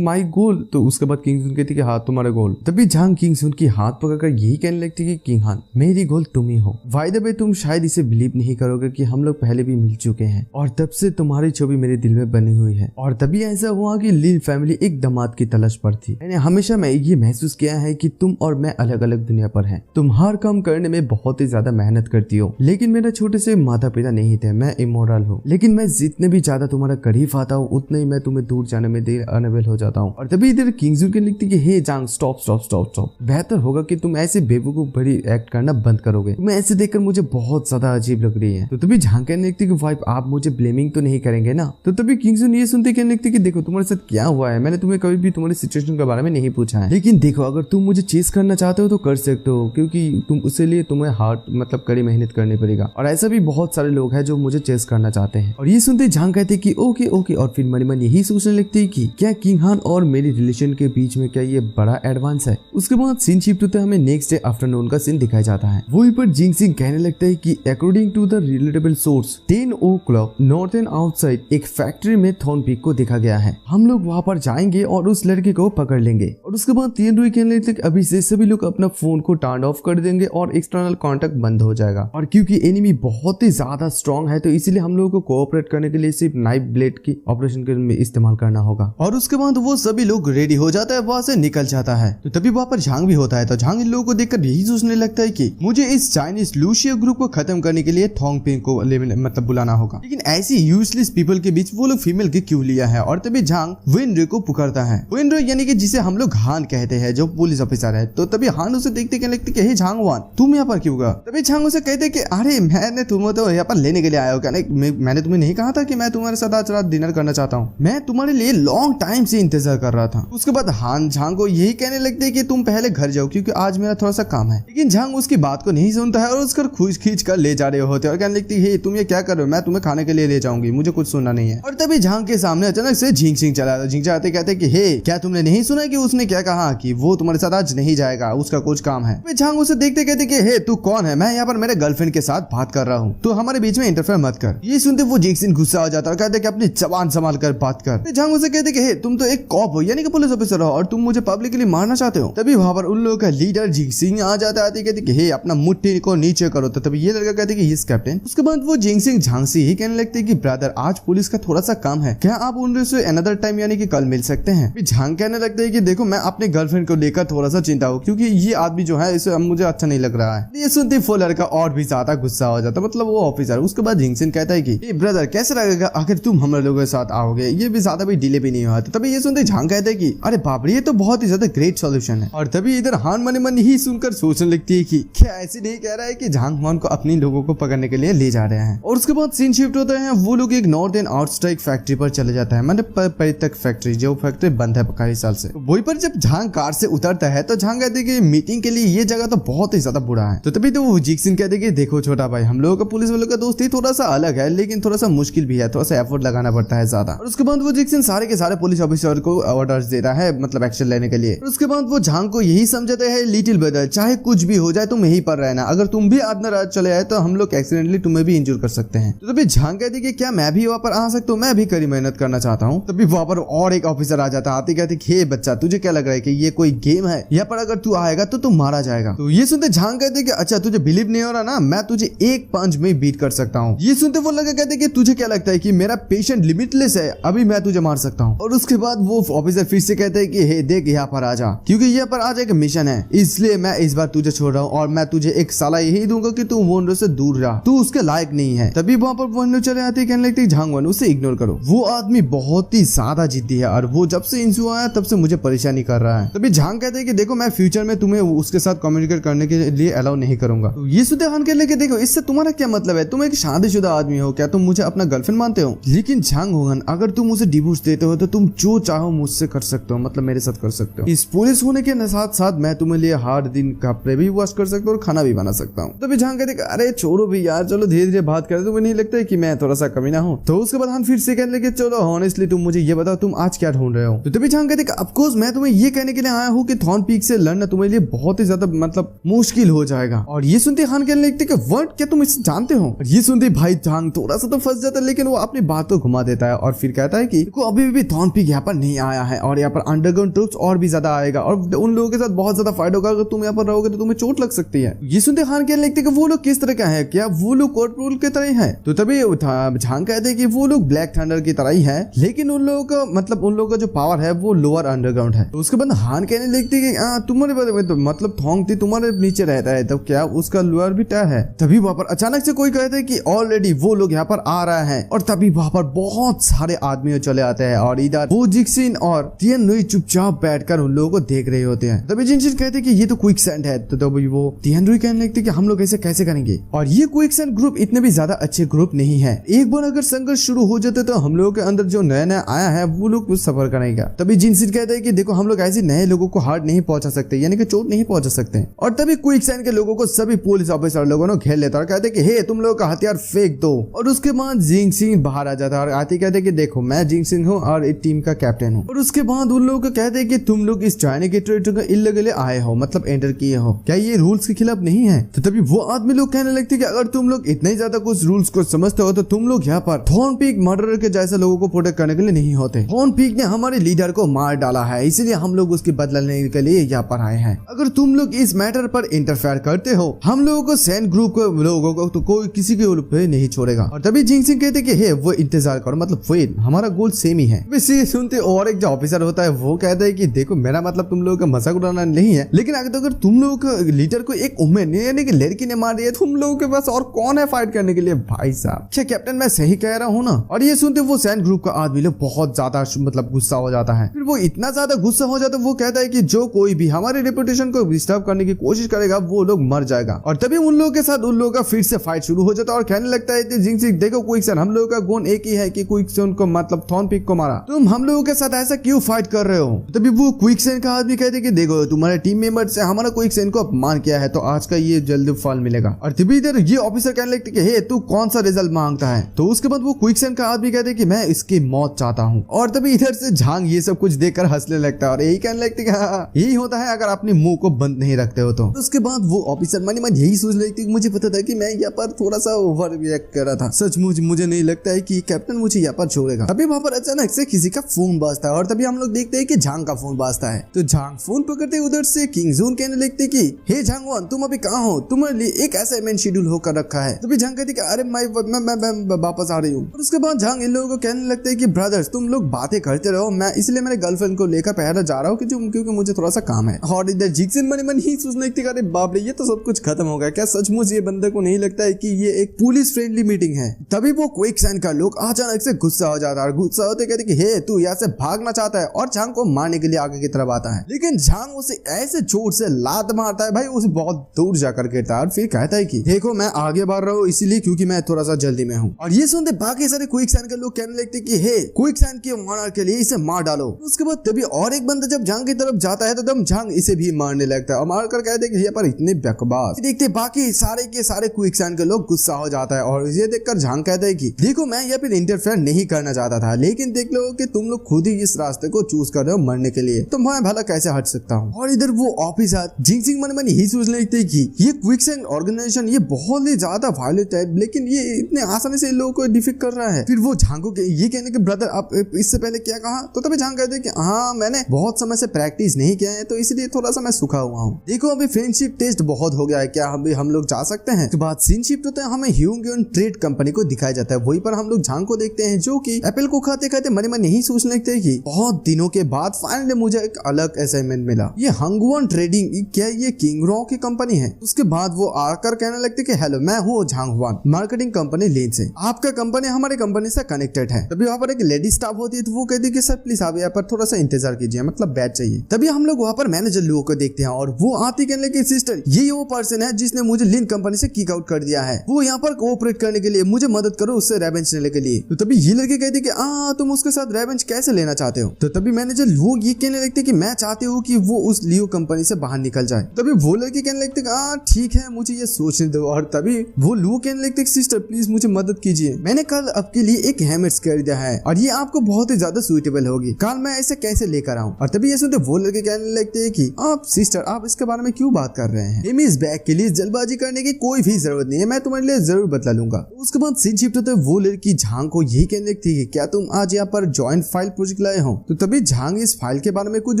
माय गोल। तो उसके बाद किंग सुन कहती कि हाँ तुम्हारा गोल। तभी झांग किंग सुन की हाथ पकड़कर यही कहने लगती कि किंग हान मेरी गोल तुम ही हो। बाय द वे तुम शायद इसे बिलीव नहीं करोगे कि हम लोग पहले भी मिल चुके हैं और तब से तुम्हारी छवि मेरे दिल में बनी हुई है। और तभी ऐसा हुआ कि लीन फैमिली एक दामाद की तलाश पर थी। मैंने हमेशा मैं ये महसूस किया है कि तुम और मैं अलग अलग दुनिया पर हैं। तुम हर काम करने में बहुत ही ज्यादा मेहनत करती हो, लेकिन मेरा छोटे से माता पिता नहीं थे, मैं इमोरल हूँ। लेकिन मैं जितने भी ज्यादा तुम्हारा करीब आता हूँ उतने ही मैं तुम्हें दूर जाने में देर अनेबल हो जाता हूँ। और तभी इधर किंगजुन के लिखती कि हे जांग स्टॉप स्टॉप स्टॉप स्टॉप, बेहतर होगा कि तुम ऐसे बेवकूफ भरी एक्ट करना बंद करोगे। तुम्हें ऐसे देखकर मुझे बहुत ज्यादा अजीब लग रही है। तो तभी झांग कहने लिखती कि वाइफ आप मुझे ब्लेमिंग तो नहीं करेंगे ना? तो तभी किंगजुन ये सुनते कहने लिखती कि देखो तुम्हारे साथ क्या हुआ है, मैंने तुम्हें कभी भी तुम्हारी सिचुएशन के बारे में नहीं पूछा है, लेकिन देखो अगर तुम मुझे चेस करना चाहते हो तो कर सकते हो क्योंकि तुम उसके लिए तुम्हें हार्ड मतलब कड़ी मेहनत करनी पड़ेगा। और ऐसा भी बहुत सारे लोग हैं जो मुझे चेस करना चाहते हैं। और ये सुनते झांग कहते कि ओके ओके और फिर मन मन यही सोचने लगती कि क्या किंग हान और मेरी रिलेशन के बीच में क्या ये बड़ा एडवांस है। उसके बाद सीन शिफ्ट होता है, हमें नेक्स्ट डे आफ्टरनून का सीन दिखाया जाता है। वहीं पर जिंग सिंह कहने लगता है कि according to the relatable source 10 o'clock northern outside एक फैक्ट्री में थॉर्न पीक को देखा गया है। हम लोग वहाँ पर जाएंगे और उस लड़के को पकड़ लेंगे। और उसके बाद तियानरुई कहने लगते कि अभी से सभी लोग अपना फोन को टर्न ऑफ कर देंगे और एक्सटर्नल कांटेक्ट बंद हो जाएगा। और क्योंकि एनिमी बहुत ही ज्यादा स्ट्रॉन्ग है तो इसीलिए हम लोगों को कोऑपरेट करने के लिए सिर्फ नाइफ ब्लेड की ऑपरेशन के में इस्तेमाल करना होगा। और उसके बाद वो सभी लोग रेडी हो जाता है, वहां से निकल जाता है। तो तभी वहां पर झांग भी होता है। तो झांग इन लोगों को देखकर यही सोचने लगता है कि मुझे इस चाइनीज लूशिया ग्रुप को खत्म करने के लिए थोंगपिंग को मतलब बुलाना होगा। लेकिन ऐसी यूजलेस पीपल के बीच वो लोग फीमेल के क्यों लिया है। और तभी झांग विनरे को पुकारता है। विनरे यानी कि जिसे हम लोग हान कहते हैं, जो पुलिस ऑफिसर है। तो तभी हान उसे देखते कहने लगती कि हे झांग वान, तुम यहाँ पर क्यों गए। तभी झांग उसे कहते कि अरे मैंने तुम्हें तो यहाँ पर लेने के लिए आया हो क्या। मैंने तुम्हें नहीं कहा था कि मैं तुम्हारे साथ आज रात डिनर करना चाहता हूँ। मैं तुम्हारे लिए लॉन्ग टाइम से इंतजार कर रहा था। उसके बाद हान झांग को यही कहने लगते है कि तुम पहले घर जाओ क्योंकि आज मेरा थोड़ा सा काम है। लेकिन झांग उसकी बात को नहीं सुनता है और उसका खींच कर ले जा रहे होते और कहने लगती है तुम ये क्या कर रहे हो, मैं तुम्हें खाने के लिए ले जाऊंगी, मुझे कुछ सुनना नहीं है। और तभी झांग के सामने अचानक से झिंग सिंह चला आता। झिंग आते कहते कि हे क्या तुमने नहीं सुना कि उसने क्या कहा कि वो तुम्हारे साथ आज नहीं जाएगा, उसका कुछ काम है। झांग उसे देखते कहते कि हे तू कौन है, मैं यहाँ पर मेरे गर्लफ्रेंड के साथ बात कर रहा हूँ, तो हमारे बीच में इंटरफेयर मत कर। ये सुनते वो झिंग सिंह गुस्सा हो जाता है और कहते कि अपनी जबान संभाल कर बात कर। झांग उसे कहते कि हे तुम तो एक कॉप हो यानी कि पुलिस ऑफिसर हो और तुम मुझे पब्लिकली मारना चाहते हो। तभी वहां पर उन लोगों का लीडर झिंग सिंह आ जाता है। कहते कि हे अपना मुट्ठी को नीचे करो। तो तभी ये लड़का कहते कि यस कैप्टन। उसके बाद वो झिंग सिंह झांग से ही कहने लगते कि ब्रदर आज पुलिस का थोड़ा सा काम है, क्या आप उनसे अनदर टाइम यानी कि कल मिल सकते हैं। झांग कहने लगते है कि देखो मैं अपने गर्लफ्रेंड को लेकर थोड़ा सा चिंता हूँ क्योंकि ये आदमी जो है इसे मुझे अच्छा नहीं लग रहा है। ये सुनते वो लड़का और भी ज्यादा गुस्सा हो जाता, मतलब वो ऑफिसर। उसके बाद झिंग सिंह कहता है कि ब्रदर कैसे लगेगा अगर तुम हम लोगों के साथ आओगे, ये भी ज्यादा भी डिले भी नहीं हुआ। तो तभी ये सुनते झांग कहते हैं कि अरे बाप रे ये तो बहुत ही ज्यादा ग्रेट सॉल्यूशन है। और तभी इधर हान मन मन ही सुनकर सोचने लगती है कि क्या ऐसे नहीं कह रहा है कि झांग मान को अपनी लोगों को पकड़ने के लिए ले जा रहे हैं। और उसके बाद सीन शिफ्ट होता है, वो लोग एक नॉर्थ एंड आउटस्ट्राइक फैक्ट्री पर चले जाता है, मतलब परित्यक्त फैक्ट्री, जो फैक्ट्री बंद है कई साल से। वहीं पर जब झांग कार से उतरता है तो झांग कहते कि मीटिंग के लिए ये जगह तो बहुत ही ज्यादा बुरा है। तो तभी तो वो झिंग सिंह कहते कि देखो छोटा भाई, हम लोगों का पुलिस वालों का दोस्ती थोड़ा सा अलग है लेकिन थोड़ा सा मुश्किल भी है, थोड़ा सा एफर्ट लगाना पड़ता है ज्यादा। और उसके बाद वो झिंग सिंह सारे के सारे पुलिस ऑफिसर को ऑर्डर्स देता है, मतलब एक्शन लेने के लिए। और उसके बाद वो झांग को यही समझाते हैं लिटिल ब्रदर चाहे कुछ भी हो जाए तुम यहीं पर रहना, अगर तुम भी आधना रात चले आए तो हम लोग एक्सीडेंटली तुम्हें भी इंजूर कर सकते हैं। तो तभी झांग कहती कि क्या मैं भी वहाँ पर आ सकता हूँ, मैं भी कड़ी मेहनत करना चाहता हूँ। तभी वहाँ पर और एक ऑफिसर आ जाता है। आते कहते हे बच्चा तुझे क्या लग रहा है कि ये कोई गेम है, यहाँ पर अगर तू आएगा तो तू मारा जाएगा। तो ये सुनते झांग कहते कि अच्छा तुझे बिलीव नहीं हो रहा ना, मैं तुझे एक पंच में बीट कर सकता हूँ। ये सुनते वो लड़का कहते कि तुझे क्या लगता है कि मेरा पेशेंट लिमिटलेस है, अभी मैं तुझे मार सकता हूँ। और उसके बाद वो ऑफिसर फिर से कहते हैं कि हे देख यहाँ पर आ जा, क्योंकि यहाँ पर आज एक मिशन है, इसलिए मैं इस बार तुझे छोड़ रहा हूँ और मैं तुझे एक सलाह यही दूंगा कि तू वोनरो से दूर रह, तू उसके लायक नहीं है। तभी वहाँ पर वोनरो चले आते कहने लगते झांग वन उसे इग्नोर करो, वो आदमी बहुत ही ज्यादा जिद्दी है और वो जब से इंसू आया तब से मुझे परेशानी कर रहा है। तभी झांग कहते हैं कि देखो मैं फ्यूचर में तुम्हें उसके साथ कम्युनिकेट करने के लिए अलाउ नहीं करूंगा। तो ये सुनते हान कहने लगे देखो इससे तुम्हारा क्या मतलब है, तुम एक शादीशुदा आदमी हो, क्या तुम मुझे अपना गर्लफ्रेंड मानते हो। लेकिन झांग होगन अगर तुम मुझे डिवोर्स देते हो तो तुम जो चाहो मुझसे कर सकते हो, मतलब मेरे साथ कर सकते हो। इस पुलिस होने के साथ साथ मैं तुम्हें लिए हर दिन कपड़े भी वॉश कर सकता हूँ और खाना भी बना सकता हूँ। तभी झांग कहते अरे छोड़ो भी यार, चलो धीरे धीरे बात करें, तुम्हें नहीं लगता है कि मैं थोड़ा सा कमीना हूँ। तो उसके बाद हम फिर से कहने लगे चलो ऑनेस्टली तुम मुझे ये बताओ तुम आज क्या ढूंढ रहे हो। तो तभी झांग कहते ऑफकोर्स मैं तुम्हें ये कहने के लिए आया हूँ कि थॉर्न पीक से लड़ना तुम्हारे लिए बहुत ही ज्यादा मतलब मुश्किल हो जाएगा। और ये सुनते खान कहने लगते कि वर्ड क्या तुम इसे जानते हो। और ये सुनते भाई झांग थोड़ा सा तो फंस जाता है, लेकिन वो अपनी बात को घुमा देता है और फिर कहता है कि अभी भी थॉर्न पीक यहाँ पर नहीं आया है और यहाँ पर अंडरग्राउंड ट्रूप्स और भी ज्यादा आएगा और उन लोगों के साथ बहुत ज्यादा फाइट होगा, अगर तुम यहाँ पर रहोगे तो तुम्हें चोट लग सकती है। ये सुनते खान कहने लगते कि वो लोग किस तरह का है, क्या वो लोग कोर्ट रूल के तरह है। तो तभी झांग कहते हैं कि वो लोग ब्लैक थंडर की तरह ही है, लेकिन उन लोगों का मतलब उन लोगों का जो पावर है वो लोअर अंडरग्राउंड है। तो उसके बाद हान कहने लगती कि तुम्हारे मतलब थोंग थी तुम्हारे नीचे रहता है, तो क्या उसका लोअर भी टायर है। तभी वहां पर अचानक से कोई कहते हैं कि ऑलरेडी वो लोग यहाँ पर आ रहा है और तभी वहां पर बहुत सारे आदमी चले आते हैं और इधर वो जिक्सिन और तियानरुई चुपचाप बैठकर उन लोगों को देख रहे होते हैं। तभी जिनसिन कहते हैं कि ये तो क्विकसैंड है। तो तभी वो तियानरुई कहने लगते कि हम लोग ऐसे कैसे करेंगे, और ये क्विकसैंड ग्रुप इतने भी ज्यादा अच्छे ग्रुप नहीं है, एक बार अगर संघर्ष शुरू हो जाते तो हम लोगों के अंदर जो नया नया आया है वो लोग कुछ सफर करेगा। तभी जिनसिन कहते हैं कि देखो हम लोग ऐसे नए लोगों को हार्ट नहीं पहुंचा सकते, यानी कि चोट नहीं पहुंचा सकते। और तभी क्विकसैंड के लोगों को सभी पुलिस ऑफिसर लोगों ने घेर लेता और कहते कि हे तुम लोग का हथियार फेंक दो। और उसके बाद जिंग सिंह बाहर आ जाता है और आते कहते कि देखो मैं जिंग सिंह हूँ और एक टीम का कैप्टन हूँ। और उसके बाद उन लोगों को कहते हैं कि तुम लोग इस चाइना के टेरिटरी को इल्लीगली आए हो, मतलब एंटर किए हो, क्या ये रूल्स के खिलाफ नहीं है। तो तभी वो आदमी लोग कहने लगते कि अगर तुम लोग इतने ज्यादा कुछ रूल्स को समझते हो तो तुम लोग यहाँ पर थॉर्न पीक मर्डर के जैसे लोगों को प्रोटेक्ट करने के लिए नहीं होते। थॉर्न पीक ने हमारे लीडर को मार डाला है, है, इसीलिए हम लोग उसकी बदला लेने के लिए यहाँ पर आए हैं। अगर तुम लोग इस मैटर पर इंटरफेयर करते हो, हम लोगों को सैन ग्रुप को लोगों को तो कोई किसी के ऊपर नहीं छोड़ेगा। और तभी जिंगसिंग कहते कि हे वो इंतजार करो, मतलब वेट, हमारा गोल सेम ही है। इसे सुनते और एक जो ऑफिसर होता है वो कहता है कि देखो मेरा मतलब तुम लोगों का मजाक उड़ाना नहीं है, लेकिन अगर तुम लोगों का लीडर को एक वुमेन यानी कि लड़की ने मार दिया, तुम लोगों के पास और कौन है फाइट करने के लिए? भाई साहब, क्या कैप्टन मैं सही कह रहा हूँ ना? और ये सुनते वो सैन ग्रुप का आदमी लोग बहुत ज्यादा मतलब गुस्सा हो जाता है। फिर वो इतना ज्यादा गुस्सा हो जाता है, वो कहता है कि जो कोई भी हमारे रेपुटेशन को डिस्टर्ब करने की कोशिश करेगा वो लोग मर जाएगा। और तभी उन लोगों के साथ उन लोगों का फिर से फाइट शुरू हो जाता है और कहने लगता है कि जिंगसिंग देखो क्विकसैन, हम लोगों का गुण एक ही है कि क्विकसैन को मतलब थॉर्न पिक को मारा, तुम हम लोगों के साथ ऐसा क्यों फाइट कर रहे हो? तभी वो क्विकसैन का आदमी कहते कि देखो तुम्हारे टीम मेंबर से हमारा क्विकसैन को अपमान किया है तो आज का ये जल्दी फल मिलेगा। और तभी इधर ये ऑफिसर कहने लगते कि हे तू कौन सा रिजल्ट मांगता है? तो उसके बाद वो क्विकसैन का आदमी कहते कि मैं इसकी मौत चाहता हूँ। और तभी इधर से झांग ये सब कुछ देखकर हंसने लगता है और यही कहने लगते कि हाँ, यही होता है अगर अपने मुंह को बंद नहीं रखते हो तो। उसके बाद वो ऑफिसर मन मन यही सोच लेती कि मुझे पता था कि मैं यहाँ पर थोड़ा सा ओवर रिएक्ट कर रहा था, सचमुच मुझे नहीं लगता है कि कैप्टन मुझे यहाँ पर छोड़ेगा। तभी वहां पर अचानक से किसी का फोन बाजता है और तभी हम लोग देखते हैं कि झांग का फोन बाजता है। तो झांग फोन पकड़ते उधर से किंगजून कहने लगते कि हे झांगवान, तुम अभी कहाँ हो? तुम्हारे लिए एक असाइनमेंट शेड्यूल होकर रखा है। तभी झांग कहती कि अरे मैं वापस आ रही हूँ। और उसके बाद झांग इन लोगों को कहने लगते है कि ब्रदर्स तुम लोग बातें करते रहो, मैं इसलिए मेरे गर्लफ्रेंड को लेकर पहरा जा रहा हूँ क्योंकि मुझे थोड़ा सा काम है। और इधर जिक्सन मन मन ही सोचने लगती अरे बाप रे ये तो सब कुछ खत्म हो गया क्या? सचमुच ये बंदे को नहीं लगता है कि ये एक पुलिस फ्रेंडली मीटिंग है। तभी वो क्विकसैन का लोग अचानक से गुस्सा हो जाता है और गुस्सा होते कहते कि हे तू यहाँ से भागना चाहता है और झांग को मारने के लिए आगे की तरफ आता है। लेकिन झांग उसे ऐसे जोर से लात मारता है भाई उसे बहुत दूर जाकर गिरता है और फिर कहता है कि देखो मैं आगे बढ़ रहा हूँ इसीलिए क्योंकि मैं थोड़ा सा जल्दी में हूँ। और ये सुनते बाकी सारे क्विकसैन के लोग कहने लगते कि हे क्विकसैन के मारने के लिए इसे मार डालो। उसके बाद तभी और एक बंदा जब झांग की तरफ जाता है तो तब झांग इसे भी मारने लगता है और मारकर कहते हैं कि ये पर इतने बकवास। देखते बाकी सारे के सारे क्विकसैन के लोग गुस्सा हो जाता है और ये देखकर झांग कहता है कि देखो मैं यहाँ पे इंटरफेयर नहीं करना चाहता था, लेकिन देख लो कि तुम लोग खुद ही इस रास्ते को चूज कर रहे हो मरने के लिए, तो मैं भला कैसे हट सकता हूँ। और इधर वो ऑफिसर जिंगसिंग मन मन यही सोचने लगते कि ये क्विकसैन ऑर्गेनाइजेशन ये बहुत ही ज्यादा वायलेंट है, लेकिन ये इतने आसानी से इन लोगों को डिफीट कर रहा है। फिर वो झांग को ये कहने के ब्रदर आप इससे पहले क्या कहा? तो तभी झांग कहते कि हाँ मैंने बहुत समय से प्रैक्टिस नहीं किया है तो इसलिए थोड़ा सा मैं सूखा हुआ हूँ। देखो अभी फ्रेंडशिप टेस्ट बहुत हो गया है, क्या हम लोग जा सकते हैं? तो बात सीनशिप होता है, हमें ह्यूंगन ट्रेड कंपनी को दिखाया जाता है, वहीं पर हम लोग झांग को देखते हैं जो कि एप्पल को खाते खाते मन मन यही सोचने लगते हैं कि बहुत दिनों के बाद फाइनली मुझे एक अलग असाइनमेंट मिला। ये हंगवन ट्रेडिंग क्या ये किंग रॉ की कंपनी है? उसके बाद वो आकर कहने लगते कि हेलो मैं हूँ झांगवान मार्केटिंग कंपनी लीन से, आपका कंपनी हमारी कंपनी से कनेक्टेड है। तभी वहाँ पर एक लेडी स्टाफ होती है तो वो कहती है कि सर प्लीज आप यहाँ पर थोड़ा सा इंतजार कीजिए, मतलब बैठ चाहिए। तभी हम लोग वहाँ पर मैनेजर लोगों को देखते हैं और वो आती कहने लगी सिस्टर ये वो पर्सन है जिसने मुझे लिन कंपनी से किक आउट कर दिया है, वो यहाँ पर कोऑपरेट करने के लिए मुझे मदद करो उससे रेवेंज लेने के लिए। तो तभी ये लड़की कहती कि तुम उसके साथ रेवेंज कैसे लेना चाहते हो? तो तभी मैनेजर वो ये कहने लगते कि मैं चाहती हूँ कि वो उस लियो कंपनी से बाहर निकल जाए। तभी वो लड़की कहने लगती ठीक है मुझे ये सोचने दो। और तभी वो लियो कहने लगते सिस्टर प्लीज मुझे मदद कीजिए, मैंने कल आपके लिए एक हेलमेट खरीदा है और ये आपको बहुत ही ज्यादा सुइटेबल होगी, कल मैं ऐसे कैसे लेकर आऊँ? और तभी ये सुनते वो लड़के कहने लगते हैं कि आप सिस्टर आप इसके बारे में क्यों बात कर रहे हैं? इस बैग के लिए जल्दबाजी करने की कोई भी जरूरत नहीं है, मैं तुम्हारे लिए जरूर बदला लूंगा। उसके बाद सीन शिफ्ट होते वो लड़की झांग को यही कहने लगती है क्या तुम आज यहाँ पर जॉइंट फाइल प्रोजेक्ट लाए हो? तो तभी झांग इस फाइल के बारे में कुछ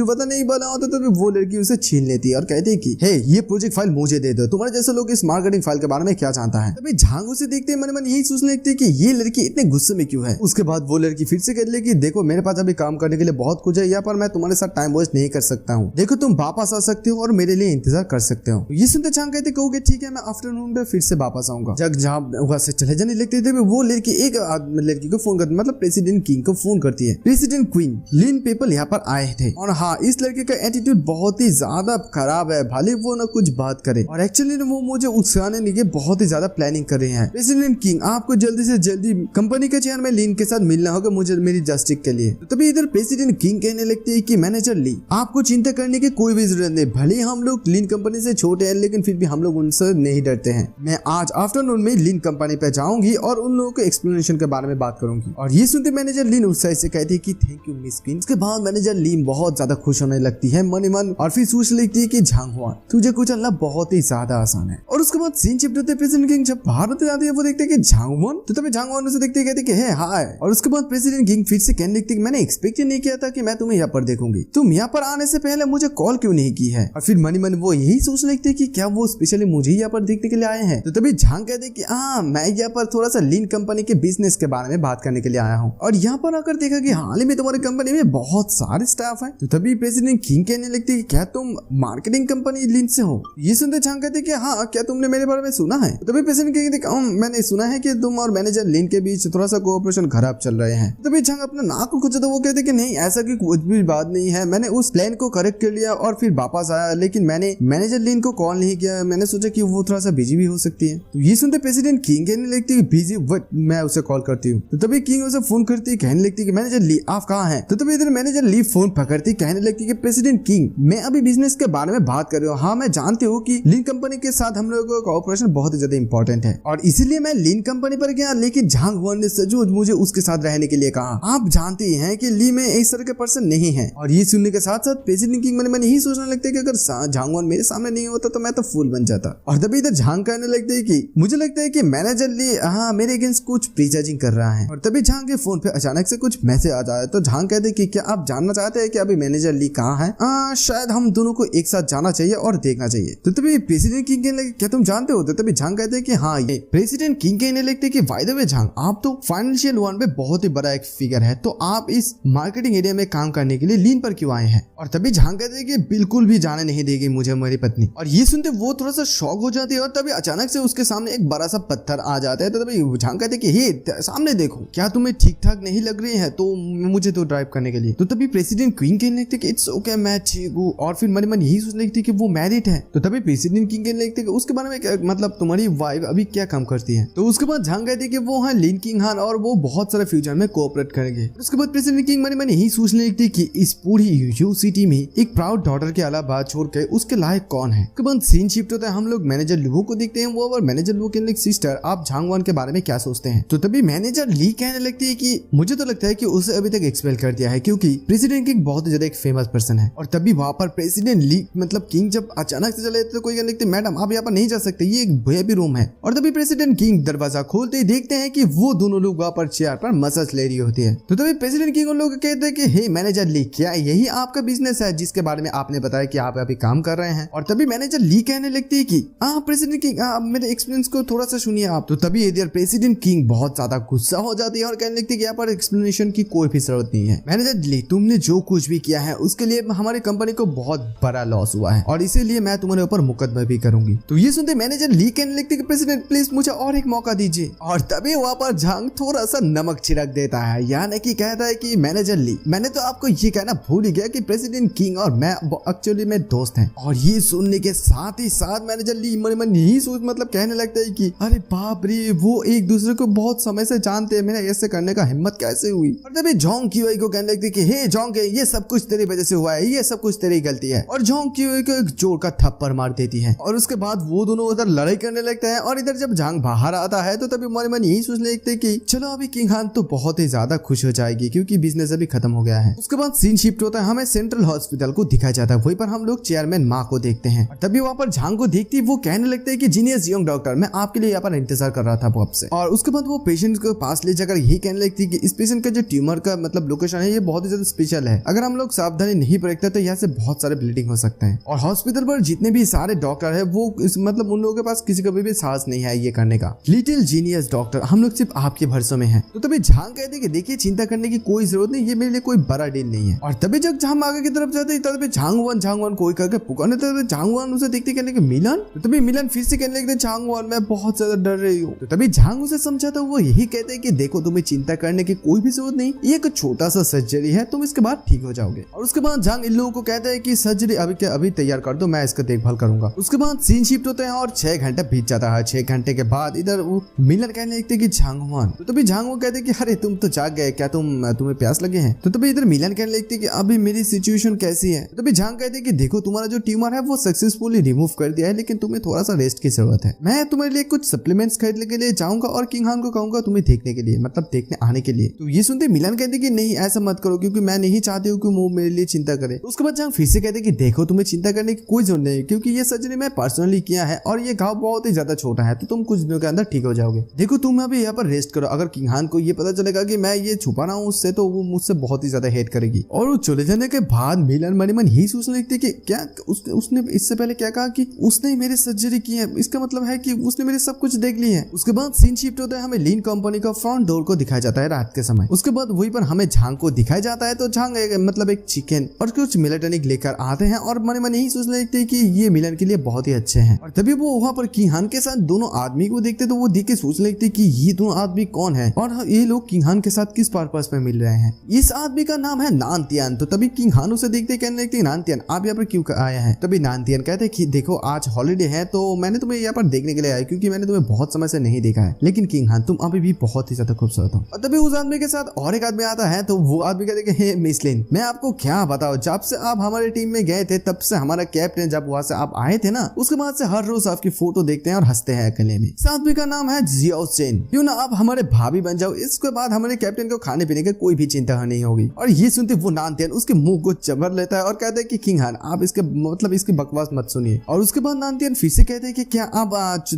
पता नहीं बना होता, तभी वो लड़की उसे छीन लेती है और कहती है कि हे ये प्रोजेक्ट फाइल मुझे दे दो, तुम्हारे जैसे लोग इस मार्केटिंग फाइल के बारे में क्या जानता है? तभी झांग उसे देखते मन मन यही सोचने लगती है कि ये लड़की इतने गुस्से में क्यों है। उसके बाद वो लड़की फिर से कहती है कि देखो मेरे पास अभी काम करने के लिए बहुत कुछ है, यहाँ पर मैं तुम्हारे साथ टाइम वेस्ट नहीं कर सकता हूँ, देखो तुम वापस आ सकते हो और मेरे लिए इंतजार कर सकते हो। ये सुनते झांग कहते कहोगे ठीक है मैं आफ्टरनून में फिर से वापस आऊंगा। जब जहाँ वहां से चले जाने लगते थे वो लड़की एक लड़की को फोन करती मतलब प्रेसिडेंट किंग को फोन करती है। प्रेसिडेंट क्वीन लिन पीपल यहाँ पर आए थे और हाँ इस लड़के का एटीट्यूड बहुत ही ज्यादा खराब है, भले वो ना कुछ बात करे और एक्चुअली वो मुझे उकसाने के बहुत ही ज्यादा प्लानिंग कर रहे हैं। प्रेसिडेंट किंग आपको जल्दी से जल्दी कंपनी के चेयरमैन लिन के साथ मिलना होगा मुझे मेरी जस्टिस के लिए। तो तभी इधर प्रेसिडेंट किंग कहने लगते हैं कि मैनेजर ली आपको चिंता करने की कोई भी जरूरत नहीं, भले हम लोग लिन कंपनी से छोटे हैं लेकिन फिर भी हम लोग उनसे नहीं डरते हैं। मैं आज आफ्टरनून में लिन कंपनी पे जाऊंगी और उन लोगों के एक्सप्लेनेशन के बारे में बात करूंगी। और ये सुनते मैनेजर लिन उत्साह से कहती है कि थैंक यू मिस क्वीन। उसके बाद मैनेजर लिन बहुत ज्यादा खुश होने लगती है मन ही मन और फिर सोच लेती है कि झांगवान तुझे कुछ अल्लाह बहुत ही ज्यादा आसान है। और उसके बाद सीन शिफ्ट होते प्रेसिडेंट किंग जब बाहर होते जाते हैं वो देखते हैं कि झांगवान, तो तभी झांगवान उसे देखते कहते कि हे हाय। और उसके बाद प्रेसिडेंट किंग फिर से कहने लगती है मैंने एक्सपेक्ट ही नहीं किया था कि मैं तुम्हें यहाँ यहाँ पर देखूंगी, तुम यहाँ पर आने से पहले मुझे कॉल क्यों नहीं की है। और फिर मनी मन वो यही सोच लगते कि क्या वो स्पेशली मुझे यहाँ पर देखने के लिए आए हैं। तो तभी झांग कहते कि हाँ मैं यहाँ पर थोड़ा सा लीन कंपनी के बिजनेस के बारे में बात करने के लिए आया हूँ, और यहाँ पर आकर देखा कि हाल ही में तुम्हारी कंपनी में बहुत सारे स्टाफ है। तो तभी प्रेसिडेंट किंग कहने लगती है क्या तुम मार्केटिंग कंपनी लीन से हो। ये सुनते झांग कहते कि हाँ क्या तुमने मेरे बारे में सुना है। तो तभी प्रेसिडेंट किंग मैंने सुना है कि तुम और मैनेजर लीन के बीच थोड़ा सा कोऑपरेशन खराब चल रहे हैं। तभी झांग अपना नाक को खुजा तो वो कहते कि नहीं ऐसा की कुछ भी बात नहीं है, मैंने उस प्लान को करेक्ट कर लिया और फिर वापस आया, लेकिन मैंने मैनेजर लीन को कॉल नहीं किया, मैंने सोचा कि वो थोड़ा सा बिजी भी हो सकती है। तो ये सुनते प्रेसिडेंट किंग कहने लगती है बिजी बट मैं उसे कॉल करती हूँ। तो तभी किंग उसे फोन करती है, कहने लगती है कि मैनेजर ली आप कहाँ हैं। तो तभी इधर मैनेजर ली फोन पकड़ती कहने लगती है कि प्रेसिडेंट किंग मैं अभी बिजनेस के बारे में बात कर रही हूँ। हाँ मैं जानती हूँ कि लीन कंपनी के साथ हम लोगों का ऑपरेशन बहुत ही ज्यादा इंपॉर्टेंट है और इसीलिए मैं लीन कंपनी पर गया, लेकिन झांग वन ने सजूद मुझे उसके साथ रहने के लिए कहा। आप जानते हैं कि ली में इस तरह के पर्सन नहीं है। और ये सुनने के साथ साथ प्रेसिडेंट किंग मन में यही सोचने लगते कि अगर झांग वन मेरे सामने नहीं होता तो मैं तो फूल बन जाता। और तभी इधर झांग कहने लगते है कि मुझे लगता है कि मैनेजर ली हाँ मेरे अगेंस्ट कुछ प्रीजजिंग कर रहा है। और तभी झांग के फोन पे अचानक से कुछ मैसेज आ जाता है। तो झांग कहते कि क्या आप जानना चाहते हैं कि अभी मैनेजर ली कहाँ है। शायद हम दोनों को एक साथ जाना चाहिए और देखना चाहिए। तो तभी प्रेसिडेंट किंग कहने लगे क्या तुम जानते हो। तो तभी झांग कहते हैं कि हाँ ये प्रेसिडेंट किंग कहने लगते कि बाय द वे झांग आप तो फाइनेंशियल वन में बहुत ही बड़ा एक फिगर है, तो आप इस मार्केटिंग एरिया में काम करने के लिए लीन पर क्यों आए हैं। और तभी झांग कहते हैं कि बिल्कुल भी जाने नहीं देगी मुझे मेरी पत्नी। और ये सुनते वो थोड़ा सा शॉक हो जाती है और तभी अचानक से उसके सामने एक बड़ा सा पत्थर आ जाता है। तो तभी झांग कहते कि हे सामने देखो क्या तुम्हें ठीक ठाक नहीं लग रही है तो मुझे तो ड्राइव करने के लिए। तो तभी प्रेसिडेंट क्वीन कहने लगते कि इट्स ओके मैं ठीक हूँ। और फिर मन मन यही सोचने लगती कि वो मैरिड है। तो तभी प्रेसिडेंट किंग कहने लगते कि उसके बारे में मतलब तुम्हारी वाइफ अभी क्या काम करती है। तो उसके बाद झांग कहते कि वो है लीन किंग हान और वो बहुत सारे फ्यूचर में कोऑपरेट करेंगे। उसके बाद प्रेसिडेंट किंग मन मन यही सोचने लगती कि इस पूरी यू सिटी में एक प्राउड डॉटर के अलावा छोड़ के उसके लायक कौन है। उसके बाद सीन शिफ्ट होता है, हम लोग मैनेजर लुबो को देखते हैं। वो और मैनेजर लुबो कहने लगे सिस्टर आप झांग वन के बारे में क्या सोचते हैं। तो तभी मैनेजर ली कहने लगती है कि मुझे तो लगता है कि उसे अभी तक एक्सपेल कर दिया है क्योंकि प्रेसिडेंट किंग बहुत ही ज्यादा एक फेमस पर्सन है। और तभी वहां पर प्रेसिडेंट ली मतलब किंग जब अचानक से चले तो कोई कहने लगते मैडम आप यहाँ पर नहीं जा सकते, ये एक वीआईपी रूम है। और तभी प्रेसिडेंट किंग दरवाजा खोलते ही देखते हैं कि वो दोनों लोग वहां पर चेयर पर मसाज ले रही होती है। तो तभी प्रेसिडेंट किंग उन लोगों को कहते हैं कि हे मैनेजर ली क्या यही आपका बिजनेस है जिसके बारे में आपने बताया कि आप अभी काम कर रहे हैं। और तभी मैनेजर ली कहने लगती है कि प्रेसिडेंट किंग मेरे एक्सपीरियंस को थोड़ा सा सुनिए आप। तो तभी इधर प्रेसिडेंट किंग बहुत ज्यादा गुस्सा हो जाती है और कहने लगती है कि यहाँ पर एक्सप्लेनेशन की कोई भी जरूरत नहीं है। मैनेजर ली तुमने जो कुछ भी किया है उसके लिए हमारी कंपनी को बहुत बड़ा लॉस हुआ है और इसीलिए मैं तुम्हारे ऊपर मुकदमा भी करूंगी। तो ये सुनते मैनेजर ली कहने लगती है कि प्रेसिडेंट प्लीज मुझे और एक मौका दीजिए। और तभी वहां पर झांग थोड़ा सा नमक छिड़क देता है, यानी कि कहता है कि मैनेजर ली मैंने तो आपको ये कहना भूल ही गया कि प्रेसिडेंट किंग और मैं एक्चुअली में दोस्त हैं। और ये सुनने के साथ ही साथ मैनेजर ली मन मन यही सोच मतलब कहने लगता है कि अरे बाप रे वो एक दूसरे को बहुत समय से जानते हैं, मेरा ऐसे करने का हिम्मत कैसे हुई। और तभी जोंग क्यूआई को कहने लगती है कि हे जोंग ये सब कुछ तेरी वजह से हुआ है, ये सब कुछ तेरी गलती है। और जोंग क्यूआई को एक जोर का थप्पड़ मार देती है और उसके बाद वो दोनों उधर लड़ाई करने लगते हैं। और इधर जब झांग बाहर आता है तो तभी मन मन यही सोचने लगते कि चलो अभी किंग हान तो बहुत ही ज्यादा खुश हो जाएगी क्योंकि बिजनेस अभी खत्म हो गया है। उसके बाद सीन शिफ्ट होता है, हमें सेंट्रल हॉस्पिटल को दिखाया जाता है, वहीं पर हम लोग चेयरमैन माँ को देखते हैं। और तभी वहाँ पर झांग को देखती वो कहने लगते हैं कि जीनियस यंग डॉक्टर मैं आपके लिए यहाँ पर इंतजार कर रहा था वो आपसे। और उसके बाद वो पेशेंट को पास ले जाकर यही कहने लगती है कि इस पेशेंट का जो ट्यूमर का मतलब लोकेशन है ये बहुत ही ज्यादा स्पेशल है, अगर हम लोग सावधानी नहीं बरतते तो यहाँ से बहुत सारे ब्लीडिंग हो सकते हैं। और हॉस्पिटल पर जितने भी सारे डॉक्टर है वो मतलब उन लोगों के पास किसी का भी साहस नहीं है ये करने का। लिटिल जीनियस डॉक्टर हम लोग सिर्फ आपके भरोसे में हैं। तो तभी झांग कहते हैं कि देखिए चिंता करने की कोई जरूरत नहीं, ये मेरे लिए कोई बड़ा डील नहीं है। और तभी जब झांग आगे की तरफ जाते तभी झांग वन कोई करके पुकारने तभी झांग वन उसे देखते कहने के मिलन। तो तभी मिलन फिर से कहने लगते झांग वन मैं बहुत ज्यादा डर रही हूँ। तो तभी झांग उसे समझाता वो यही कहते हैं कि देखो तुम्हें चिंता करने की कोई भी जरूरत नहीं, ये एक छोटा सा सर्जरी है, तुम इसके बाद ठीक हो जाओगे। और उसके बाद झांग इन लोगों को कहता है कि सर्जरी अभी तैयार कर दो, मैं इसका देखभाल करूंगा। उसके बाद सीन शिफ्ट होते हैं और 6 घंटे बीत जाता है। 6 घंटे के बाद इधर वो मिलन कहने लगते कि झांग वन। तो तभी झांग वो कहते कि अरे तुम तो जाग गए क्या, तुम्हें प्यास लगे हैं। तो तभी इधर मिलन कहने लगते कि अभी मेरी सिचुएशन कैसी है। तो तभी झांग कहते कि देखो तुम्हारा जो ट्यूमर है वो सक्सेसफुली रिमूव कर दिया है, लेकिन तुम्हें थोड़ा सा रेस्ट की जरूरत है। मैं तुम्हारे लिए कुछ सप्लीमेंट्स खरीदने के लिए जाऊंगा और किंग हान को कहूंगा तुम्हें देखने के लिए, मतलब देखने आने के लिए। तो ये सुनते मिलन कहते कि नहीं ऐसा मत करो क्योंकि मैं नहीं चाहती हूँ कि वो मेरे लिए चिंता करे। उसके बाद झांग फिर से कहते कि देखो तुम्हें चिंता करने की कोई जरूरत नहीं क्योंकि ये सर्जरी मैं पर्सनली किया है और ये घाव बहुत ही ज्यादा छोटा है, तो तुम कुछ दिनों के अंदर ठीक हो जाओगे। देखो तुम अभी यहाँ पर रेस्ट करो, अगर किंग हान को ये पता चलेगा कि मैं ये छुपा रहा हूँ उससे तो वो मुझसे बहुत ही ज्यादा हेट करेगी। जाएगी। और वो चले जाने के बाद मिलन मन ही मन यही सोचने लगती कि क्या उसने इससे पहले क्या कहा कि उसने मेरी सर्जरी की है, इसका मतलब है कि उसने मेरे सब कुछ देख ली है। उसके बाद सीन शिफ्ट होता है, हमें लीन कंपनी का फ्रंट डोर को दिखाया जाता है रात के समय। उसके बाद वहीं पर हमें झांग को दिखाया जाता है। तो झांग मतलब एक चिकन और कुछ मिलेटनिक लेकर आते हैं और मन मन यही सोचने लगते हैं कि ये मिलन के लिए बहुत ही अच्छे हैं। और तभी वो वहाँ पर किंगहान के साथ दोनों आदमी को देखते तो वो देख के सोचने लगते कि ये दोनों आदमी कौन है और ये लोग किंगहान के साथ किस पर्पस में मिल रहे हैं। इस आदमी का नाम है नानतियान। तो तभी किंगहान उसे देखते कहने लगते नानतियान आप यहाँ पर क्यों आए हैं। तभी नानतियान कहते कि देखो आज हॉलीडे है तो मैंने तुम्हें यहाँ पर देखने के लिए आया क्योंकि मैंने तुम्हें बहुत समय से नहीं देखा है, लेकिन किंगहान तुम अभी भी बहुत ही ज्यादा खूबसूरत हो। और तभी उस आदमी के साथ और एक आदमी आता है तो वो आदमी कहते हे मिस लिन मैं आपको क्या बताऊं, जब से आप हमारे टीम में गए थे तब से हमारा कैप्टन जब वहां से आप आए थे ना उसके बाद से हर रोज आपकी फोटो देखते हैं और हंसते हैं अकेले में। इस आदमी का नाम है जियाओ चेन, क्यों ना आप हमारे भाभी बन जाओ, इसके बाद हमारे कैप्टन को खाने पीने की कोई भी चिंता नहीं होगी। और ये सुनते वो नानतियान उसके मुंह को चबर लेता है और कहते हैं कि किंगहान आप इसके मतलब इसकी बकवास मत सुनिए। और उसके बाद नानतियान फिर से कहते हैं कि क्या आप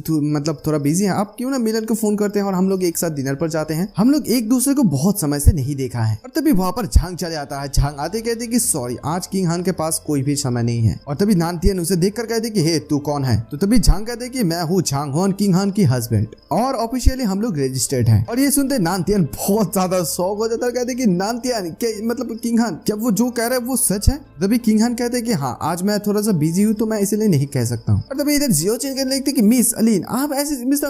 मतलब थोड़ा बिजी हैं, आप क्यों ना मिलन को फोन करते हैं और हम लोग एक साथ डिनर पर जाते हैं, हम लोग एक दूसरे को बहुत समय से नहीं देखा है। और तभी वहां पर झांग चले आता है। झांग आते कहते कि सॉरी आज किंगहान के पास कोई भी समय नहीं है। और तभी नानतियान उसे देखकर कहते कि हे तू कौन है। तो तभी झांग कहते कि मैं हूँ झांग हुआन किंगहान की हस्बैंड और ऑफिशियली हम लोग रजिस्टर्ड हैं। और ये सुनते नानतियान बहुत ज्यादा शौक हो जाता है, कहते कि नानतियान मतलब किंगहान क्या वो जो कह रहा है वो सच है। तभी किंगहान कहते कि हाँ आज मैं थोड़ा सा बिजी हूँ तो मैं इसलिए नहीं कह सकता हूँ। और तभी इधर जियो चेन कहने लगते कि मिस अलीन आप ऐसे इस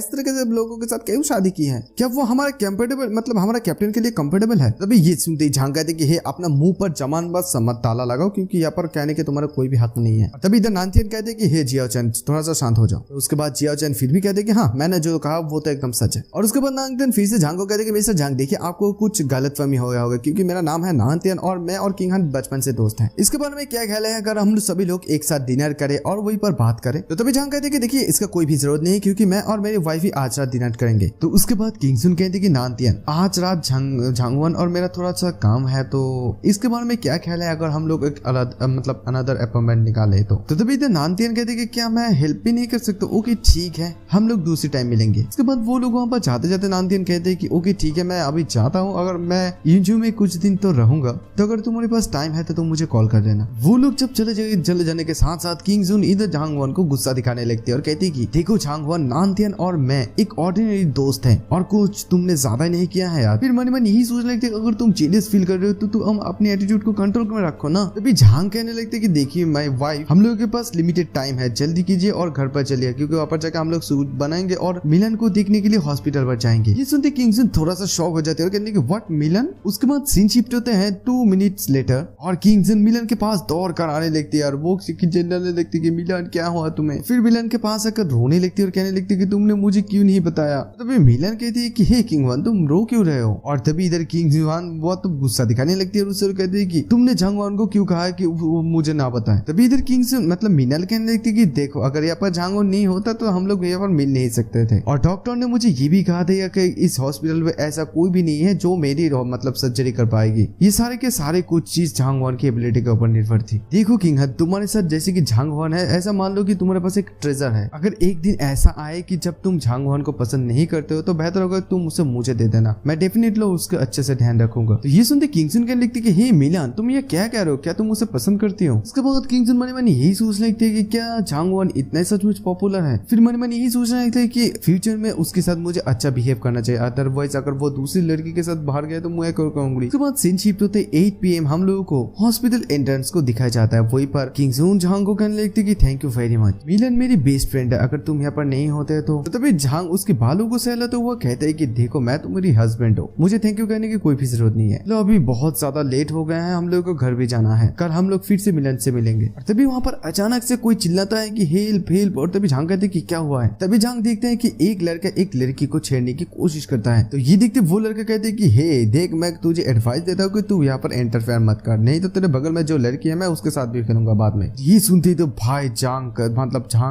तरह के लोगों के साथ क्यों शादी की है, क्या वो हमारा कंफर्टेबल मतलब हमारा कैप्टन के लिए कंफर्टेबल है। तभी ये सुनते झांग कहते कि हे अपना मुंह पर जमान बस मत ताला लगाओ क्योंकि यहाँ पर कहने के तुम्हारा कोई भी हक नहीं है। तभी इधर नानतियान कहते कि हे जियाओ चेन थोड़ा सा शांत हो जाओ। तो उसके बाद जियाओ चेन फिर भी कहते कि हाँ मैंने जो कहा वो तो एकदम सच है। और उसके बाद नानतियान फिर से झांग को कहते कि मिस्टर झांग देखिए आपको कुछ गलतफहमी हो गया होगा क्योंकि मेरा नाम है नानतियान और मैं और किंगहान बचपन से दोस्त हैं। इसके बारे में क्या ख्याल है अगर हम सभी लोग एक साथ डिनर करें और वहीं पर बात करें। तो तभी झांग कहते कि देखिए इसका कोई भी जरूरत नहीं क्योंकि मैं और मेरी वाइफ ही आज रात डिनर करेंगे। तो उसके बाद किंगसुन कहते कि नानतियान आज रात झांगवन और मेरा थोड़ा सा काम है तो इसके बारे में क्या ख्याल है अगर हम लोग एक मतलब अनदर अपॉइंटमेंट निकाले। तो तभी इधर नानतियान कहते कि क्या मैं हेल्प भी नहीं कर सकता। ओके ठीक है हम लोग दूसरी टाइम मिलेंगे। इसके बाद वो लोग वहाँ पर जाते जाते नानतियान कहते हैं कि ओके ठीक है मैं अभी जाता हूँ, अगर मैं इंजू में कुछ दिन तो रहूंगा तो अगर तुम्हारे पास टाइम है तो तुम मुझे कॉल कर देना। वो लोग जब चले जाने के साथ साथ किंगसुन इधर झांगवन को गुस्सा दिखाने लगती है और कहती कि देखो झांगवन नानतियान और मैं एक ऑर्डिनरी दोस्त हैं और कुछ तुमने ज्यादा नहीं किया है यार। फिर मन मन यही सोचने लगते अगर तुम जेलियस फील कर रहे हो तो तुम अपनी एटीट्यूड को कंट्रोल में रखो ना। तभी झांग कहने लगते कि देखिए माय वाइफ हम लोगों के पास लिमिटेड टाइम है, जल्दी कीजिए और घर पर चलिए क्योंकि वहाँ पर जाकर हम लोग सूट बनाएंगे और मिलन को देखने के लिए हॉस्पिटल पर जाएंगे। ये सुनते किंगसुन थोड़ा सा शॉक हो जाते हैं और कहते हैं कि व्हाट मिलन। उसके बाद सीन शिफ्ट होते हैं 2 मिनट्स लेटर और किंगसुन मिलन के पास दौड़ कर आने लगती है और वो जनरल लगती कि मिलन क्या हुआ तुम्हें। फिर मिलन के पास आकर रोने लगती है और कहने लगती कि तुमने मुझे क्यों नहीं बताया। तभी मिलन कहती है कि हे किंगवन तुम रो क्यों रहे हो। और तभी इधर किंगवन बहुत तो गुस्सा दिखाने लगती है और उससे कहती है कि तुमने झांगवन को क्यों कहा कि वो मुझे ना बताए। तभी इधर किंगसन मतलब मिनल कहने लगती कि देखो अगर यहाँ पर झांगवन नहीं होता तो हम लोग यहाँ पर मिल नहीं सकते थे और डॉक्टर ने मुझे ये भी कहा था कि इस हॉस्पिटल में ऐसा कोई भी नहीं है जो मेरी मतलब सर्जरी कर पाएगी। ये सारे के सारे कुछ चीज झांगवन की एबिलिटी के ऊपर निर्भर थी। देखो किंग तुम्हारे साथ जैसे कि झांगवन है ऐसा मान लो कि तुम्हारे पास एक ट्रेजर है, अगर एक दिन ऐसा आए कि जब तुम झांगवन को पसंद नहीं करते हो तो बेहतर होगा तुम उसे मुझे दे देना, मैं डेफिनेटली उसका अच्छे से ध्यान रखूंगा। तो ये सुनते किंगसन कहने लगती कि हे मिलन तुम ये क्या कह रहे हो, क्या तुम उसे पसंद करती हो। उसके बाद किंगसन मनी मनी यही सोच लगती है कि क्या झांगवन इतना सचमुच पॉपुलर है। फिर मनी मनी यही सोचने लगता है कि फ्यूचर में उसके साथ मुझे अच्छा बिहेव करना चाहिए, अदरवाइज अगर वो दूसरी लड़की के साथ बाहर गया तो मैं करूंगी। उसके बाद सीन शिफ्ट होते 8 PM हम लोगों को हॉस्पिटल एंट्रेंस को दिखाया जाता है। वहीं पर किंगसन झांग को कहने लगती कि थैंक यू वेरी मच, मिलन मेरी बेस्ट फ्रेंड है, अगर तुम यहाँ पर नहीं होते तो तभी झांग उसके बालों को सहला तो वो कहते है कि देखो मैं तुम्हारी हस्बैंड हूँ, मुझे थैंक यू कहने की कोई भी जरूरत नहीं है। लो अभी बहुत ज्यादा लेट हो गए हैं, हम लोगों को घर भी जाना है, कल हम लोग फिर से मिलन से मिलेंगे। और तभी वहाँ पर अचानक से कोई चिल्लाता है कि हेल्प हेल्प, और तभी झांग कहते कि क्या हुआ है। तभी झांग देखते हैं कि एक लड़का एक लड़की को छेड़ने की कोशिश करता है। तो ये देखते वो लड़का कहते हैं कि हे देख मैं तुझे एडवाइस देता हूँ कि तू यहाँ पर इंटरफेयर मत कर, नहीं तो तेरे बगल में जो लड़की है मैं उसके साथ भी करूंगा बाद में। ये सुनते ही तो भाई झांग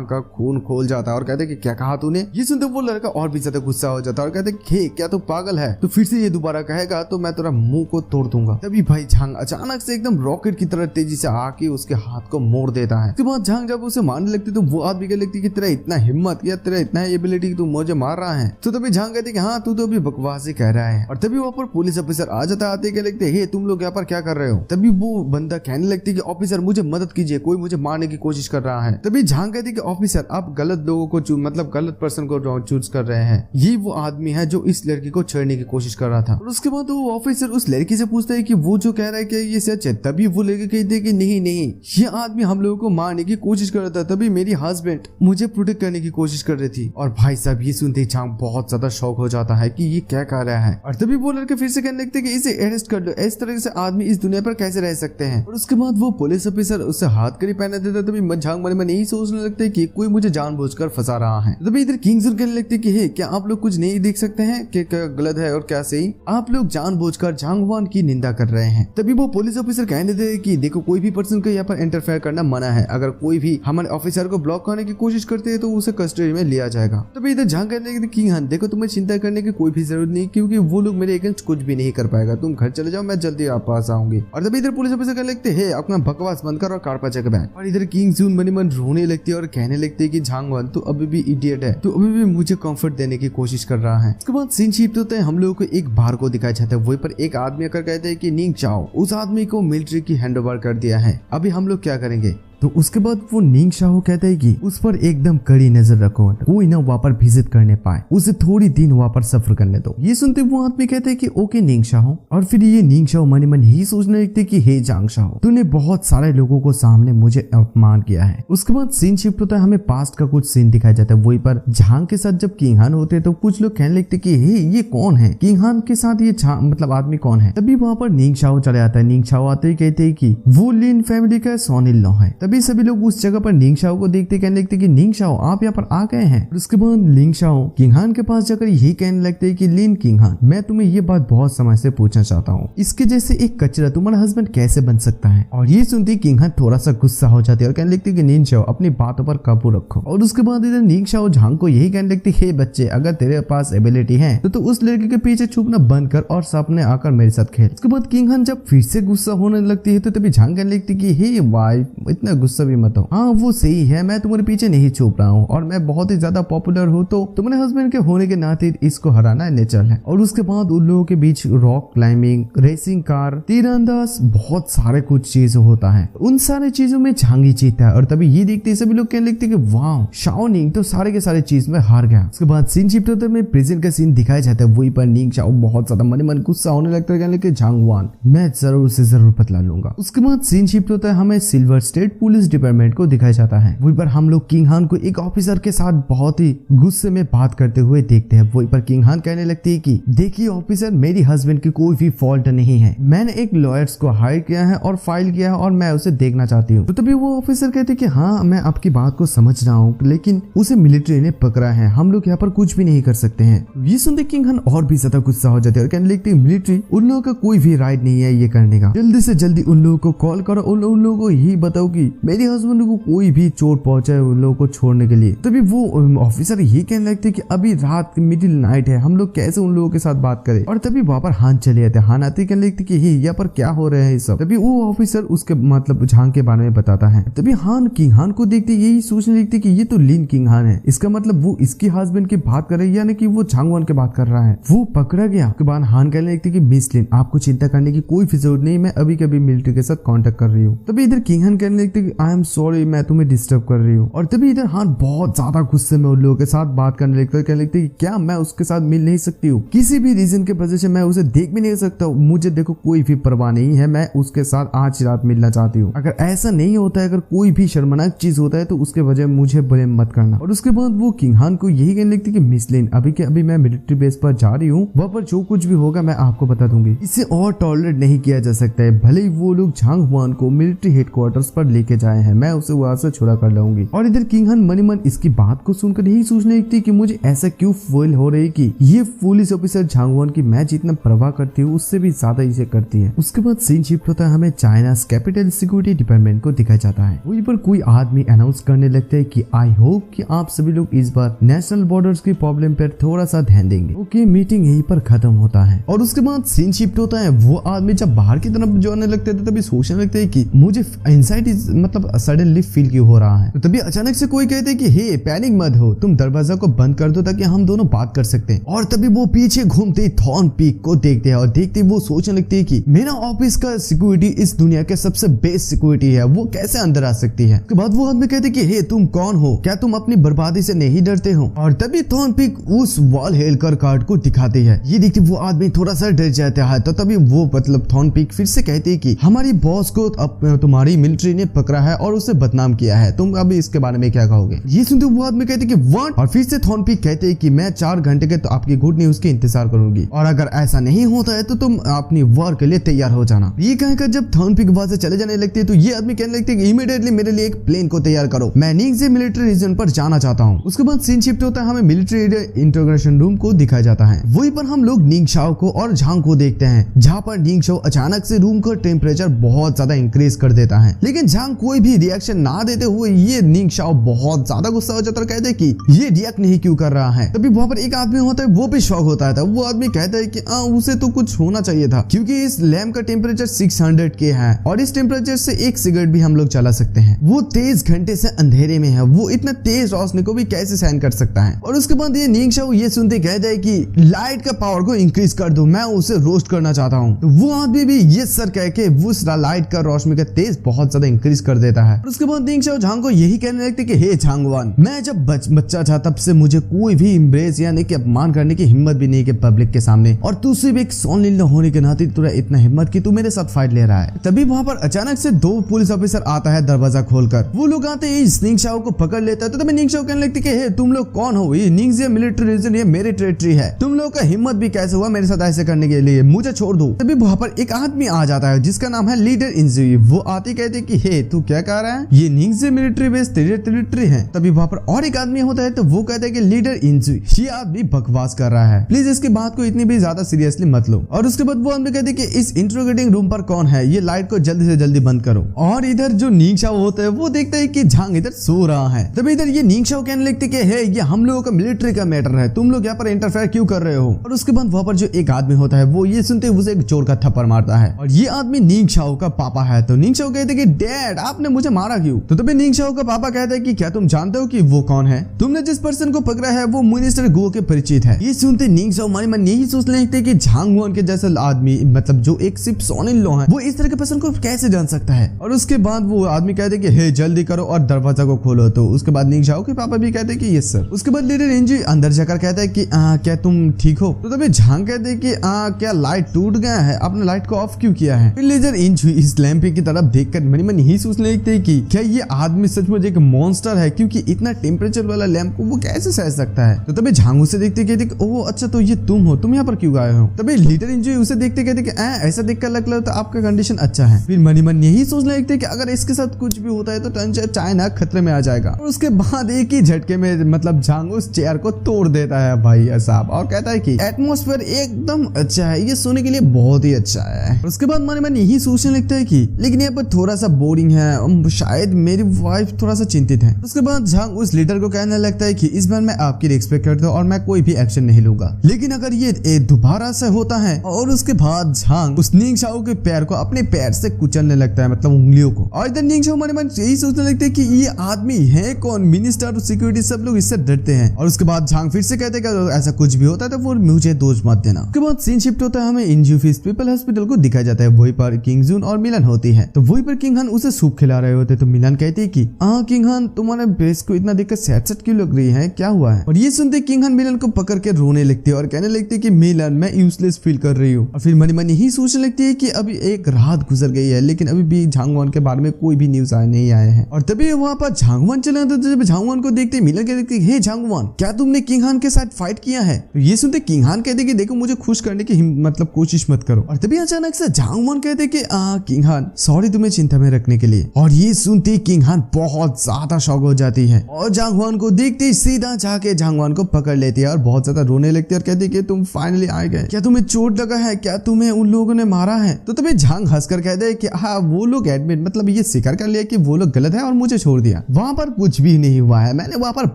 का खून खोल जाता है और कहते कि क्या कहा तूने। ये सुनते वो लड़का और भी ज्यादा गुस्सा हो जाता है और कहते हे क्या तू पागल है, तो फिर से ये दोबारा कहेगा तो मैं तेरा मुंह को तोड़ दूंगा। तभी भाई झांग अचानक से एकदम रॉकेट की तरह तेजी से आके उसके हाथ को मोड़ देता है। उसके बाद झांग जब उसे मारने लगती तो वो आदमी कहने लगती कि तेरा इतना हिम्मत या तेरा इतना एबिलिटी कि तू मुझे मार रहा है। तो तभी झांग कहती कि हाँ तू तो अभी बकवास ही कह रहा है। और तभी वहाँ पर पुलिस ऑफिसर आ जाता, आते के लगते हे तुम लोग यहाँ पर क्या कर रहे हो। तभी वो बंदा कहने लगती है कि ऑफिसर मुझे मदद कीजिए, कोई मुझे मारने की कोशिश कर रहा है। तभी झांग कहती है कि ऑफिसर आप गलत लोगों को मतलब गलत पर्सन को चूज कर रहे हैं। ये वो आदमी है जो इस लड़की को छेड़ने की कोशिश कर रहा था। और उसके बाद वो ऑफिसर उस लड़की से पूछता है कि वो जो कह रहा है कि ये सच है। तभी वो लड़की कहती है कि नहीं नहीं, ये आदमी हम लोगों को मारने की कोशिश कर रहा था। तभी मेरी हस्बैंड मुझे प्रोटेक्ट करने की कोशिश कर रही थी। और भाई साहब ये सुनते ही झांग बहुत ज्यादा शौक हो जाता है कि ये क्या कर रहा है। और तभी वो लड़के फिर से कहने लगते हैं कि इसे अरेस्ट कर लो, इस तरह से आदमी इस दुनिया पर कैसे रह सकते हैं। और उसके बाद वो पुलिस ऑफिसर उससे हाथ कड़ी पहना देता है। तभी झांग मन में यही सोचने लगते है कि कोई मुझे जानबूझकर फंसा रहा है। तभी इधर किंग्स कहने लगते कि हे क्या आप लोग कुछ नहीं देख सकते हैं कि क्या गलत है और क्या सही। आप लोग जानबूझकर झांगवान की निंदा कर रहे हैं। तभी वो पुलिस ऑफिसर कहने देते हैं कि देखो कोई भी पर्सन को यहाँ पर इंटरफेयर करना मना है। अगर कोई भी हमारे ऑफिसर को ब्लॉक करने की कोशिश करते हैं तो उसे कस्टडी में लिया जाएगा। तभी इधर झांग कहने लगते कि हाँ देखो तुम्हें चिंता करने की कोई भी जरूरत नहीं, क्योंकि वो लोग मेरे अगेंस्ट कुछ भी नहीं कर पाएगा। तुम घर चले जाओ, मैं जल्दी आप पास आऊंगी। और तभी इधर पुलिस ऑफिसर कहने लगते हैं अपना बकवास बंद कर और कार पर चेक बैक। और इधर किंग जून मनी मन रोने लगती है और कहने लगते है कि झांगवान तो अभी भी इडियट है, तो अभी भी मुझे कंफर्ट देने की कोशिश कर रहा है। उसके बाद सीन शिफ्ट होता है, हम लोगों को एक बार को दिखाया जाता है। वहीं पर एक आदमी आकर कहते हैं कि निंग चाओ उस आदमी को मिलिट्री की हैंडओवर कर दिया है, अभी हम लोग क्या करेंगे। तो उसके बाद वो निंग शाओ कहता है कि उस पर एकदम कड़ी नजर रखो, कोई ना वहाँ पर विजिट करने पाए, उसे थोड़ी दिन वहाँ पर सफर करने दो। ये सुनते वो आदमी कहते हैं कि ओके निंग शाओ। और फिर ये निंग शाओ मन मन ही सोचने लगते कि हे झांग शाओ तूने बहुत सारे लोगों को सामने मुझे अपमान किया है। उसके बाद सीन शिफ्ट होता है, हमें पास्ट का कुछ सीन दिखाया जाता है। वहीं पर झांग के साथ जब किंग हान होते हैं तो कुछ लोग कहने लगते कि हे ये कौन है, किंग हान के साथ ये मतलब आदमी कौन है। तभी वहाँ पर निंग शाओ चले आता है। निंग शाओ आते ही कहते हैं कि वो लिन फैमिली का सन इन लॉ है। तभी सभी लोग उस जगह पर निंग शाओ को देखते कहने लगते कि निंग शाओ आप यहाँ पर आ गए हैं। उसके बाद निंग शाओ किंग हान के पास जाकर यही कहने लगते हैं कि लिन किंग हान मैं तुम्हें ये बात बहुत समय से पूछना चाहता हूँ, इसके जैसे एक कचरा तुम्हारा हस्बैंड कैसे बन सकता है। और ये सुनते किंग हान थोड़ा सा गुस्सा हो जाती है और कहने लगती है कि निंग शाओ अपनी बातों पर काबू रखो। और उसके बाद इधर निंग शाओ झांग को यही कहने लगती हे बच्चे अगर तेरे पास एबिलिटी है तो उस लड़के के पीछे छुपना बंद कर और सामने आकर मेरे साथ खेल। उसके बाद किंग हान जब फिर से गुस्सा होने लगती है तो तभी झांग कहने लगती कि हे वाइफ इतना गुस्सा भी मत हो, हाँ वो सही है मैं तुम्हारे पीछे नहीं छुप रहा हूँ और मैं बहुत ही ज्यादा पॉपुलर हूँ, तो तुम्हारे हस्बैंड के होने के नाते इसको हराना नेचुरल है। और उसके बाद उन लोगों के बीच रॉक क्लाइंबिंग, रेसिंग कार, तीरंदाज, बहुत सारे कुछ चीज होता है। उन सारे चीजों में झांगी जीतता है। और तभी ये देखते सभी लोग कहने लगते कि वाह शाओ निंग तो सारे के सारे चीज में हार गया। उसके बाद सीन शिफ्ट होता है, प्रेजेंट का सीन दिखाया जाता है। वही पर निंग शाओ बहुत ज्यादा मन मन गुस्सा होने लगता है, कहने लगे झांगवान मैं जरूर से जरूर बदला लूंगा। उसके बाद सीन शिफ्ट होता है, हमें सिल्वर स्टेट पुलिस डिपार्टमेंट को दिखाया जाता है। वहीं पर हम लोग किंग हान को एक ऑफिसर के साथ बहुत ही गुस्से में बात करते हुए देखते हैं। वहीं पर किंग हान कहने लगती है कि देखिए ऑफिसर मेरी हस्बैंड की कोई भी फॉल्ट नहीं है, मैंने एक लॉयर्स को हायर किया है और फाइल किया है और मैं उसे देखना चाहती हूँ। तो तभी वो ऑफिसर कहते हैं कि हाँ मैं आपकी बात को समझ रहा हूँ, लेकिन उसे मिलिट्री ने पकड़ा है, हम लोग यहाँ पर कुछ भी नहीं कर सकते हैं। ये सुनते किंग हान और भी ज्यादा गुस्सा हो जाते हैं और कहने लगते हैं मिलिट्री उन लोगों का कोई भी राइट नहीं है ये करने का, जल्दी से जल्दी उन लोगों को कॉल करो, उन लोगों को यही बताओ कि मेरी हस्बैंड को कोई भी चोट पहुंचाए उन लोगों को छोड़ने के लिए। तभी वो ऑफिसर ये कहने लगते कि अभी रात मिडिल नाइट है, हम लोग कैसे उन लोगों के साथ बात करें। और तभी वहां पर हान चले आते, हान आते कहने लगते कि यहाँ पर क्या हो रहा है सब। तभी वो ऑफिसर उसके मतलब झांग के बारे में बताता है। तभी हान किंग हान को देखते यही सोचने लगते कि ये तो लिन किंग हान है, इसका मतलब वो इसकी हस्बैंड की बात कर रही है, यानी कि वो झांगवान की बात कर रहा है। वो पकड़ा गया। उसके बाद हान कहने लगते कि मिस लिन आपको चिंता करने की कोई जरूरत नहीं, मैं अभी कभी मिलिट्री के साथ कांटेक्ट कर रही हूँ। तभी इधर किंग हान कहने लगते कि आई एम सॉरी मैं तुम्हें डिस्टर्ब कर रही हूँ। और तभी इधर हान बहुत ज्यादा गुस्से में उन लोगों के साथ बात करने लगता है, कहने लगते कि क्या मैं उसके साथ मिल नहीं सकती हूँ, किसी भी रीजन के वजह से मैं उसे देख भी नहीं सकता हूँ, मुझे देखो कोई भी परवाह नहीं है, मैं उसके साथ आज रात मिलना चाहती हूँ। अगर ऐसा नहीं होता है, अगर कोई भी शर्मनाक चीज होता है तो उसके वजह मुझे ब्लेम मत करना। और उसके बाद वो किंग हान को यही कहने लगती कि मिस लिन अभी के अभी मैं मिलिट्री बेस पर जा रही हूँ, वहाँ पर जो कुछ भी होगा मैं आपको बता दूंगी, इसे और टॉलरेट नहीं किया जा सकता है, भले ही वो लोग झांगवान को मिलिट्री हेडक्वार्टर्स पर लेके जाए हैं, मैं उसे वहां से छुड़ा कर लाऊंगी। और इधर किंग हान मनी मन इसकी बात को सुनकर यही सोचने लगती कि मुझे ऐसा क्यों फील हो रही कि ये पुलिस ऑफिसर झांगवान की मैं जितना परवाह करती हूँ उससे भी ज्यादा इसे करती है। उसके बाद सीन शिफ्ट होता है, हमें चाइना कैपिटल सिक्योरिटी डिपार्टमेंट को दिखाया जाता है। वहीं पर कोई आदमी अनाउंस करने लगता है कि आई होप कि आप सभी लोग इस बार नेशनल बॉर्डर्स की प्रॉब्लम पर थोड़ा सा ध्यान देंगे। ओके मीटिंग यहीं पर खत्म होता है। और उसके बाद सीन शिफ्ट होता है, वो आदमी जब बाहर की तरफ जाने लगते थे तभी सोचने लगते है कि मुझे एंजाइटी मतलब सडनली फील क्यों हो रहा है। तो तभी अचानक से कोई कहते कि हे पैनिक मत हो, तुम दरवाजा को बंद कर दो ताकि हम दोनों बात कर सकते हैं। और तभी वो पीछे घूमते थॉर्न पीक को देखते हैं और देखते वो सोचने लगते हैं कि मेरा ऑफिस का सिक्योरिटी इस दुनिया के सबसे बेस्ट सिक्योरिटी है, वो कैसे अंदर आ सकती है। उसके बाद वो आदमी कहते कि हे तुम कौन हो, क्या तुम अपनी बर्बादी से नहीं डरते हो। और तभी थॉर्न पीक उस वॉल हेलकर कार्ड को दिखाते हैं। ये देखते वो आदमी थोड़ा सा डर जाता है। तो तभी वो मतलब थॉर्न पीक फिर से कहते हैं कि हमारी बॉस को अब तुम्हारी मिलिट्री ने पकड़ा है और उसे बदनाम किया है, तुम अभी इसके बारे में क्या कहोगे। ये सुनते वो आदमी कहते कि व्हाट, और फिर से थॉर्न पीक कहते हैं कि मैं 4 घंटे के तो आपकी गुड न्यूज की इंतजार करूंगी और अगर ऐसा नहीं होता है तो तुम अपनी वॉर के लिए तैयार हो जाना। ये कहकर जब थॉर्न पीक वहां से चले जाने लगते हैं तो ये आदमी कहने लगते हैं कि इमीडिएटली मेरे लिए एक प्लेन को तैयार करो, मैं निंगजे मिलिट्री रीजन पर जाना चाहता हूँ। उसके बाद सीन शिफ्ट होता है, हमें मिलिट्री इंटीग्रेशन रूम को दिखाया जाता है। वहीं पर हम लोग निंग शाओ को और झांग को देखते हैं, जहाँ पर निंग शाओ अचानक से रूम का टेम्परेचर बहुत ज्यादा इंक्रीज कर देता है, लेकिन झांग कोई भी रिएक्शन ना देते हुए ये निंग शाओ बहुत ज्यादा गुस्सा हो जाता है, कहते कि ये रिएक्ट नहीं क्यों कर रहा है। तभी वहां पर एक आदमी होता है, वो भी शॉक होता है। वो आदमी कहता है कि उसे तो कुछ होना चाहिए था, क्योंकि इस लैम्प का टेम्परेचर 600 के है और इस टेम्परेचर से एक सिगरेट भी हम लोग चला सकते हैं। वो 23 घंटे से अंधेरे में है, वो इतना तेज रोशनी को भी कैसे सहन कर सकता है। और उसके बाद ये निंग शाओ ये सुनते कहता है कि लाइट का पावर को इंक्रीज कर दो, मैं उसे रोस्ट करना चाहता हूँ। तो वो आदमी भी ये सर कह के उस लाइट का रोशनी का तेज बहुत ज्यादा इंक्रीज कर देता है। और उसके बाद निंग शाओ झांग को यही कहने लगते कि हे झांगवान, मैं जब बच्चा था तब से मुझे कोई भी इम्ब्रेस यानी कि अपमान करने की हिम्मत भी नहीं कि पब्लिक के सामने, और तू सिर्फ एक सोनिल होने के नाते तुरा इतना हिम्मत कि तू मेरे साथ फाइट ले रहा है। तभी वहां पर अचानक से 2 पुलिस ऑफिसर आता है दरवाजा खोलकर। वो लोग आते ही निंग शाओ को पकड़ लेता है। तो तभी निंग शाओ कहने लगती कि हे तुम लोग कौन हो, ये निंगजे मिलिट्री रीजन ये मेरी टेरिटरी है, तुम लोग का हिम्मत भी कैसे हुआ मेरे साथ ऐसे करने के लिए, मुझे छोड़ दो। तभी वहां पर एक आदमी आ जाता है जिसका नाम है लीडर इंजुई। वो आते कहते कि हे तू क्या कह रहा है, ये निंगजे मिलिट्री बेस तेरी टेरिटरी है। तभी वहां पर और एक आदमी होता है, तो वो कहता है कि लीडर इंजुई ये आदमी बकवास कर रहा है, प्लीज इसकी बात को इतनी भी ज्यादा सीरियसली मत लो। और उसके बाद वो आदमी कहते हैं कि इस इंट्रोगेटिंग रूम पर कौन है, ये लाइट को जल्दी से जल्दी बंद करो। और इधर जो निंग शाओ होता है वो देखता है कि झांग इधर सो रहा है। तभी इधर ये निंग शाओ कहने लगते कि हे ये हम लोगों का मिलिट्री का मैटर है, तुम लोग यहाँ पर इंटरफेयर क्यों कर रहे हो। और उसके बाद वहां पर जो एक आदमी होता है वो ये सुनते उसे एक चोर का थप्पड़ मारता है, और ये आदमी निंग शाओ का पापा है। तो निंग शाओ कहते कि डैड आपने मुझे मारा क्यों। तो तभी निंग शाओ का पापा कहता है कि क्या तुम जानते हो कि वो कौन है, तुमने जिस पर्सन को पकड़ा है वो मिनिस्टर गो के परिचित है। ये सुनते निंग शाओ मन मन यही सोचने लगते कि झांग वन के जैसा आदमी मतलब जो एक सिर्फ सोनिल लो है वो इस तरह के पर्सन को कैसे जान सकता है। और उसके बाद वो आदमी कहते कि हे जल्दी करो और दरवाजा को खोलो। तो उसके बाद निंग शाओ के पापा भी कहते कि यस सर। उसके बाद लीडर इंजी अंदर जाकर कहता है कि क्या तुम ठीक हो। तो तभी झांग कहते हैं कि क्या लाइट टूट गया है, आपने लाइट को ऑफ क्यों किया है। फिर लीडर इंजी इस लैंप की तरफ देखकर मन मन यही सोचने लगते हैं कि क्या ये आदमी सचमुच एक मॉन्स्टर है, क्योंकि इतना टेम्परेचर वाला लैंप को वो कैसे सह सकता है। तो तभी झांग उसे देखते कहते ओह अच्छा तो ये तुम हो, तुम यहाँ पर क्यों आए हो। तभी लीडर इंजी उसे देखते कहते कि ऐसा देखकर लग रहा तो आपका कंडीशन अच्छा है। फिर मन मन यही सोचने लगते कि अगर इसके साथ कुछ भी होता है तो चाइना खतरे में आ जाएगा। और उसके बाद एक ही झटके में मतलब झांग उस चेयर को तोड़ देता है भाई साहब, और कहता है कि एटमॉस्फेयर एकदम अच्छा है, ये सोने के लिए बहुत ही अच्छा है। उसके बाद मन मन यही सोचने लगता है कि लेकिन यहाँ पर थोड़ा सा बोरिंग है, शायद मेरी वाइफ थोड़ा सा चिंतित है। उसके बाद झांग उस लीडर को कहने लगता है कि इस बार मैं आपकी रिस्पेक्ट करता हूँ और मैं कोई भी एक्शन नहीं लूंगा, लेकिन अगर ये दोबारा से होता है। और उसके बाद झांग उस निंग शाओ के पैर को अपने पैर से कुचलने लगता है, मतलब उंगलियों को। और इधर निंग शाओ मन मन यही सोचने लगते हैं कि ये आदमी है कौन, मिनिस्टर और सिक्योरिटी सब लोग इससे डरते हैं। और उसके बाद झांग फिर से कहते हैं कि ऐसा कुछ भी होता है तो वो मुझे दोष मत देना। उसके बाद सीन शिफ्ट होता है, हमें इंजुफिस पीपल हॉस्पिटल को दिखाया जाता है। वहीं पर किंग जून और मिलन होती है। तो वहीं पर किंग हान उसे सूप खिला रहे होते। तो मिलन कहती है कि किंग हान तुम्हारे बेस को इतना देखकर सैड सैड क्यों लग रही है, क्या हुआ है। और ये सुनते किंग हान मिलन को पकड़ के रोने लगती है और कहने लगती है कि मिलन मैं यूजलेस फील कर रही हूँ। और फिर मन मन यही सोचने लगती है कि अभी एक रात गुजर गई है लेकिन अभी भी झांगवान के बारे में कोई भी न्यूज नहीं आए हैं। और तभी वहां पर झांगवान चले तो जब झांगवान को देखते मिलन कहते हे झांगवान क्या तुमने किंग हान के साथ फाइट किया है। तो ये सुनते किंग हान कहते कि देखो मुझे खुश करने की मतलब कोशिश मत करो। और तभी अचानक से झांगवान कहते कि किंग हान सॉरी तुम्हें चिंता में रखने के लिए। और ये सुनते किंग हान बहुत ज्यादा शॉक हो जाती है और झांगवान को देखते सीधा जाके झांगवान को पकड़ लेती है और बहुत ज्यादा रोने लगती है और कहती है कि तुम फाइनली आ गए, क्या तुम्हें चोट लगा है, क्या तुम्हें उन लोगों ने मारा है। तो तभी झांग हंसकर कहते हैं कि हाँ वो लोग एडमिट मतलब ये स्वीकार कर लिया कि वो लोग गलत है और मुझे छोड़ दिया, वहां पर कुछ भी नहीं हुआ है, मैंने वहां पर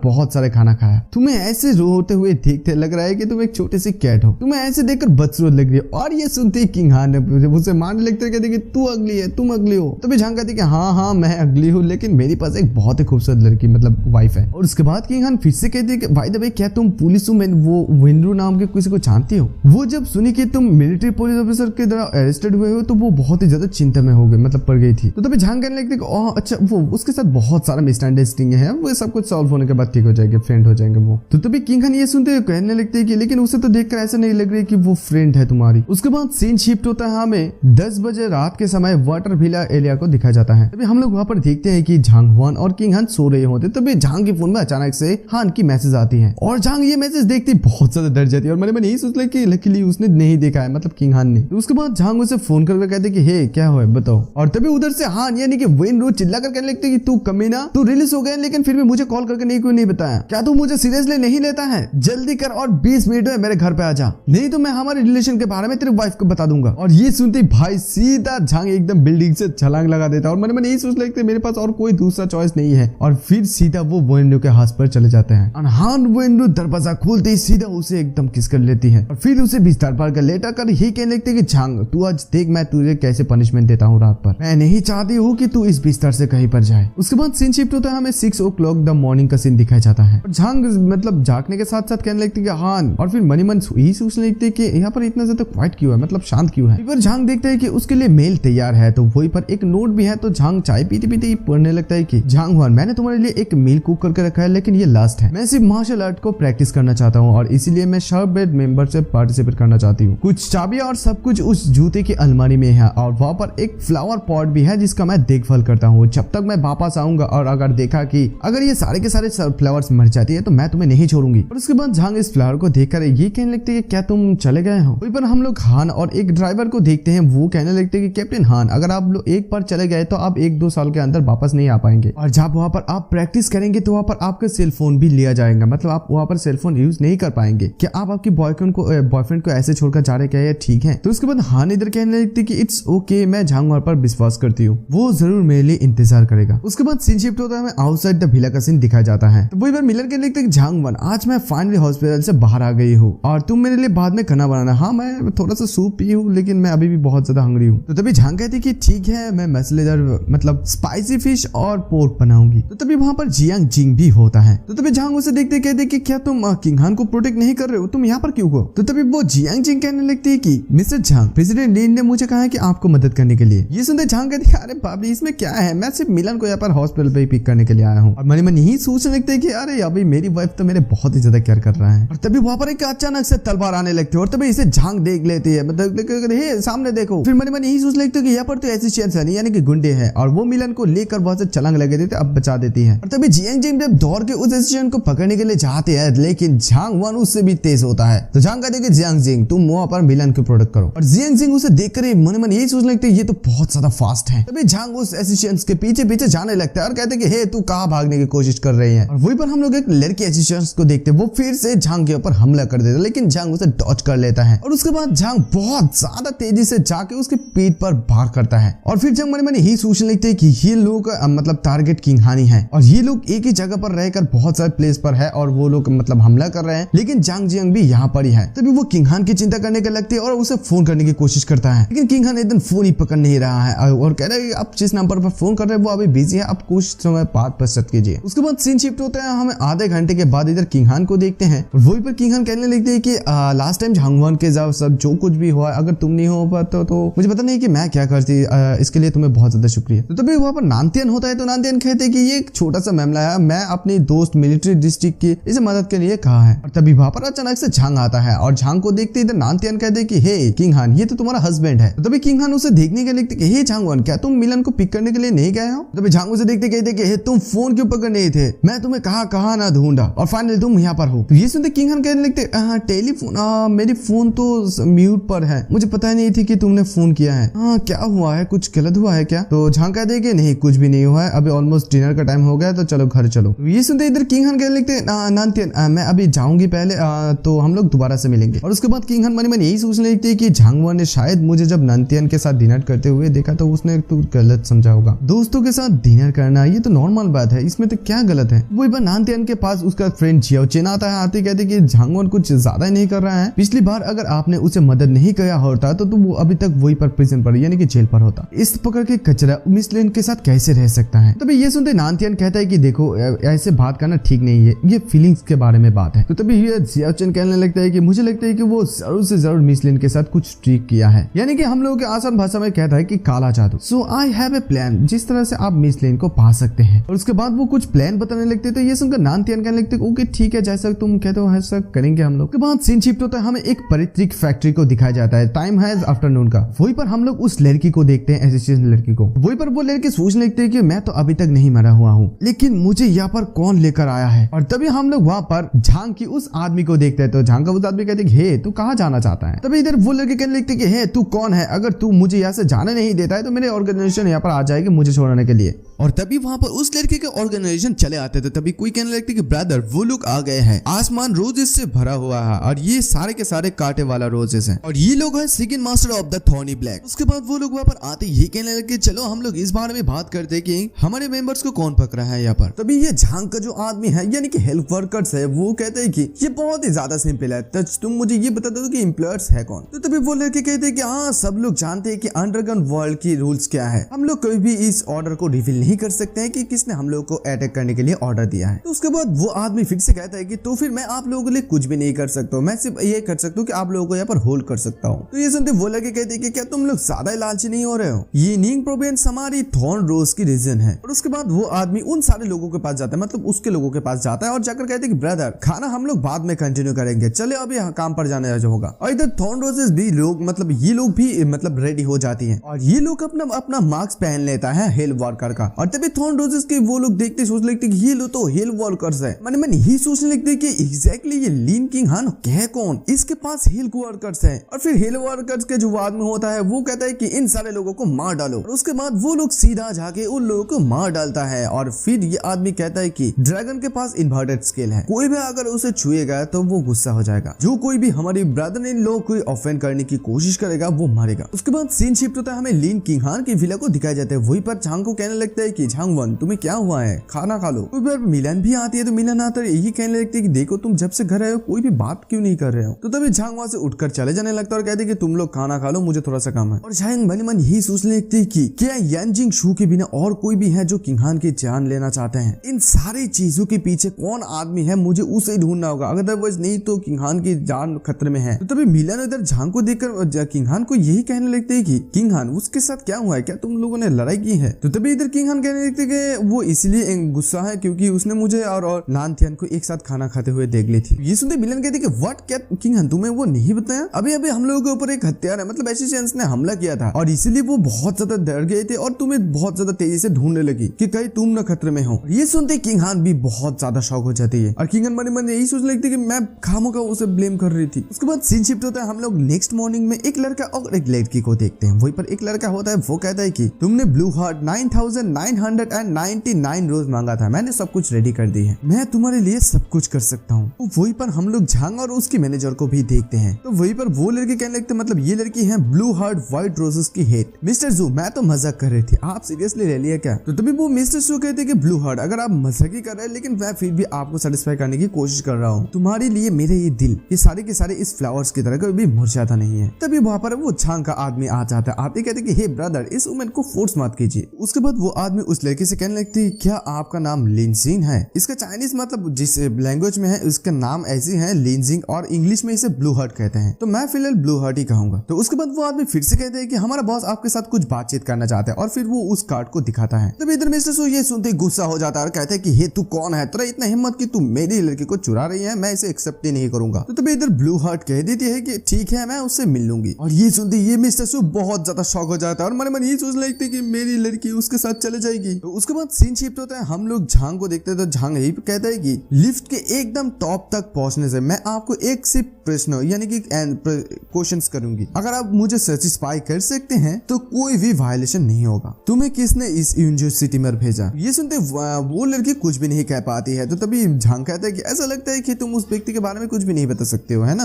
बहुत सारे खाना खाया। तुम्हें ऐसे रोते हुए देखते लग रहा है कि तुम एक छोटे सी कैट हो, तुम्हें ऐसे देखकर बदसूरत लग रही है। और ये सुनते किंग हान उसे मारने लगते कहते कि तू अगली है, तुम अगली हो। तभी झांग कहती कि हाँ हाँ मैं अगली हूँ, लेकिन मेरे पास एक बहुत ही खूबसूरत लड़की मतलब वाइफ है। और उसके बाद किंग खान फिर से कहती है कि भाई भाई क्या तुम पुलिस वो विनरू नाम के किसी को जानती हो? वो जब सुनी कि तुम मिलिट्री पुलिस ऑफिसर के द्वारा अरेस्टेड हुए हो तो वो बहुत ही ज्यादा चिंता में हो गई, मतलब पड़ गई थी। तो तभी झांग कहने लगती है अच्छा वो उसके साथ बहुत सारा मिसअंडरस्टैंडिंग है, वो सब कुछ सॉल्व होने के बाद ठीक हो जाएंगे, फ्रेंड हो जाएंगे वो। तो तभी किंग खान ये सुनते हुए कहने लगते हैं कि लेकिन उसे तो देखकर ऐसा नहीं लग रही कि वो फ्रेंड है तुम्हारी। उसके बाद सीन शिफ्ट होता है, हमें 10 बजे रात के समय वाटर विला एरिया को दिखाया जाता है। तभी हम लोग वहाँ पर देखते हैं कि झांग हुआन और किंग हान सो रहे होते, तभी झांग के फोन में अचानक से हान की मैसेज आती है और झांग ये मैसेज देखती बहुत ज्यादा डर जाती है और मैंने यही सोच लिया कि लकीली उसने नहीं देखा है, मतलब किंग हान ने। तो उसके बाद झांग उसे फोन करके कहते कि हे क्या हुआ बताओ। और तभी उधर से हान यानी कि विनरू चिल्ला कर कहने लगते कि तू कमीना, तू रिलीज हो गया लेकिन फिर भी मुझे कॉल करके नहीं क्यों नहीं बताया? क्या तू मुझे सीरियसली नहीं लेता है? जल्दी कर और 20 मिनट में मेरे घर पे आ जा, नहीं तो मैं हमारे रिलेशन के बारे में तेरी वाइफ को बता दूंगा। और ये सुनते भाई सीधा झांग एकदम बिल्डिंग से छलांग लगा देता है और मैंने यही सोच लिया मेरे पास और कोई दूसरा चॉइस नहीं है और फिर सीधा वो विनरू के हाथ पर चले जाते हैं। और हान विनरू दरवाजा खोलते ही सीधा उसे एकदम किस कर लेती है और फिर उसे बिस्तर पर कर लेटा कर ही कहने लगती है कि झांग तू आज देख मैं तुझे कैसे पनिशमेंट देता हूँ रात पर, मैं नहीं चाहती हूँ कि तू इस बिस्तर से कहीं पर जाए। उसके बाद सीन शिफ्ट होता है, हमें 6 o'clock द मॉर्निंग का सीन दिखाया जाता है और झांग मतलब जागने के साथ साथ कहने लगती है हान और फिर मनी मन यही सोचने लगती है कि यहाँ पर इतना ज्यादा क्वाइट क्यों है, मतलब शांत क्यों है। फिर झांग देखता है कि उसके लिए मेल तैयार है तो वही पर एक नोट भी है। तो झांग चाय पीते पीते ही पढ़ने लगता है कि झांग हुआन मैंने तुम्हारे लिए एक मील कुक करके रखा है लेकिन ये लास्ट है। मैं सिर्फ मार्शल आर्ट को प्रैक्टिस करना चाहता हूँ और इसीलिए मैं शार्प बेड मेंबर से पार्टिसिपेट करना चाहती हूँ। कुछ चाबियां और सब कुछ उस जूते की अलमारी में है और वहाँ पर एक फ्लावर पॉट भी है जिसका मैं देखभाल करता हूँ जब तक मैं वापस आऊंगा और अगर देखा कि अगर ये सारे के सारे फ्लावर्स मर जाती है तो मैं तुम्हें नहीं छोड़ूंगी। और उसके बाद झांग इस फ्लावर को देखकर ये कहने लगती है क्या तुम चले गए हो? वहीं पर हम लोग हान और एक ड्राइवर को देखते हैं, वो कहने लगते हैं कि कैप्टन हान अगर आप लोग एक बार चले गए तो आप 1-2 साल के अंदर वापस नहीं आ पाएंगे और जब वहाँ पर आप प्रैक्टिस करेंगे तो वहाँ पर आपका सेल फोन भी लिया जाएगा, मतलब आप वहाँ पर सेल फोन यूज नहीं कर पाएंगे। क्या आप आपकी बॉयफ्रेंड को ऐसे छोड़कर जा रहे क्या ये ठीक है? तो उसके बाद हान इधर कहने लगती कि इट्स ओके, मैं झांग हुआन पर विश्वास करती हूँ, वो जरूर मेरे लिए इंतजार करेगा। उसके बाद सीन शिफ्ट होता है, हमें आउटसाइड द विला का सीन दिखाया जाता है। तो वही बार मिलर कहने लगते कि झांग हुआन आज मैं फाइनली हॉस्पिटल से बाहर आ गई हूँ और तुम मेरे लिए बाद में खाना बनाना। हाँ मैं थोड़ा सा सूप पी हूँ लेकिन मैं अभी भी बहुत ज्यादा हंग्री हूँ। तो तभी झांग कहती कि ठीक है मैं मसालेदार मतलब स्पाइसी फिश और पोर्क बनाऊंगी। तो तभी वहाँ पर जियांग जिंग भी होता है। तो तभी झांग उसे देखते कहते कि क्या तुम किंग हान को प्रोटेक्ट नहीं कर रहे हो, तुम यहाँ पर क्यों हो? तो तभी वो जियांग जिंग कहने लगती है कि मिस्टर झांग प्रेसिडेंट लिन ने मुझे कहा है कि आपको मदद करने के लिए। ये सुनते झांग कहती है अरे बाप रे इसमें क्या है, मैं सिर्फ मिलन को यहाँ पर हॉस्पिटल पे पिक करने के लिए आया हूँ। और मन यही सोचने लगते हैं कि अरे अभी मेरी वाइफ तो मेरे बहुत ही ज्यादा केयर कर रहा है। और तभी वहाँ पर एक अचानक से तलवार आने लगती है और तभी इसे झांग देख लेती है, मतलब सामने देखो। फिर मन यही सोच लगते कि यहाँ पर तो एसिस्टेंट्स है यानी कि गुंडे हैं और वो मिलन को लेकर बहुत से छलांग लगे देते, अब बचा देती है। और तभी जियांग जिंग जब दौड़ के उस एसिस्टेंट को पकड़ने के लिए जाते हैं लेकिन झांग हुआन उससे भी तेज होता है। तो झांग कहते कि जियांग जिंग तुम वहाँ पर मिलन को प्रोटेक्ट करो। और जियांग जिंग उसे देखकर मन यही सोचने लगते ये तो बहुत ज्यादा फास्ट है। तभी झांग उस एसिस्टेंट के पीछे पीछे जाने लगता है और कहते कि हे तू कहाँ भागने की कोशिश कर रही है। और वहीं पर हम लोग एक लड़की एसिस्टेंट को देखते हैं, वो फिर से झांग के ऊपर हमला कर देता है लेकिन झांग उसे डॉज कर लेता है। और उसके बाद झांग बहुत ज्यादा तेजी से जाके उसके पीठ पर वार करता है। और फिर जब मन यही सोचने लगते हैं कि ये लोग मतलब टारगेट किंग हानी है और ये लोग एक ही जगह पर रहकर बहुत सारे प्लेस पर है और वो लोग मतलब हमला कर रहे हैं लेकिन झांग जियांग भी यहाँ पर ही है। तभी वो किंग हान की चिंता करने के लगती है और उसे फोन करने की कोशिश करता है लेकिन किंग हान एकदम फोन ही पकड़ नहीं रहा है और कह रहा है आप जिस नंबर पर फोन कर रहे हैं वो अभी बिजी है, आप कुछ समय बाद प्रस्तुत कीजिए। उसके बाद सीन शिफ्ट होता है, हमें आधे घंटे के बाद इधर किंग हान को देखते हैं और वही पर किंग हान कहने लगते हैं कि लास्ट टाइम झांग हुआन के सब जो कुछ भी हुआ अगर तुम नहीं हो पाते तो मुझे पता नहीं कि मैं क्या करती, इसके लिए तुम्हें बहुत ज्यादा शुक्रिया। तो तभी वहाँ पर नानतियन होता है तो नानतियन कहते हैं कि ये एक छोटा सा मामला है, मैं अपनी दोस्त मिलिट्री डिस्ट्रिक्ट की इसे मदद के लिए कहा है। और तभी वहाँ पर अचानक से झांग आता है और झांग को देखते इधर नानतियन कहते हैं कि हे किंग हान ये तो तुम्हारा हस्बैंड है। तो तभी किंग हान उसे देखने के लिए लिखते हे झांग हुआन क्या तुम मिलन को पिक करने के लिए नहीं गए हो? तभी झांग उसे देखते कहते कि हे तुम फोन क्यों पकड़ नहीं थे, मैं तुम्हें कहाँ ना ढूंढा और फाइनली तुम यहाँ पर हो। तो ये सुनते किंग हान कहने लगते टेलीफोन मेरी फोन तो म्यूट पर है, मुझे पता नहीं थी कि तुमने फोन किया है। हाँ क्या हुआ है, कुछ गलत हुआ है क्या? तो झांग कहते हैं कि नहीं कुछ भी नहीं हुआ है, अभी ऑलमोस्ट डिनर का टाइम हो गया तो चलो घर चलो। तो ये सुनते इधर किंग हान कहने लगते नानतियन मैं अभी जाऊंगी पहले तो हम लोग दोबारा से मिलेंगे। और उसके बाद किंग हान मन यही सोचने लगती है कि झांग हुआन ने शायद मुझे जब नानतियन के साथ डिनर करते हुए देखा तो उसने तो गलत समझा होगा। दोस्तों के साथ डिनर करना ये तो नॉर्मल बात है, इसमें तो क्या गलत है। वही बार नानतियन के पास उसका फ्रेंड जियाओ चेन आता है, आते कहते कि झांग हुआन कुछ ज्यादा ही नहीं कर रहा है, पिछली बार अगर आपने उसे मदद नहीं किया होता तो वो अभी तक वही पर प्रिजन पर यानी कि जेल पर होता। इस प्रकार के कचरा मिस लिन के साथ कैसे रह सकता है। तभी ये सुनते नानथियन कहता है कि देखो ऐसे बात करना ठीक नहीं है, ये फीलिंग्स के बारे में बात है। तो तभी ये जियाचन कहने लगता है कि मुझे लगता है कि वो जरूर से जरूर मिस लिन के साथ कुछ ट्रिक किया है, यानी कि हम लोगों के आसान भाषा में कहता है कि काला जादू। सो आई हैव ए प्लान, जिस तरह से आप मिस लिन को पा सकते हैं। और उसके बाद वो कुछ प्लान बताने लगते हैं। तो ये सुनकर नानथियन कहने लगते ओके ठीक है, जैसा तुम कहते हो ऐसा करेंगे हम लोग। के बाद सीन शिफ्ट होता है, हमें एक परित्रिक फैक्ट्री को दिखाया जाता है। टाइम है आफ्टरनून का। वहीं पर हम लोग उस लड़की को देखते हैं, एसिस्टेंट लड़की को। वहीं पर वो लड़की सोचने लगते हैं कि मैं तो अभी तक नहीं मरा हुआ हूँ, लेकिन मुझे यहाँ पर कौन लेकर आया है। और तभी हम लोग वहाँ पर झांग की उस आदमी को देखते हैं। तो झांग का उस आदमी कहते हैं हे तू कहाँ जाना चाहता है। तभी इधर वो लड़के कहने लगते कि हे तू कौन है, अगर तू मुझे यहाँ से जाने नहीं देता है तो मेरे ऑर्गेनाइजेशन यहाँ पर आ जाएगी मुझे छोड़ने के लिए। और तभी वहाँ पर उस लड़के के ऑर्गेनाइजेशन चले आते थे। तभी कोई कहने लगते कि ब्रदर वो लोग आ गए हैं, आसमान रोजेस से भरा हुआ है और ये सारे के सारे कांटे वाला रोजेस हैं और ये लोग हैं second master of the thorny black. उसके बाद वो लोग वहाँ पर आते ये कहने लगे चलो हम लोग इस बारे में बात करते हैं कि हमारे मेंबर्स को कौन पकड़ा है यहाँ पर। तभी ये झांग का जो आदमी है यानी कि हेल्प वर्कर्स है, वो कहते हैं कि ये बहुत ही ज्यादा सिंपल है, तो तुम मुझे ये बता दो कि एम्प्लॉयर्स है कौन। तो तभी वो लड़के कहते हैं कि हाँ सब लोग जानते हैं कि अंडरग्राउंड वर्ल्ड की रूल्स क्या है, हम लोग कभी भी इस ऑर्डर को रिवील नहीं कर सकते हैं कि किसने हम लोग को अटैक करने के लिए ऑर्डर दिया है। तो उसके बाद वो आदमी फिर से कहता है कि तो फिर मैं आप लोगों के लिए कुछ भी नहीं कर सकता हूँ, मैं सिर्फ ये कर सकता हूँ कि आप लोगों को यहाँ पर होल्ड कर सकता हूँ। तो ये सुनते वो लड़के कहते हैं कि क्या तुम लोग ज्यादा लालची नहीं हो रहे हो, ये नींग प्रोविंस हमारी थॉर्न रोज की रीजन है। और उसके बाद वो आदमी उन सारे लोगों के पास जाता है, मतलब उसके लोगों के पास जाता है और जाकर कहते हैं कि ब्रदर खाना हम लोग बाद में कंटिन्यू करेंगे, चले अभी काम पर जाने जो होगा। और इधर थॉर्न रोजेस भी लोग मतलब ये लोग भी मतलब रेडी हो जाती है और ये लोग अपना मास्क पहन लेता है हेल वर्कर का। और तभी थॉर्न रोजेस के वो लोग देखते सोच लगते कि ये लो तो हेल वर्कर्स है, मैंने यही सोचने लगते कि एग्जैक्टली ये लीन किंग हान है कौन, इसके पास हेल वर्कर्स है। और फिर हेल वर्कर्स के जो आदमी होता है वो कहता है कि इन सारे लोगों को मार डालो। और उसके बाद वो लोग सीधा जाके उन लोगों को मार डालता है। और फिर ये आदमी कहता है कि ड्रैगन के पास इन्वर्टेड स्केल है, कोई भी अगर उसे छुएगा तो वो गुस्सा हो जाएगा, जो कोई भी हमारी ब्रदर इन लोग को ऑफेंड करने की कोशिश करेगा वो मरेगा। उसके बाद सीन शिफ्ट होता है, हमें लीन किंग हान की विला को दिखाया जाता है। वहीं पर झांग को कहने लगता है कि झांग वन तुम्हें क्या हुआ है, खाना खा लो। तो मिलन भी आती है तो मिलन आता है यही कहने लगती है कि देखो तुम जब से घर आए हो कोई भी बात क्यों नहीं कर रहे हो। तो तभी झांग वहां से उठकर चले जाने लगता है और कहते कि तुम लोग खाना खा लो, मुझे थोड़ा सा काम है। और झांग मन मन यही सोचने लगती है कि क्या यानजिंग शू के बिना और कोई भी है जो किंग हान की जान लेना चाहते हैं। इन सारी चीजों के पीछे कौन आदमी है मुझे उसे ढूंढना होगा, अदरवाइज नहीं तो किंग हान की जान खतरे में है। तो तभी मिलन इधर झांग को देखकर किंग हान को यही कहने लगते है कि किंग हान उसके साथ क्या हुआ है, क्या तुम लोगों ने लड़ाई की है। तो तभी इधर किंग हान कहने लगते कि वो इसलिए गुस्सा है क्योंकि उसने मुझे और नानथियन को एक साथ खाना खाते हुए देख ली थी। ये सुनते मिलन कहते कि व्हाट, क्या किंग हान तुम्हें वो नहीं बताया, अभी अभी हम लोगों के ऊपर एक हत्यारा मतलब एसिस्टेंस ने हमला किया था और इसीलिए वो बहुत ज्यादा डर गए थे और तुम्हें बहुत ज्यादा तेजी से ढूंढने लगी कि कहीं तुम न खतरे में हो। ये सुनते किंग हान भी बहुत ज्यादा शौक हो जाती है और किंग हान मन यही सोचने लगती है कि मैं खामोखा उसे ब्लेम कर रही थी। उसके बाद सीन शिफ्ट होता है, हम लोग नेक्स्ट मॉर्निंग में एक लड़का और एक लड़की को देखते हैं। वहीं पर एक लड़का होता है वो कहता है कि तुमने ब्लू हार्ट 9999 रोज मांगा था, मैंने सब कुछ रेडी कर दी है, मैं तुम्हारे लिए सब कुछ कर सकता हूँ। तो वहीं पर हम लोग झांग और उसकी मैनेजर को भी देखते हैं। तो वहीं पर वो लड़की कहने लगते मतलब ये लड़की है ब्लू हार्ट व्हाइट रोजेस की हेड। मिस्टर जू मैं तो मजाक कर रही थी, आप सीरियसली ले लिया क्या। तो तभी वो मिस्टर जू कहते कि ब्लू हार्ट अगर आप मजाक ही कर रहे हैं लेकिन मैं फिर भी आपको सेटिस्फाई करने की कोशिश कर रहा हूँ, तुम्हारे लिए मेरे ये दिल ये सारे के सारे इस फ्लावर्स की तरह कभी मुरझाता नहीं है। तभी वहाँ पर वो झांग का आदमी आ जाता है, आते कहते कि हे ब्रदर इस वुमेन को फोर्स मत कीजिए। उसके बाद वो आदमी उस लड़की से कहने लगती क्या आपका नाम लिनजिंग है, इसका चाइनीज मतलब जिस लैंग्वेज में है उसका नाम ऐसी है लिनजिंग और इंग्लिश में इसे ब्लू हार्ट कहते हैं, तो मैं फिलहाल ब्लू हार्ट ही कहूंगा। तो उसके बाद वो आदमी फिर से कहते हैं कि हमारा बॉस आपके साथ कुछ बातचीत करना चाहता है और फिर वो उस कार्ड को दिखाता है। तब इधर मिस्टर सो ये सुनते गुस्सा हो जाता है और कहते हैं कि हे तू कौन है, तेरा इतना हिम्मत कि तू मेरी लड़की को चुरा रही है, मैं इसे एक्सेप्ट ही नहीं करूंगा। तो तभी इधर ब्लू हार्ट कह देती है कि ठीक है मैं उससे मिल लूंगी। और ये सुनते ये मिस्टर सो बहुत ज्यादा शॉक हो जाता है और मन ये सोचने लगते कि मेरी लड़की उसके साथ चले जाएगी। तो उसके बाद सीन शिफ्ट होता है, हम लोग झांग को देखते हैं तो झांग यही कहता है कि लिफ्ट के एकदम टॉप तक पहुंचने से मैं आपको एक सिर्फ प्रश्न यानी कि क्वेश्चंस करूंगी, अगर आप मुझे सेटिस्फाई कर सकते हैं तो कोई भी वायलेशन नहीं होगा। तुम्हें किसने इस यूनिवर्सिटी में भेजा। ये सुनते वो लड़की कुछ भी नहीं कह पाती है। तो तभी झांग कहता है कि ऐसा लगता है कि तुम उस व्यक्ति के बारे में कुछ भी नहीं बता सकते हो, है ना।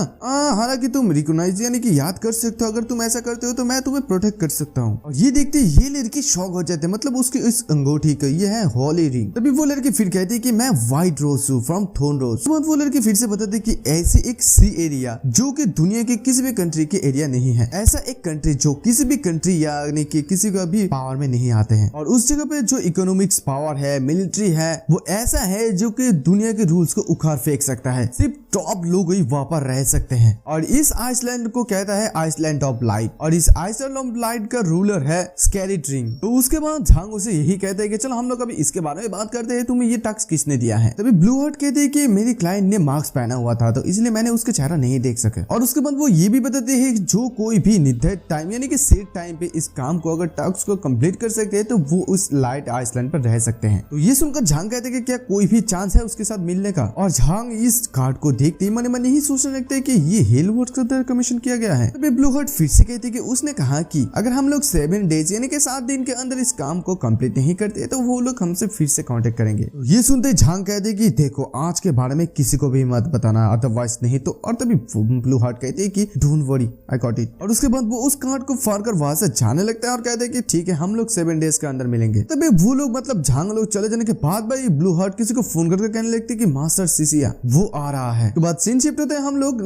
हालांकि तुम रिकॉग्नाइज यानी कि याद कर सकते हो, अगर तुम ऐसा करते हो तो मैं तुम्हें प्रोटेक्ट कर सकता हूँ। और ये देखते ये लड़की शॉक हो जाते मतलब उसकी इस अंगूठी का ये है हॉली रिंग। तभी वो लड़की फिर कहती है कि मैं व्हाइट रोज हूँ फ्रॉम थॉर्न रोज। वो लड़की फिर से बताती कि ऐसी एक सी एरिया जो कि दुनिया के किसी भी कंट्री के एरिया नहीं है, ऐसा एक कंट्री जो किसी भी कंट्री यानी कि किसी का भी की पावर में नहीं आते हैं। और उस जगह पे जो इकोनॉमिक्स पावर है, मिलिट्री है, वो ऐसा है जो कि दुनिया के रूल्स को उखाड़ फेंक सकता है। सिर्फ टॉप लोग ही वहां पर रह सकते हैं। और इस आइसलैंड को कहता है आइसलैंड ऑफ लाइट। और इस आइसलैंड ऑफ लाइट का रूलर है स्कैरी ड्रिंग। तो उसके बाद झांग उसे यही कहते हैं कि चलो हम लोग अभी इसके बारे में बात करते हैं, तुम्हें ये टैक्स किसने दिया है। तभी ब्लू हार्ट कहते हैं कि मेरी क्लाइंट ने मास्क पहना हुआ था तो इसलिए मैंने उसका चेहरा नहीं देख सके। और उसके बाद वो ये भी बताते हैं कि जो कोई भी निर्धारित टाइम यानी कि सेट टाइम पे इस काम को अगर टास्क को कंप्लीट कर सकते हैं तो वो उस लाइट आइसलैंड पर रह सकते हैं। तो ये सुनकर झांग कहते हैं कि क्या कोई भी चांस है उसके साथ मिलने का। और झांग इस कार्ड को देखते ही मन ही सोचने लगते हैं कि ये हेल वर्ड्स का द्वारा कमीशन किया गया है। तभी ब्लू हार्ट फिर से कहते हैं कि उसने कहा कि अगर हम लोग 7 डेज यानी कि 7 दिन के अंदर इस काम को कंप्लीट नहीं करते तो वो लोग हमसे फिर से कांटेक्ट करेंगे। तो ये सुनते झांग कहते हैं कि देखो आज के बारे में किसी को भी मत बताना, अदरवाइज नहीं तो। और तभी ब्लू हार्ट कहते हैं कि don't worry I got it. और उसके बाद वो उस कार्ड को फाड़ कर वहां से जाने लगता है और कहते हैं कि ठीक है हम लोग 7 डेज के अंदर मिलेंगे। तभी वो लोग मतलब झांग लोग चले जाने के बाद भाई ब्लू हार्ट किसी को फोन करके कहने लगते हैं कि मास्टर सिसिया वो आ रहा है। तो बाद सीन शिफ्ट होते हैं, हम लोग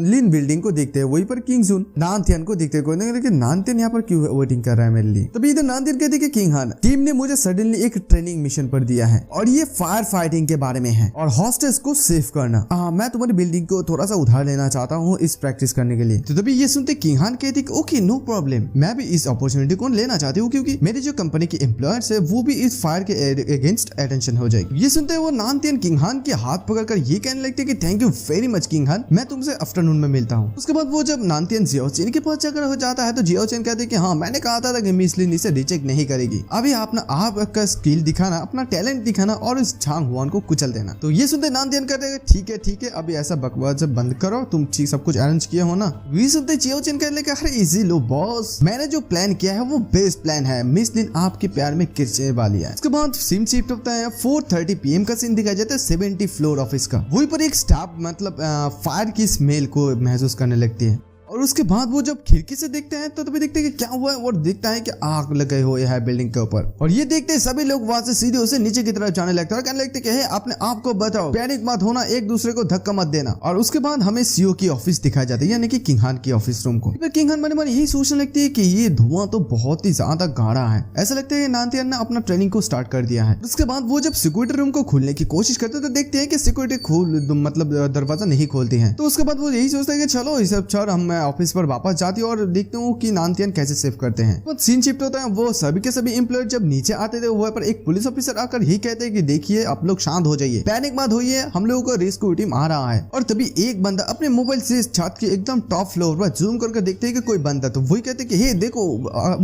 लिन बिल्डिंग को देखते हैं, वहीं पर किंग सुन नानथियन को देखते हैं। नानथियन यहाँ पर क्यों वेटिंग कर रहा है मेरे लिए। तभी इधर नानथियन कहते हैं कि किंग हान टीम ने मुझे सडनली एक ट्रेनिंग मिशन पर दिया है और ये फायर फाइटिंग के बारे में है और हॉस्टेस को सेव करना। मैं तुम्हारी बिल्डिंग को थोड़ा सा उधार लेना चाहता हूँ इस प्रैक्टिस करने के लिए। तो तभी ये सुनते किंग हान कहती कि ओके नो प्रॉब्लम, मैं भी इस अपॉर्चुनिटी को लेना चाहती हूँ क्योंकि मेरी जो कंपनी की एम्प्लॉयर्स है वो भी इस फायर के अगेंस्ट अटेंशन हो जाएगी। ये सुनते वो नानथियन किंग हान के हाथ पकड़कर ये कहने लगते कि thank you very much king हान, मैं तुमसे आफ्टरनून में मिलता हूँ। उसके बाद वो जब नानथियन जियाओचेन के पास जाकर हो जाता है तो जियाओचेन कहते कि हाँ मैंने कहा था कि मिस लिन इसे रिजेक्ट नहीं करेगी, अभी अपना आपका स्किल दिखाना, अपना टैलेंट दिखाना और इस झांग हुआन को कुचल देना। तो ये सुनते नानथियन कहते हैं ठीक है अभी ऐसा बकवास बंद करो, तुम ठीक सब कुछ अरेंज किए हो ना। ये सुनते जियाओचेन कहने लगे अरे इजी लो बॉस, मैंने जो प्लान किया है वो बेस्ट प्लान है, मिस लिन आपके प्यार में गिरने वाली है। उसके बाद सीन शिफ्ट होता है 4:30 PM का सीन दिखाया जाता है 70 फ्लोर ऑफिस का। वहीं पर एक स्टाफ मतलब फायर की स्मेल को महसूस करने लगती है और उसके बाद वो जब खिड़की से देखते हैं तो तभी देखते हैं कि क्या हुआ है और दिखता है कि आग लगे हुए है बिल्डिंग के ऊपर। और ये देखते हैं सभी लोग वहां से सीधे उसे नीचे की तरफ जाने लगते हैं और कहने लगते हैं अपने आप को बताओ, पैनिक मत होना, एक दूसरे को धक्का मत देना। और उसके बाद हमें सीओ की ऑफिस दिखाई जाती है यानी कि किंग हान की ऑफिस रूम को। किंग हान मन यही सोचने लगती है कि ये धुआं तो बहुत ही ज्यादा गाढ़ा है, ऐसा लगता है नानथियन ने अपना ट्रेनिंग को स्टार्ट कर दिया है। उसके बाद वो जब सिक्योरिटी रूम को खोलने की कोशिश करते हैं तो देखते हैं कि सिक्योरिटी मतलब दरवाजा नहीं खोलती है। तो उसके बाद वो यही सोचते हैं कि चलो इस सब हम ऑफिस पर वापस जाती है और देखते हूँ कि नानथियन कैसे सेव करते हैं। तो सीन शिफ्ट होता है, वो सभी के सभी एम्प्लॉय जब नीचे आते थे वहाँ पर एक पुलिस ऑफिसर आकर ही कहते हैं कि देखिए आप लोग शांत हो जाइए, पैनिक मत होइए, हम लोगों को रेस्क्यू टीम आ रहा है। और तभी एक बंदा अपने मोबाइल से छत के एकदम टॉप फ्लोर पर जूम करके देखते हैं कि कोई बंदा, तो वही कहते हैं कि हे देखो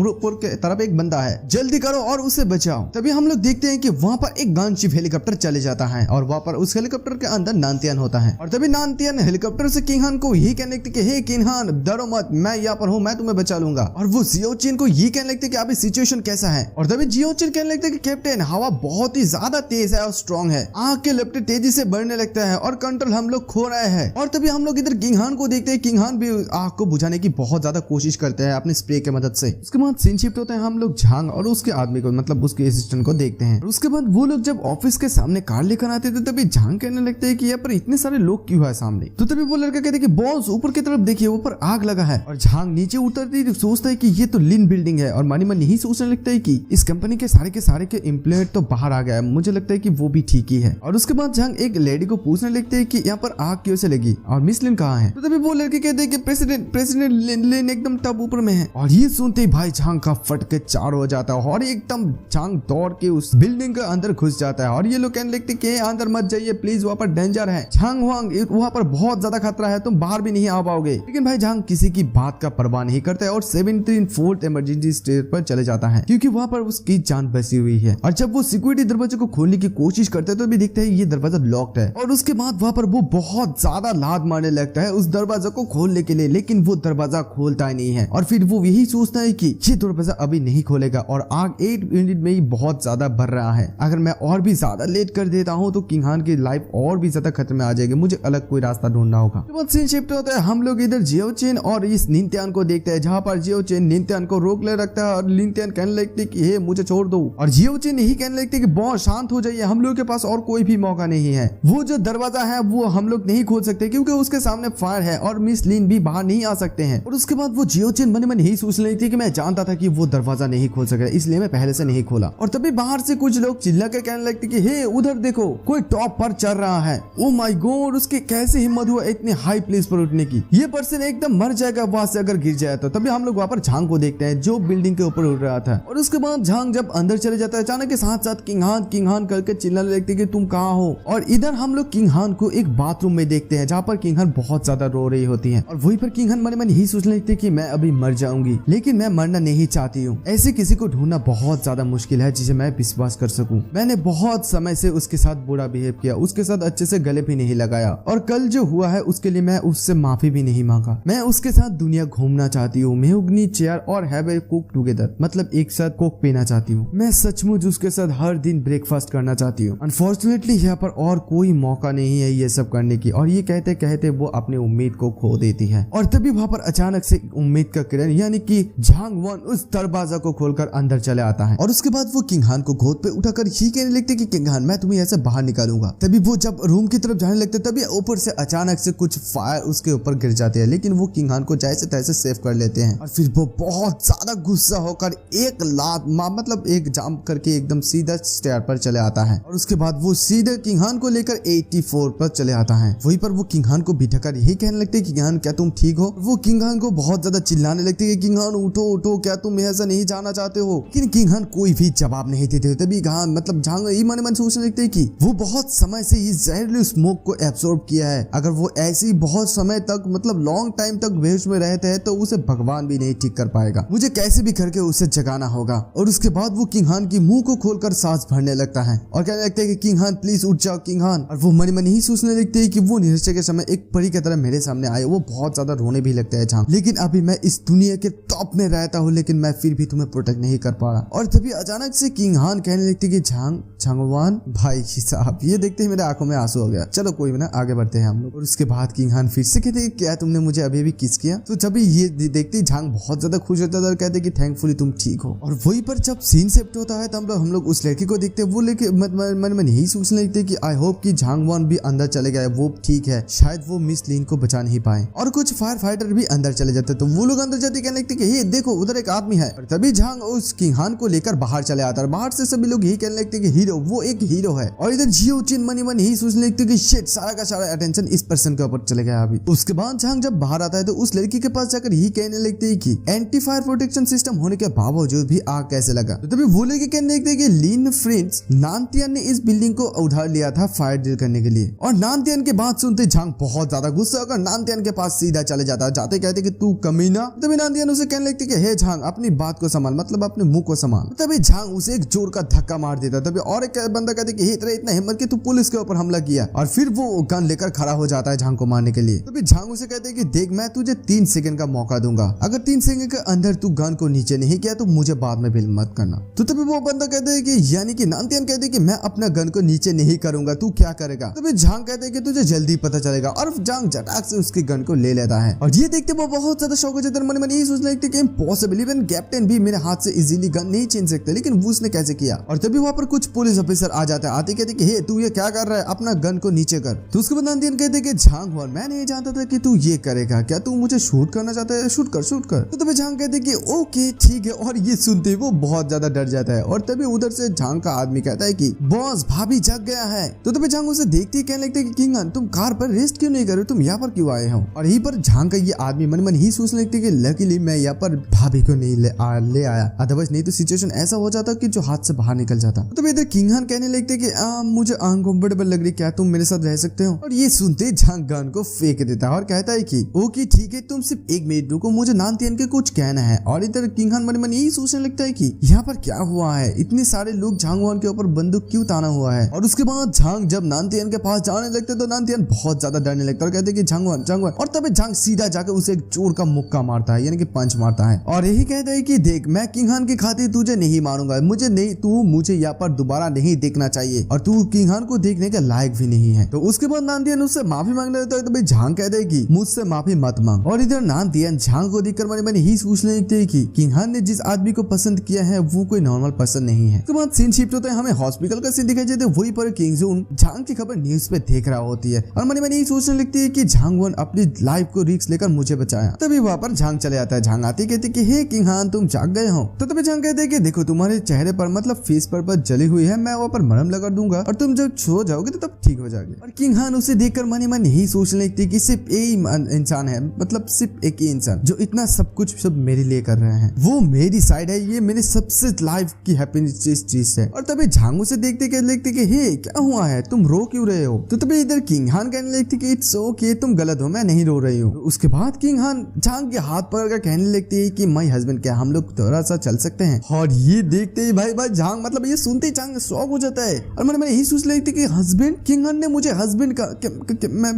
ऊपर के तरफ एक बंदा है, जल्दी करो और उसे बचाओ। तभी हम लोग देखते हैं कि वहाँ पर एक गनशिप हेलीकॉप्टर चले जाता है और वहाँ पर उस हेलीकॉप्टर के अंदर नानथियन होता है। और तभी नानथियन हेलीकॉप्टर से किंग हान को यही कहने लगते कि हे किंग हान डरो मत, मैं यहाँ पर हूँ, मैं तुम्हें बचा लूंगा। और वो जियाओचेन को ये कहने लगते कि अभी सिचुएशन कैसा है। और तभी जियाओचेन कहने लगते कि कैप्टन हवा बहुत ही ज्यादा तेज है और स्ट्रॉन्ग है, आग के लपटे तेजी से बढ़ने लगता है और कंट्रोल हम लोग खो रहे हैं। और तभी हम लोग इधर किंग हान को देखते हैं, किंग हान भी आग को बुझाने की बहुत ज्यादा कोशिश करते हैं अपने स्प्रे के मदद से। उसके बाद सीन शिफ्ट होता है, हम लोग झांग और उसके आदमी को मतलब उसके असिस्टेंट को देखते हैं। उसके बाद वो लोग जब ऑफिस के सामने कार लेकर आते थे तभी झांग कहने लगते हैं कि यहाँ पर इतने सारे लोग क्यों है सामने। तो तभी वो लड़का कहते कि बॉस ऊपर की तरफ देखिए, ऊपर आग लगा है। और झांग नीचे उतरते ही सोचता है कि ये तो लिन बिल्डिंग है और मन यही सोचने लगता है कि इस कंपनी के सारे के एम्प्लॉय तो बाहर आ गया है, मुझे लगता है कि वो भी ठीक ही है। और उसके बाद झांग एक लेडी को पूछने लगते हैं कि यहाँ पर आग क्यों से लगी और मिस लिन कहाँ है। तो तभी वो लड़के कहते हैं कि प्रेसिडेंट लिन एकदम टॉप ऊपर में है। और ये सुनते ही भाई झांग का फट के चारों हो जाता है और एकदम झांग दौड़ के उस बिल्डिंग के अंदर घुस जाता है। और ये लोग कहने लगते कि अंदर मत जाइए प्लीज, वहाँ पर डेंजर है, झांग वांग वहाँ पर बहुत ज्यादा खतरा है, तुम बाहर भी नहीं आ पाओगे। लेकिन भाई झांग किसी की बात का परवाह नहीं करता है और 74th इमरजेंसी स्टेज पर चले जाता है क्योंकि वहाँ पर उसकी जान बची हुई है। और जब वो सिक्योरिटी दरवाजे को खोलने की कोशिश करते हैं तो भी देखते हैं ये दरवाजा लॉक्ड है। और उसके बाद वहाँ पर वो बहुत ज्यादा लात मारने लगता है उस दरवाजा को खोलने के लिए, लेकिन वो दरवाजा खोलता ही नहीं है। और फिर वो यही सोचता है कि ये दरवाजा अभी नहीं खोलेगा और आग 8 मिनट में ही बहुत ज्यादा बढ़ रहा है, अगर मैं और भी ज्यादा लेट कर देता हूँ तो किंग हान की लाइफ और भी ज्यादा खतरे में आ जाएगी, मुझे अलग कोई रास्ता ढूंढना होगा। सीन शिफ्ट होता है, हम लोग इधर जियो चेन और इस निंत्यान को देखते हैं, जहाँ पर जियो चेन निंत्यान को रोक ले रखता है और निंत्यान कहने लगती है कि हे मुझे छोड़ दो, और जियो चेन यही कहने लगती है कि बहुत शांत हो जाइए, हम लोग के पास और कोई भी मौका नहीं है, वो जो दरवाजा है वो हम लोग नहीं खोल सकते क्योंकि उसके सामने फायर है और मिस लिन भी बाहर नहीं आ सकते हैं। और उसके बाद वो जियो चेन मन में यही सोच रही थी कि मैं जानता था कि वो दरवाजा नहीं खोल सके, इसलिए मैं पहले से नहीं खोला। और तभी बाहर से कुछ लोग चिल्ला कर कहने लगते कि हे उधर देखो कोई टॉप पर चढ़ रहा है। ओ माय गॉड, उसकी कैसे हिम्मत हुआ इतनी हाई प्लेस पर उठने की, ये पर्सन एकदम मर जाएगा वहां से अगर गिर जाए तो। तभी हम लोग वहां पर झांग को देखते हैं जो बिल्डिंग के ऊपर उड़ रहा था। और उसके बाद झांग जब अंदर चले जाता है अचानक के साथ साथ किंग हान करके चिल्लाने लगते कि तुम कहाँ हो। और इधर हम लोग किंग हान को एक बाथरूम में देखते हैं जहाँ पर किंग हान बहुत ज्यादा रो रही होती है। और वहीं पर किंग हान मन में यही सोचने लगती कि मैं अभी मर जाऊंगी, लेकिन मैं मरना नहीं चाहती हूँ। ऐसे किसी को ढूंढना बहुत ज्यादा मुश्किल है जिसे मैं विश्वास कर सकूं। मैंने बहुत समय से उसके साथ बुरा बिहेव किया, उसके साथ अच्छे से गले भी नहीं लगाया, और कल जो हुआ है उसके लिए मैं उससे माफी भी नहीं मांगा। मैं उसके साथ दुनिया घूमना चाहती हूँ, मेहुगनी चेयर और हैव ए कुक टुगेदर, मतलब एक साथ कोक पीना चाहती हूँ। मैं सचमुच उसके साथ हर दिन ब्रेकफास्ट करना चाहती हूँ। अनफॉर्चुनेटली यहाँ पर और कोई मौका नहीं है ये सब करने की। और ये कहते कहते वो अपनी उम्मीद को खो देती है। और तभी वहां पर अचानक से उम्मीद का किरण यानी कि झांग वन उस दरवाजा को खोलकर अंदर चले आता है। और उसके बाद वो किंग हान को गोद पे उठाकर ही कहने लगते कि किंग हान मैं तुम्हें ऐसे बाहर निकालूंगा। तभी वो जब रूम की तरफ जाने लगते तभी ऊपर से अचानक से कुछ फायर उसके ऊपर गिर जाते हैं, लेकिन वो किंग हान को जैसे तैसे सेव कर लेते हैं। और फिर वो बहुत ज्यादा गुस्सा होकर एक लात मतलब एक जाम करके एकदम सीधा स्टेयर पर चले आता है। और उसके बाद वो सीधे किंग हान को लेकर 84 पर चले आता है। वहीं पर वो किंग हान को बिठाकर यही कहने लगते कि किंग हान क्या तुम ठीक हो। वो किंग हान को बहुत ज्यादा चिल्लाने लगते हैं कि किंग हान उठो उठो, क्या तुम ऐसा नहीं जाना चाहते हो। लेकिन किंग हान कोई भी जवाब नहीं देते। तभी मतलब झांग मन मन सोचने लगते हैं कि वो बहुत समय से इस जहरीली स्मोक को एब्सॉर्ब किया है। अगर वो ऐसी बहुत समय तक मतलब लॉन्ग टाइम तक बेहोश में रहते हैं तो उसे भगवान भी नहीं ठीक कर पाएगा। मुझे कैसे भी करके उसे जगाना होगा। और उसके बाद वो किंग हान की मुंह को खोलकर सांस भरने लगता है और कहने लगता है कि किंग हान प्लीज उठ जाओ किंग हान। और वो मन मन ही सोचने लगते है कि वो निश्चय के समय एक परी की तरह मेरे सामने आए। वो बहुत ज्यादा रोने भी लगता है झांग, लेकिन अभी मैं इस दुनिया के टॉप में रहता हूँ, लेकिन मैं फिर भी तुम्हें प्रोटेक्ट नहीं कर पा रहा। और तभी अचानक से किंग हान कहने लगती कि झांगवान भाई साहब, ये देखते ही मेरे आंखों में आंसू हो गया। चलो कोई ना, आगे बढ़ते हैं हम लोग। और उसके बाद किंग हान फिर से कहते क्या तुमने मुझे अभी भी किस किया। तो जब ये देखते झांग बहुत ज्यादा खुश होता था और कहते कि थैंकफुली तुम ठीक हो। और वहीं पर जब सीन शिफ्ट होता है तब हम लोग उस लड़की को देखते हैं। वो लेके मन में यही सोचने लगते कि आई होप कि झांगवान भी अंदर चले गए, वो ठीक है, शायद वो मिस लिन को बचा नहीं पाए। और कुछ फायर फाइटर भी अंदर चले जाते तो वो लोग अंदर जाते कहने लगते कि हे देखो उधर एक आदमी है। और तभी झांग उस किंग हान को लेकर बाहर चले आता है। बाहर से सभी लोग यही कहने लगते कि हीरो, वो एक हीरो है। और इधर जियो चिन मन यही सोचने लगते कि शिट, सारा का सारा अटेंशन इस पर्सन के ऊपर चले गया अभी। उसके बाद झांग जब बाहर आता है तो उस लड़की के पास जाकर यही कहने लगते हैं कि एंटी फायर प्रोटेक्शन सिस्टम होने के बावजूद भी आग कैसे लगा। तो तभी वो लड़की कहने लगते हैं कि लिन फ्रेंड्स नानतियन ने इस बिल्डिंग को उधार लिया था फायर डील करने के लिए। और नानतियन के बात सुनते झांग बहुत ज्यादा गुस्सा होकर नानतियन के पास सीधा चले जाता है। जाते कहते कि तू कमीना। तभी नानतियन उसे कहने लगती कि हे झांग अपनी बात को संभाल, मतलब अपने मुंह को संभाल। तभी झांग उसे एक जोर का धक्का मार देता। तभी और एक बंदा कहते कि इतना हिम्मत कि तू पुलिस के ऊपर हमला किया। और फिर वो गन लेकर खड़ा हो जाता है झांग को मारने के लिए। तभी झांग उसे कहते कि देख मैं तुझे 3 सेकंड का मौका दूंगा, अगर 3 सेकंड के अंदर तू गन को नीचे नहीं किया तो मुझे बाद में बिल मत करना। तो तभी वो बंदा कहते हैं कि यानी कि नानतियन कहते हैं कि मैं अपना गन को नीचे नहीं करूंगा, तू क्या करेगा। तभी झांग कहते हैं कि तुझे जल्दी पता चलेगा। और झांग झटाक से उसकी गन को ले लेता है। और ये देखते वो बहुत ज्यादा शौक हो जाता है। मन में यही सोचने लगते कि इम्पॉसिबल, इवन कैप्टन भी मेरे हाथ से इजीली गन नहीं छीन सकते, लेकिन वो उसने कैसे किया। और तभी वहां पर कुछ पुलिस ऑफिसर आ जाते हैं। आते कहते कि हे तू ये क्या कर रहा है, अपना गन को नीचे कर। तो उसके बाद नानतियन कहते कि झांग मैं नहीं जानता था कि तू ये करेगा, क्या तू मुझे शूट करना चाहता है, शूट कर। तो तभी झांग कहते कि ओके ठीक है। और ये सुनते वो बहुत ज्यादा डर जाता है। और तभी उधर से झांग का आदमी कहता है कि बॉस भाभी जग गया है। तो तभी झांग उसे देखते ही कहने लगते कि किंग हान तुम कार पर रेस्ट क्यों नहीं कर रहे, तुम यहाँ पर क्यों आए हो। और यहीं पर झांग का ये आदमी मन ही सोचने लगते कि लकीली मैं यहाँ पर भाभी को नहीं ले आया, अदरवाइज नहीं तो सिचुएशन ऐसा हो जाता कि जो हाथ से बाहर निकल जाता। तो तभी इधर किंग हान कहने लगते कि मुझे अनकंफर्टेबल लग रही, क्या तुम मेरे साथ रह सकते हो। और ये सुनते झांग गन को फेंक देता है और कहता है कि ओके ठीक है, तुम सिर्फ 1 मिनट रुको, मुझे नानतियन के कुछ कहना है। और इधर किंग हान मन यही सोचने लगता है कि यहाँ पर क्या हुआ है, इतने सारे लोग झांगवान के ऊपर बंदूक क्यों ताना हुआ है। और उसके बाद झांग जब नानतियन के पास जाने लगते तो नानतियन बहुत ज्यादा डरने लगता है और कहते कि झांगवान। और तभी झांग सीधा जाकर उसे एक जोर का मुक्का मारता है, यानी कि पंच मारता है। और यही कहता है कि देख मैं किंग हान की खातिर तुझे नहीं मारूंगा, मुझे नहीं, तू मुझे यहाँ पर दोबारा दोबारा नहीं देखना चाहिए और तू किंग हान को देखने के लायक भी नहीं है। तो उसके बाद नानदियन उससे माफी मांगने लगता है तो भाई झांग कहते हैं कि मुझसे माफी मत मांग। और इधर नानदियन झांग को देखकर मैंने ही सोचने लगते है कि किंग हान ने जिस आदमी को पसंद किया है वो कोई नॉर्मल पर्सन नहीं है। उसके बाद सीन शिफ्ट होता है, हमें हॉस्पिटल का सीन दिखाई देता है। वही पर किंग जून झांग की खबर न्यूज पे देख रहा होती है और मैंने यही सोचने लगती है कि झांग वन अपनी लाइफ को रिस्क लेकर मुझे बचाया। तभी वहाँ पर झांग चले आता है। झांग आती कहती कि हे किंग हान तुम जाग गए हो। तो तभी झांग कहते हैं कि देखो तुम्हारे चेहरे पर मतलब फेस पर जली हुई है, मैं वहाँ पर मरहम लगा दूंगा और तुम जब सो जाओगे तो तब ठीक हो जाओगे। और किंग हान उसे देखकर मन यही सोचने लगती है कि सिर्फ एक ही इंसान है, मतलब सिर्फ एक ही इंसान जो इतना सब कुछ सब मेरे लिए कर रहे हैं, वो मेरी साइड है, ये मेरे सबसे लाइफ की हैप्पीनेस चीज है। और तभी झांग उसे देखते कि हे क्या हुआ है, तुम रो क्यों रहे हो। तो तभी इधर किंग हान कहने लगती कि इट्स ओके, तुम गलत हो, मैं नहीं रो रही हूँ। उसके बाद किंग हान झांग के हाथ पकड़कर कहने लगती है कि माय हस्बैंड क्या हम लोग थोड़ा सा चल सकते हैं। और ये देखते ही भाई झांग मतलब ये सुनते ही झांग शॉक हो जाता है और मैंने यही सोच रही थी कि हस्बैंड, किंग हान ने मुझे हस्बैंड का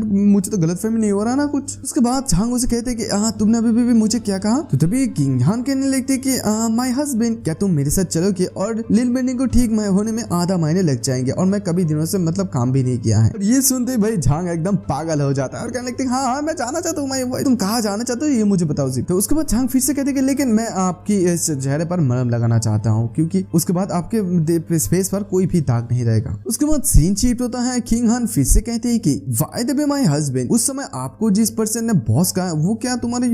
मुझे तो गलतफहमी नहीं हो रहा ना कुछ। उसके बाद झांग उसे कहते कि तुमने अभी भी मुझे क्या कहा। तो तभी किंग हान कहने लगते कि माय हस्बैंड क्या तुम मेरे साथ चलोगे और लिल बेंडिंग को ठीक होने में आधा महीने लग जाएंगे और मैं कभी दिनों से मतलब काम भी नहीं किया है। और ये सुनते भाई झांग एकदम पागल हो जाता है और कहने लगते हाँ मैं जाना चाहता हूँ। तुम कहाँ जाना चाहते हो ये मुझे बताओ जी। तो उसके बाद झांग फिर से कहते कि लेकिन मैं आपकी इस चेहरे पर मरहम लगाना चाहता हूँ क्योंकि उसके बाद आपके फेस पर कोई भी दाग नहीं रहेगा। उसके बाद सीन शिफ्ट होता है। किंग हान फिर से कहते हैं कि why the way my husband, उस समय आपको जिस पर्सन ने बॉस कहा वो क्या तुम्हारे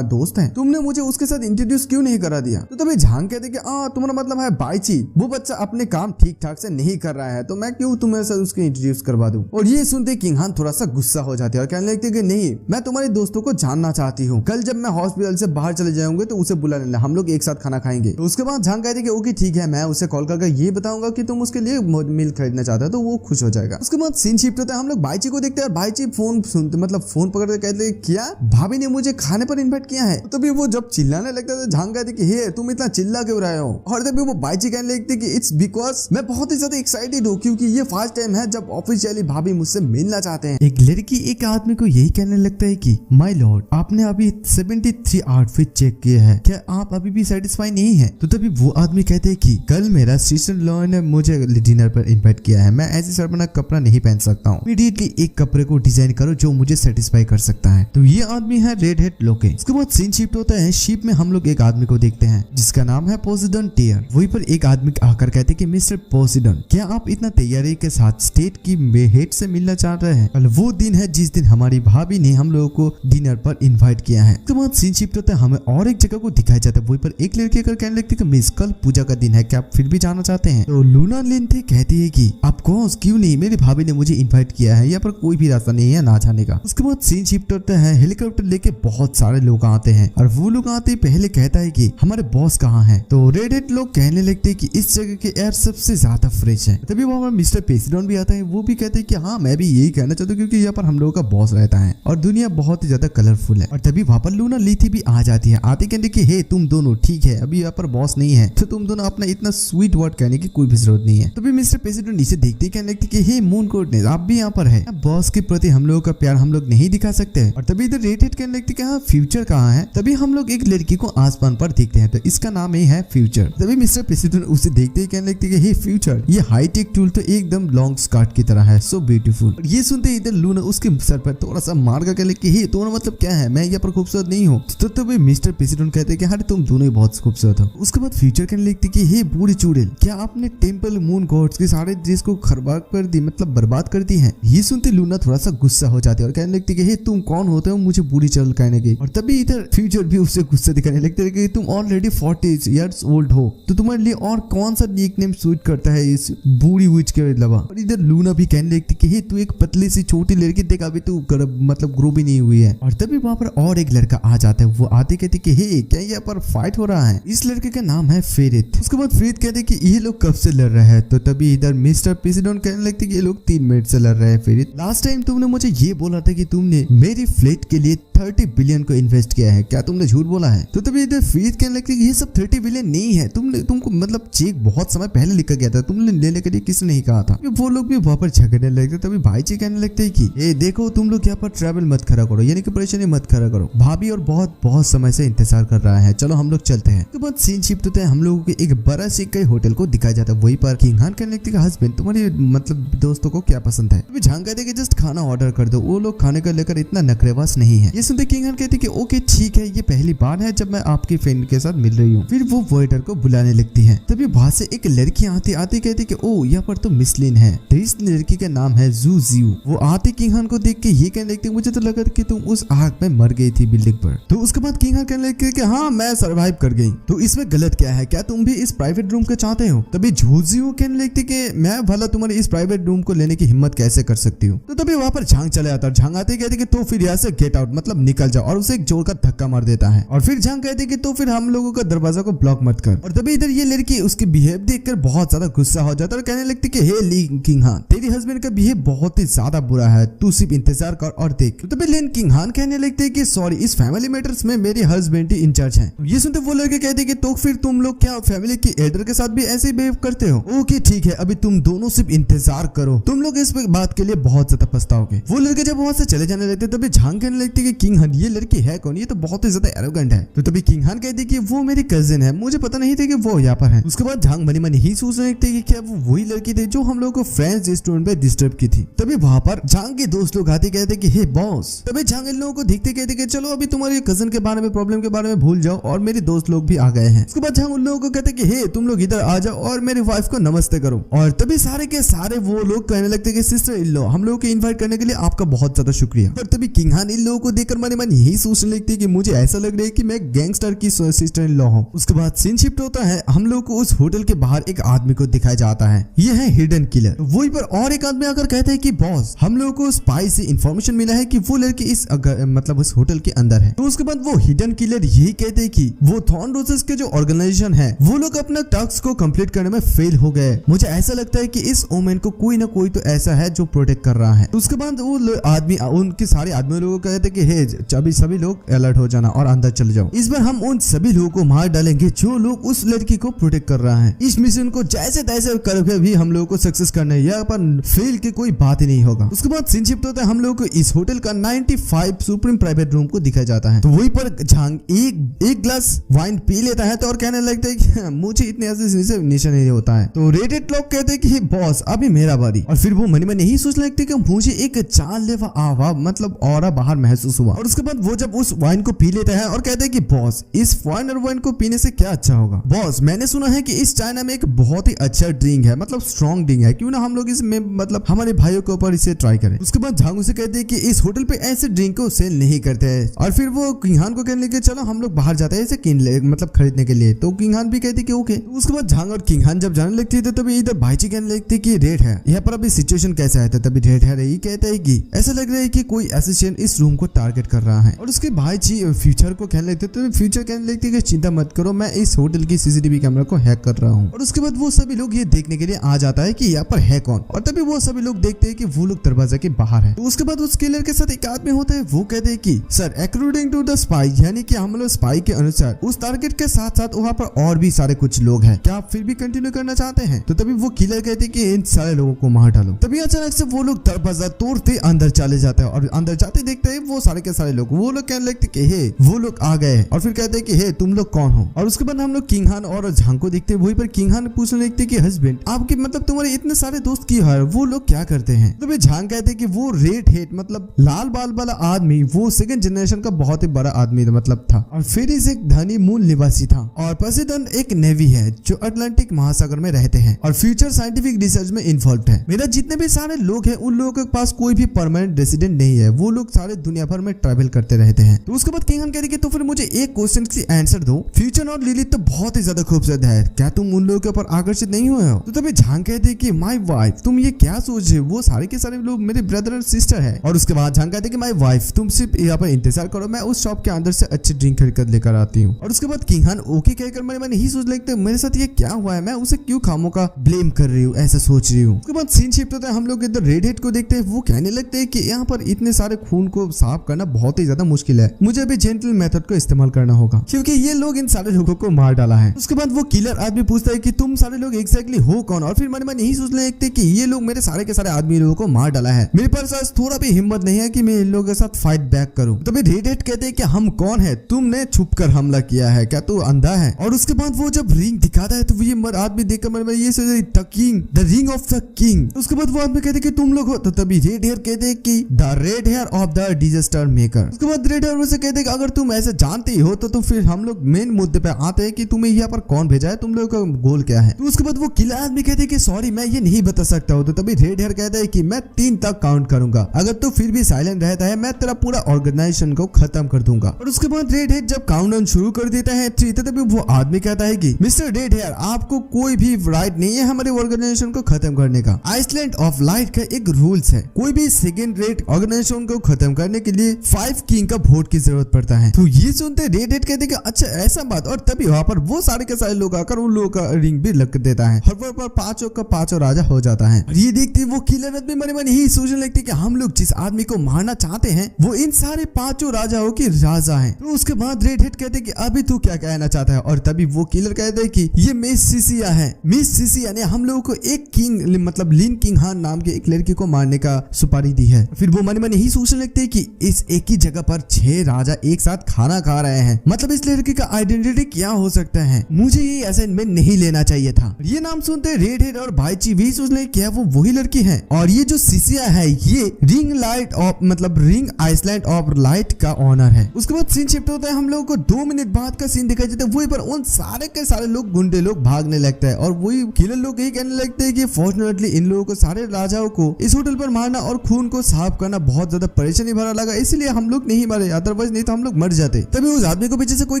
दोस्त है, तुमने मुझे उसके साथ इंट्रोड्यूस क्यों नहीं करा दिया। तो तभी झांग कहते कि तुम्हारा मतलब है बाईची, वो बच्चा अपने काम ठीक ठाक से नहीं कर रहा है तो मैं क्यों तुम्हारे साथ उसको इंट्रोड्यूस करवा दूं। और ये सुनते किंग हान थोड़ा सा गुस्सा हो जाते हैं और कहने लगते कि नहीं, मैं तुम्हारे दोस्तों को जानना चाहती हूँ, कल जब मैं हॉस्पिटल से बाहर चले जाऊंगे तो उसे बुला लेना, हम लोग एक साथ खाना खाएंगे। तो उसके बाद झांग कहते कि ओके ठीक है, मैं उसे कॉल करके ये बताऊंगा कि तुम उसके लिए मिल खरीदना चाहते हो तो वो खुश हो जाएगा। उसके बाद सीन शिफ्ट होता है, हम लोग बाईची को देखते हैं। बाईची फोन सुनते मतलब फोन पकड़ के कहते क्या भाभी ने मुझे खाने पर इन्वाइट किया है। तो तभी वो जब चिल्लाने लगता है झांग कहती कि हे तुम इतना चिल्ला क्यों रहे हो। और तभी वो बाईची कहने लगती कि इट्स बिकॉज मैं बहुत ही ज्यादा एक्साइटेड हूँ क्योंकि ये फर्स्ट टाइम है जब ऑफिशियली भाभी मुझसे मिलना चाहते हैं। एक लड़की एक आदमी को यही कहने लगता है कि माय लॉर्ड आपने अभी 73 आउटफिट चेक किया है, क्या आप अभी भी सेटिस्फाई नहीं है। तो तभी वो आदमी कहते हैं कि कल मेरा सिस्टर लॉ ने मुझे डिनर पर इन्वाइट किया है, मैं ऐसे शर्मनाक कपड़ा नहीं पहन सकता हूँ, इमीडिएटली एक कपड़े को डिजाइन करो जो मुझे सेटिस्फाई कर सकता है। तो ये आदमी है रेड हेड लोके। उसके बाद सीन शिफ्ट होता है। शिप में हम लोग एक आदमी को देखते हैं जिसका नाम है पोसिडन टियर। वहीं पर एक आदमी आकर कहते कि मिस्टर पोसिडन क्या आप इतना तैयारी के साथ स्टेट की हेड से मिलना चाह रहे हैं। कल वो दिन है जिस दिन हमारी भाभी ने हम लोगों को डिनर पर इन्वाइट किया है। उसके बाद सीन शिफ्ट होता है, हमें और एक जगह को दिखाया जाता है। वहीं पर एक लड़की अगर कहने लगती है कि मिस कल पूजा का दिन है, क्या आप फिर भी जाना चाहते हैं। तो लूना लिंथे कहती है कि ऑफ कोर्स क्यों नहीं, मेरी भाभी ने मुझे इन्वाइट किया है, यहाँ पर कोई भी रास्ता नहीं है ना जाने का। उसके बाद सीन शिफ्ट होता है। हेलीकॉप्टर लेके बहुत सारे लोग आते हैं और वो लोग आते ही पहले कहता है कि हमारे बॉस कहाँ है। तो रेड हेड लोग कहने लगते हैं कि इस जगह के एयर सबसे ज्यादा फ्रेश है। तभी वहाँ मिस्टर पेसिडॉन भी आता है, वो भी कहते हैं कि हाँ मैं भी यही कहना चाहता हूँ क्योंकि यहाँ पर हम लोगों का बॉस रहता है और दुनिया बहुत ही ज्यादा कलरफुल है। और तभी वहाँ पर लूना लीथी भी आ जाती है। आते कहते कि हे तुम दोनों ठीक है, अभी यहाँ पर बॉस नहीं है तो तुम दोनों अपना इतना स्वीट वर्ड कहने की कोई भी जरूरत नहीं है। तभी मिस्टर पेसिडॉन नीचे देखते ही कहने लगते कि हे मून कोर्टनेस आप भी यहाँ पर है, बॉस के प्रति हम लोगों का प्यार हम लोग नहीं दिखा सकते। और तभी इधर रेड हेड कहने लगती कि हाँ फ्यूचर कहाँ है। तभी हम लोग एक लड़की को आसमान पर देखते हैं तो इसका नाम ही है फ्यूचर। तभी मिस्टर पेसिडॉन उसे देखते ही कहने लगते कि हे फ्यूचर ये हाईटेक टूल तो एकदम लॉन्ग स्कर्ट की तरह है, सो ब्यूटीफुल। ये सुनते इधर लूना उसके सर पर थोड़ा सा मार कर कहने कि हे तुम्हारा मतलब क्या है, मैं यहाँ पर खूबसूरत नहीं हूँ। तो तभी मिस्टर पेसिडॉन कहते कि हाँ तुम दोनों ही बहुत खूबसूरत हो। उसके बाद फ्यूचर कहने लगती कि हे बूढ़ी चुड़ैल क्या आपने टेम्पल मून गॉड्स के सारे ड्रेस को खराब कर दी, मतलब बर्बाद कर दी है। ये सुनते लूना थोड़ा सा गुस्सा हो जाती है और कहने लगती कि हे तुम कौन होते हो मुझे बूढ़ी चुड़ैल कहने की। और तभी इधर फ्यूचर भी उससे गुस्सा दिखाने लगते हैं कि तुम ऑलरेडी 40 इयर्स ओल्ड हो तो तुम्हारे लिए और कौन सा निकनेम सूट करता है इस बूढ़ी विच के अलावा। और इधर लूना भी कहने लगती कि हे तू एक पतली सी छोटी लड़की देख, अभी तू मतलब ग्रो भी नहीं हुई है। और तभी वहां पर और एक लड़का आ जाता है, वो आते कहते कि हे क्या यहाँ पर फाइट हो रहा है। इस लड़के का नाम है फेरिथ। उसके बाद फेरिथ कहते कि ये लोग कब से लड़ रहे हैं। तो तभी इधर मिस्टर पेसिडॉन कहने लगते कि ये लोग 3 मिनट से लड़ रहे हैं। फेरिथ लास्ट टाइम तुमने मुझे ये बोला था कि तुमने मेरी फ्लाइट के लिए 30 बिलियन को इन्वेस्ट किया है, क्या तुमने झूठ बोला है। तो तभी इधर फेरिथ कहने लगती कि ये सब 30 बिलियन नहीं है, तुमको मतलब चेक बहुत समय पहले लिखा गया था, तुमने लेने के लिए किसने नहीं कहा था। वो लोग भी वहां पर झगड़ने लगते। तभी भाई जी कहने लगते हैं कि ए देखो तुम लोग यहाँ पर ट्रैवल मत खड़ा करो, यानी कि परेशानी मत खड़ा करो, भाभी और बहुत समय से इंतजार कर रहा है, चलो हम लोग चलते हैं। तो बाद सीन शिफ्ट होता है, हम लोगों के एक बड़ा से कई होटल को दिखाया जाता है। वहीं पर पर किंग हान कहने लगते हस्बैंड तुम्हारे मतलब दोस्तों को क्या पसंद है। तभी झांग कहते कि जस्ट खाना ऑर्डर कर दो, वो लोग खाने को लेकर इतना नखरेबाज नहीं है। ये सुनते किंग हान कहते कि ओके ठीक है, ये पहली बार है जब मैं आपकी फ्रेंड के साथ मिल रही हूँ। फिर वो वेटर को बुलाने लगती है। तभी वहां से एक लड़की आती आती कहती कि ओ यहाँ पर तो मिस लिन है। तो इस लड़की का नाम है जू जियो। वो आते किंग हान को देख के ये कहने लगती मुझे तो लगा कि तुम उस आग में मर गई थी बिल्डिंग पर। तो उसके बाद किंग हान कहने लगती कि हाँ मैं सर्वाइव कर गई। तो इसमें गलत क्या है, क्या तुम भी इस प्राइवेट रूम को चाहते हो। तभी जू जियो कहने लगती कि मैं भला तुम्हारे इस प्राइवेट रूम को लेने की हिम्मत कैसे कर सकती हूँ। तो तभी वहां पर झांग चले आता है। झांग आते कहते कि तो फिर यहाँ से गेट आउट मतलब निकल जाओ, और उसे एक जोर का धक्का मार देता है। और फिर झांग कहते कि तो फिर हम लोगों का दरवाजा को ब्लॉक मत कर। और तभी इधर ये लड़की उसकी बिहेव देखकर बहुत ज्यादा गुस्सा हो जाता है और कहने लगती कि हे ली किंग हान तेरी हस्बैंड का बिहेव बहुत ही ज्यादा बुरा है, तू सिर्फ इंतजार कर और देख। तो तभी लिन किंग हान कहने लगते कि सॉरी इस फैमिली मैटर्स में मेरे हस्बैंड ही इंचार्ज है। ये सुनते वो लड़के कहते कि तो फिर तुम लोग क्या फैमिली की एल्डर के साथ भी ऐसे ही बिहेव करते हो। ओके ठीक है, अभी तुम दोनों सिर्फ इंतजार करो, तुम लोग इस बात के लिए बहुत ज्यादा पछताओगे। वो लड़के जब वहां से चले जाने लगते तभी झांग कहने लगती कि किंग हान ये लड़की है कौन, ये तो बहुत ही ज्यादा एरोगेंट है। तो तभी किंग हान कहती कि वो मेरी कजिन है, मुझे पता नहीं था कि वो यहाँ पर है। उसके बाद झांग मनी मनी ही सोचने लगते कि क्या वो वही लड़की थी जो हम लोग को फ्रेंड्स रेस्टोरेंट पे डिस्टर्ब की थी। तभी वहां पर झांग के दोस्त लोग आते कहते कि हे बॉस। तभी झांग इन लोगों को देखते कहते कि चलो अभी तुम्हारे कजिन के बारे में प्रॉब्लम के बारे में भूल जाओ और मेरे दोस्त लोग भी आ गए हैं। उसके बाद झांग उन लोगों को कहते कि हे तुम लोग इधर आ जाओ और मेरी वाइफ को नमस्ते करो। और तभी सारे के सारे वो लोग कहने लगते कि सिस्टर इन लॉ हम लोगों को इन्वाइट करने के लिए आपका बहुत ज्यादा शुक्रिया। पर तभी किंग हान इन लोगों को देखकर मन मन यही सोचने लगती है कि मुझे ऐसा लग रहा है कि मैं गैंगस्टर की सिस्टर इन लॉ हूँ। उसके बाद सीन शिफ्ट होता है, हम लोग को उस होटल के बाहर एक आदमी को दिखाया जाता है, ये है हिडन किलर। वहीं पर और एक आदमी आकर कहता है कि बॉस हम लोगों को स्पाई से इंफॉर्मेशन मिला है कि वो लड़की इस मतलब उस होटल के अंदर है। तो उसके बाद वो हिडन किलर यही कहते हैं कि वो थॉर्न रोजेस के जो ऑर्गेनाइजेशन है वो लोग अपना टास्क को कंप्लीट करने में फेल हो गए। मुझे ऐसा लगता है कि इस वोमेन को कोई ना कोई तो ऐसा है जो प्रोटेक्ट कर रहा है। तो उसके बाद वो आदमी उनके सारे आदमी लोगों को कहते हैं कि हे अभी सभी लोग अलर्ट हो जाना और अंदर चले जाओ। इस बार हम उन सभी लोगों को मार डालेंगे जो लोग उस लड़की को प्रोटेक्ट कर रहा है। इस मिशन को जैसे तैसे करके भी हम लोगों को सक्सेस करना है, यहाँ पर फेल की कोई बात ही नहीं होगा। उसके बाद सीन शिफ्ट होता है, हम लोगों को इस होटल का 95 सुप्रीम प्राइवेट रूम को दिखाया जाता है। तो वहीं पर झांग एक ग्लास वाइन पी लेता है तो और कहने लगता है कि मुझे इतने ऐसे निशा नहीं होता है। तो रेडेड लोग कहते हैं कि बॉस अभी मेरा बारी। और फिर वो मन में नहीं सोचने लगते कि मुझे एक जानलेवा आवा मतलब ऑरा बाहर महसूस हुआ। और उसके बाद वो जब उस वाइन को पी लेता है और कहते हैं कि बॉस इस फॉरेनर वाइन को पीने से क्या अच्छा होगा। बॉस मैंने सुना है कि इस चाइना में एक बहुत ही अच्छा ड्रिंक है, मतलब स्ट्रॉन्ग ड्रिंक है, क्यों ना हम लोग इसमें मतलब हमारे भाइयों के ऊपर इसे ट्राई करें। उसके बाद झांगू से कहते हैं कि इस होटल पे ऐसे ड्रिंक को सेल नहीं करते हैं। और फिर वो किंग हान को कहने लगे चलो हम लोग बाहर जाते हैं इसे मतलब खरीदने के लिए। तो किंग हान भी कहती कि ओके। उसके बाद झांग और किंग हान जब जाने लगती थे तभी इधर भाईची कहने लगती कि रेड है यहाँ पर अभी सिचुएशन कैसा है। तभी रेड है यही कहता है कि ऐसा लग रहा है कि कोई एसोसिएशन इस रूम को टारगेट कर रहा है। और उसके भाईची फ्यूचर को कहने लगते तो फ्यूचर कहने लगती कि चिंता मत करो मैं इस होटल की सीसीटीवी कैमरा को हैक कर रहा हूँ। और उसके बाद वो सभी लोग ये देखने के लिए आ जाता है कि यहाँ पर है कौन। और तभी वो सभी लोग देखते हैं कि वो लोग दरवाजा के बाहर है। तो उसके बाद उस किलर के साथ एक आदमी होता है, वो कहते हैं कि sir according to the spy यानी कि हम लोग स्पाई के अनुसार उस टारगेट के साथ साथ वहाँ पर और भी सारे कुछ लोग हैं, क्या आप फिर भी कंटिन्यू करना चाहते हैं। तो तभी वो किलर कहते हैं कि इन सारे लोगों को मार डालो। तभी अचानक से वो लोग दरवाजा तोड़ते अंदर चले जाते हैं और अंदर जाते देखते हैं वो सारे के सारे लोग। वो लोग कहने लगते कि हे वो लोग आ गए और फिर कहते हैं कि हे तुम लोग कौन हो। और उसके बाद हम लोग किंग हान और झांग को देखते हैं। वहीं पर किंग हान पूछने लगते कि हस्बैंड आपके मतलब तुम्हारे इतने सारे दोस्त की है वो लोग क्या करते हैं। तो झांग कहते हैं कि वो रेड हेड मतलब लाल बाल वाला आदमी वो सेकंड जनरेशन का बहुत ही बड़ा आदमी मतलब था और फिर इस एक धनी मूल निवासी था। और पोसेडन एक नेवी है जो अटलांटिक महासागर में रहते हैं और फ्यूचर साइंटिफिक रिसर्च में इन्वॉल्व है। मेरा जितने भी सारे लोग हैं उन लोगों के पास कोई भी परमानेंट रेसिडेंट नहीं है, वो लोग सारे दुनिया भर में ट्रैवल करते रहते हैं। तो उसके बाद किंग हान कहते हैं कि तो फिर मुझे एक क्वेश्चन की आंसर दो, फ्यूचर और लिलिथ तो बहुत ही ज्यादा खूबसूरत है, क्या तुम उन लोगों के ऊपर आकर्षित नहीं हुए हो। तो तभी झांग कहते हैं कि माय वाइफ तुम ये क्या सोच रहे हो, वो सारे के सारे लोग मेरे ब्रदर और सिस्टर है। और उसके बाद झांग कहते हैं कि माय वाइफ तुम सिर्फ यहाँ पर इंतजार करो, मैं उस शॉप के अंदर से अच्छी ड्रिंक खरीद कर लेकर आती हूँ। और उसके बाद किंग हान ओके कहकर मैंने नहीं सोच लगते मेरे साथ ये क्या हुआ है, मैं उसे क्यों खामों का ब्लेम कर रही हूँ, ऐसा सोच रही हूँ। उसके बाद सीन शिफ्ट होता है, हम लोग इधर रेड हेड को देखते हैं। वो कहने लगते हैं कि यहाँ पर इतने सारे खून को साफ करना बहुत ही ज्यादा मुश्किल है, मुझे अभी जेंटल मेथड को इस्तेमाल करना होगा क्योंकि ये लोग इन सारे लोगों को मार डाला है। उसके बाद वो किलर आदमी पूछता है कि तुम सारे लोग एग्जैक्टली हो कौन। और फिर मन में यही सोचने लगते कि ये लोग मेरे सारे के सारे आदमी लोगों को मार डाला है, मेरे पास आज थोड़ा भी हिम्मत नहीं है कि मैं इन लोगों के साथ फाइट बैक करूं। तभी रेड हेड कहते हैं कि हम कौन है, तुमने छुप कर हमला किया है, क्या तू अंधा है। और उसके बाद वो जब रिंग दिखाता है तो ये आदमी देखकर मैं ये सोच रही the king, the ring of the king. उसके बाद वो आदमी कहते कि तुम लोग हो, तो तभी रेड हेयर कहते कि the red hair of the disaster maker. उसके बाद रेड हेयर से कहते कि अगर तुम ऐसे जानते ही हो तो फिर हम लोग मेन मुद्दे पे आते हैं कि तुम्हें यहाँ पर कौन भेजा है, तुम लोग का गोल क्या है। तो उसके बाद वो किला आदमी कहते कि सॉरी मैं ये नहीं बता सकता हूँ। तो तभी रेड हेयर कहता है कि मैं 3 तक काउंट करूंगा, अगर तू फिर भी साइलेंट रहता है मैं तेरा पूरा ऑर्गेनाइजेशन को खत्म कर दूंगा। और उसके बाद रेड हेयर जब काउंटडाउन शुरू कर देता है 3, तभी वो आदमी कहता है कि मिस्टर रेड हेयर आपको कोई भी राइट नहीं है हमारे ऑर्गेनाइजेशन को खत्म करने का। आइसलैंड ऑफ लाइट का एक रूल्स है, कोई भी सेकेंड रेट ऑर्गेनाइजेशन को खत्म करने के लिए 5 किंग का वोट की जरूरत पड़ता है। तो ये सुनते रेड हेड कहते कि अच्छा ऐसा बात, और तभी वहां पर वो सारे के सारे लोग आकर उन लोगों का रिंग भी लग देता है और वहां पर 5 का 5 राजा हो जाता है। और ये देखते वो किलर आदमी मन मन यही सोचने लगते कि हम लोग जिस आदमी को मारना चाहते हैं वो इन सारे 5 राजाओं की राजा है। तो उसके बाद रेड हेड कहते कि अभी तू क्या कहना चाहता है। और तभी वो किलर कहते हैं कि ये मिस सिसिया है, मिस सिसिया ने हम लोगों को एक किंग मतलब लिन किंग हान नाम के एक लड़की को मारने का सुपारी दी है। फिर वो मन मन यही सोचने लगते हैं कि इस एक ही जगह पर 6 राजा एक साथ खाना खा रहे हैं, मतलब इस लड़की का आइडेंटिटी क्या हो सकता है, मुझे ये असाइनमेंट नहीं लेना चाहिए था। ये नाम सुनते रेड हेड और भाईची भी सोचने क्या वो वही लड़की है। और ये जो सिसिया है ये रिंग लाइट ऑफ मतलब रिंग आइसलैंड ऑफ लाइट का ऑनर है। उसके बाद सीन शिफ्ट होता है, हम लोगों को 2 मिनट बाद का सीन दिखाई देता है। वही पर उन सारे के सारे लोग गुंडे लोग भागने लगते हैं और वही किलर लोग यही कहने लगते हैं कि फॉर्चुनेटली इन लोगों को सारे राजाओं को इस होटल पर मारना और खून को साफ करना बहुत ज्यादा परेशानी भरा लगा, इसलिए हम लोग नहीं मरे, अदरवाइज नहीं तो हम लोग मर जाते। तभी उस आदमी को पीछे से कोई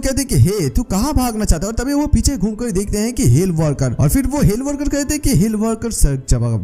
कहते कि हे तू कहाँ भागना चाहता है। और तभी वो पीछे घूमकर देखते हैं कि हेल वर्कर, और फिर वो हेल वर्कर कहते हैं कि हेल वर्कर सर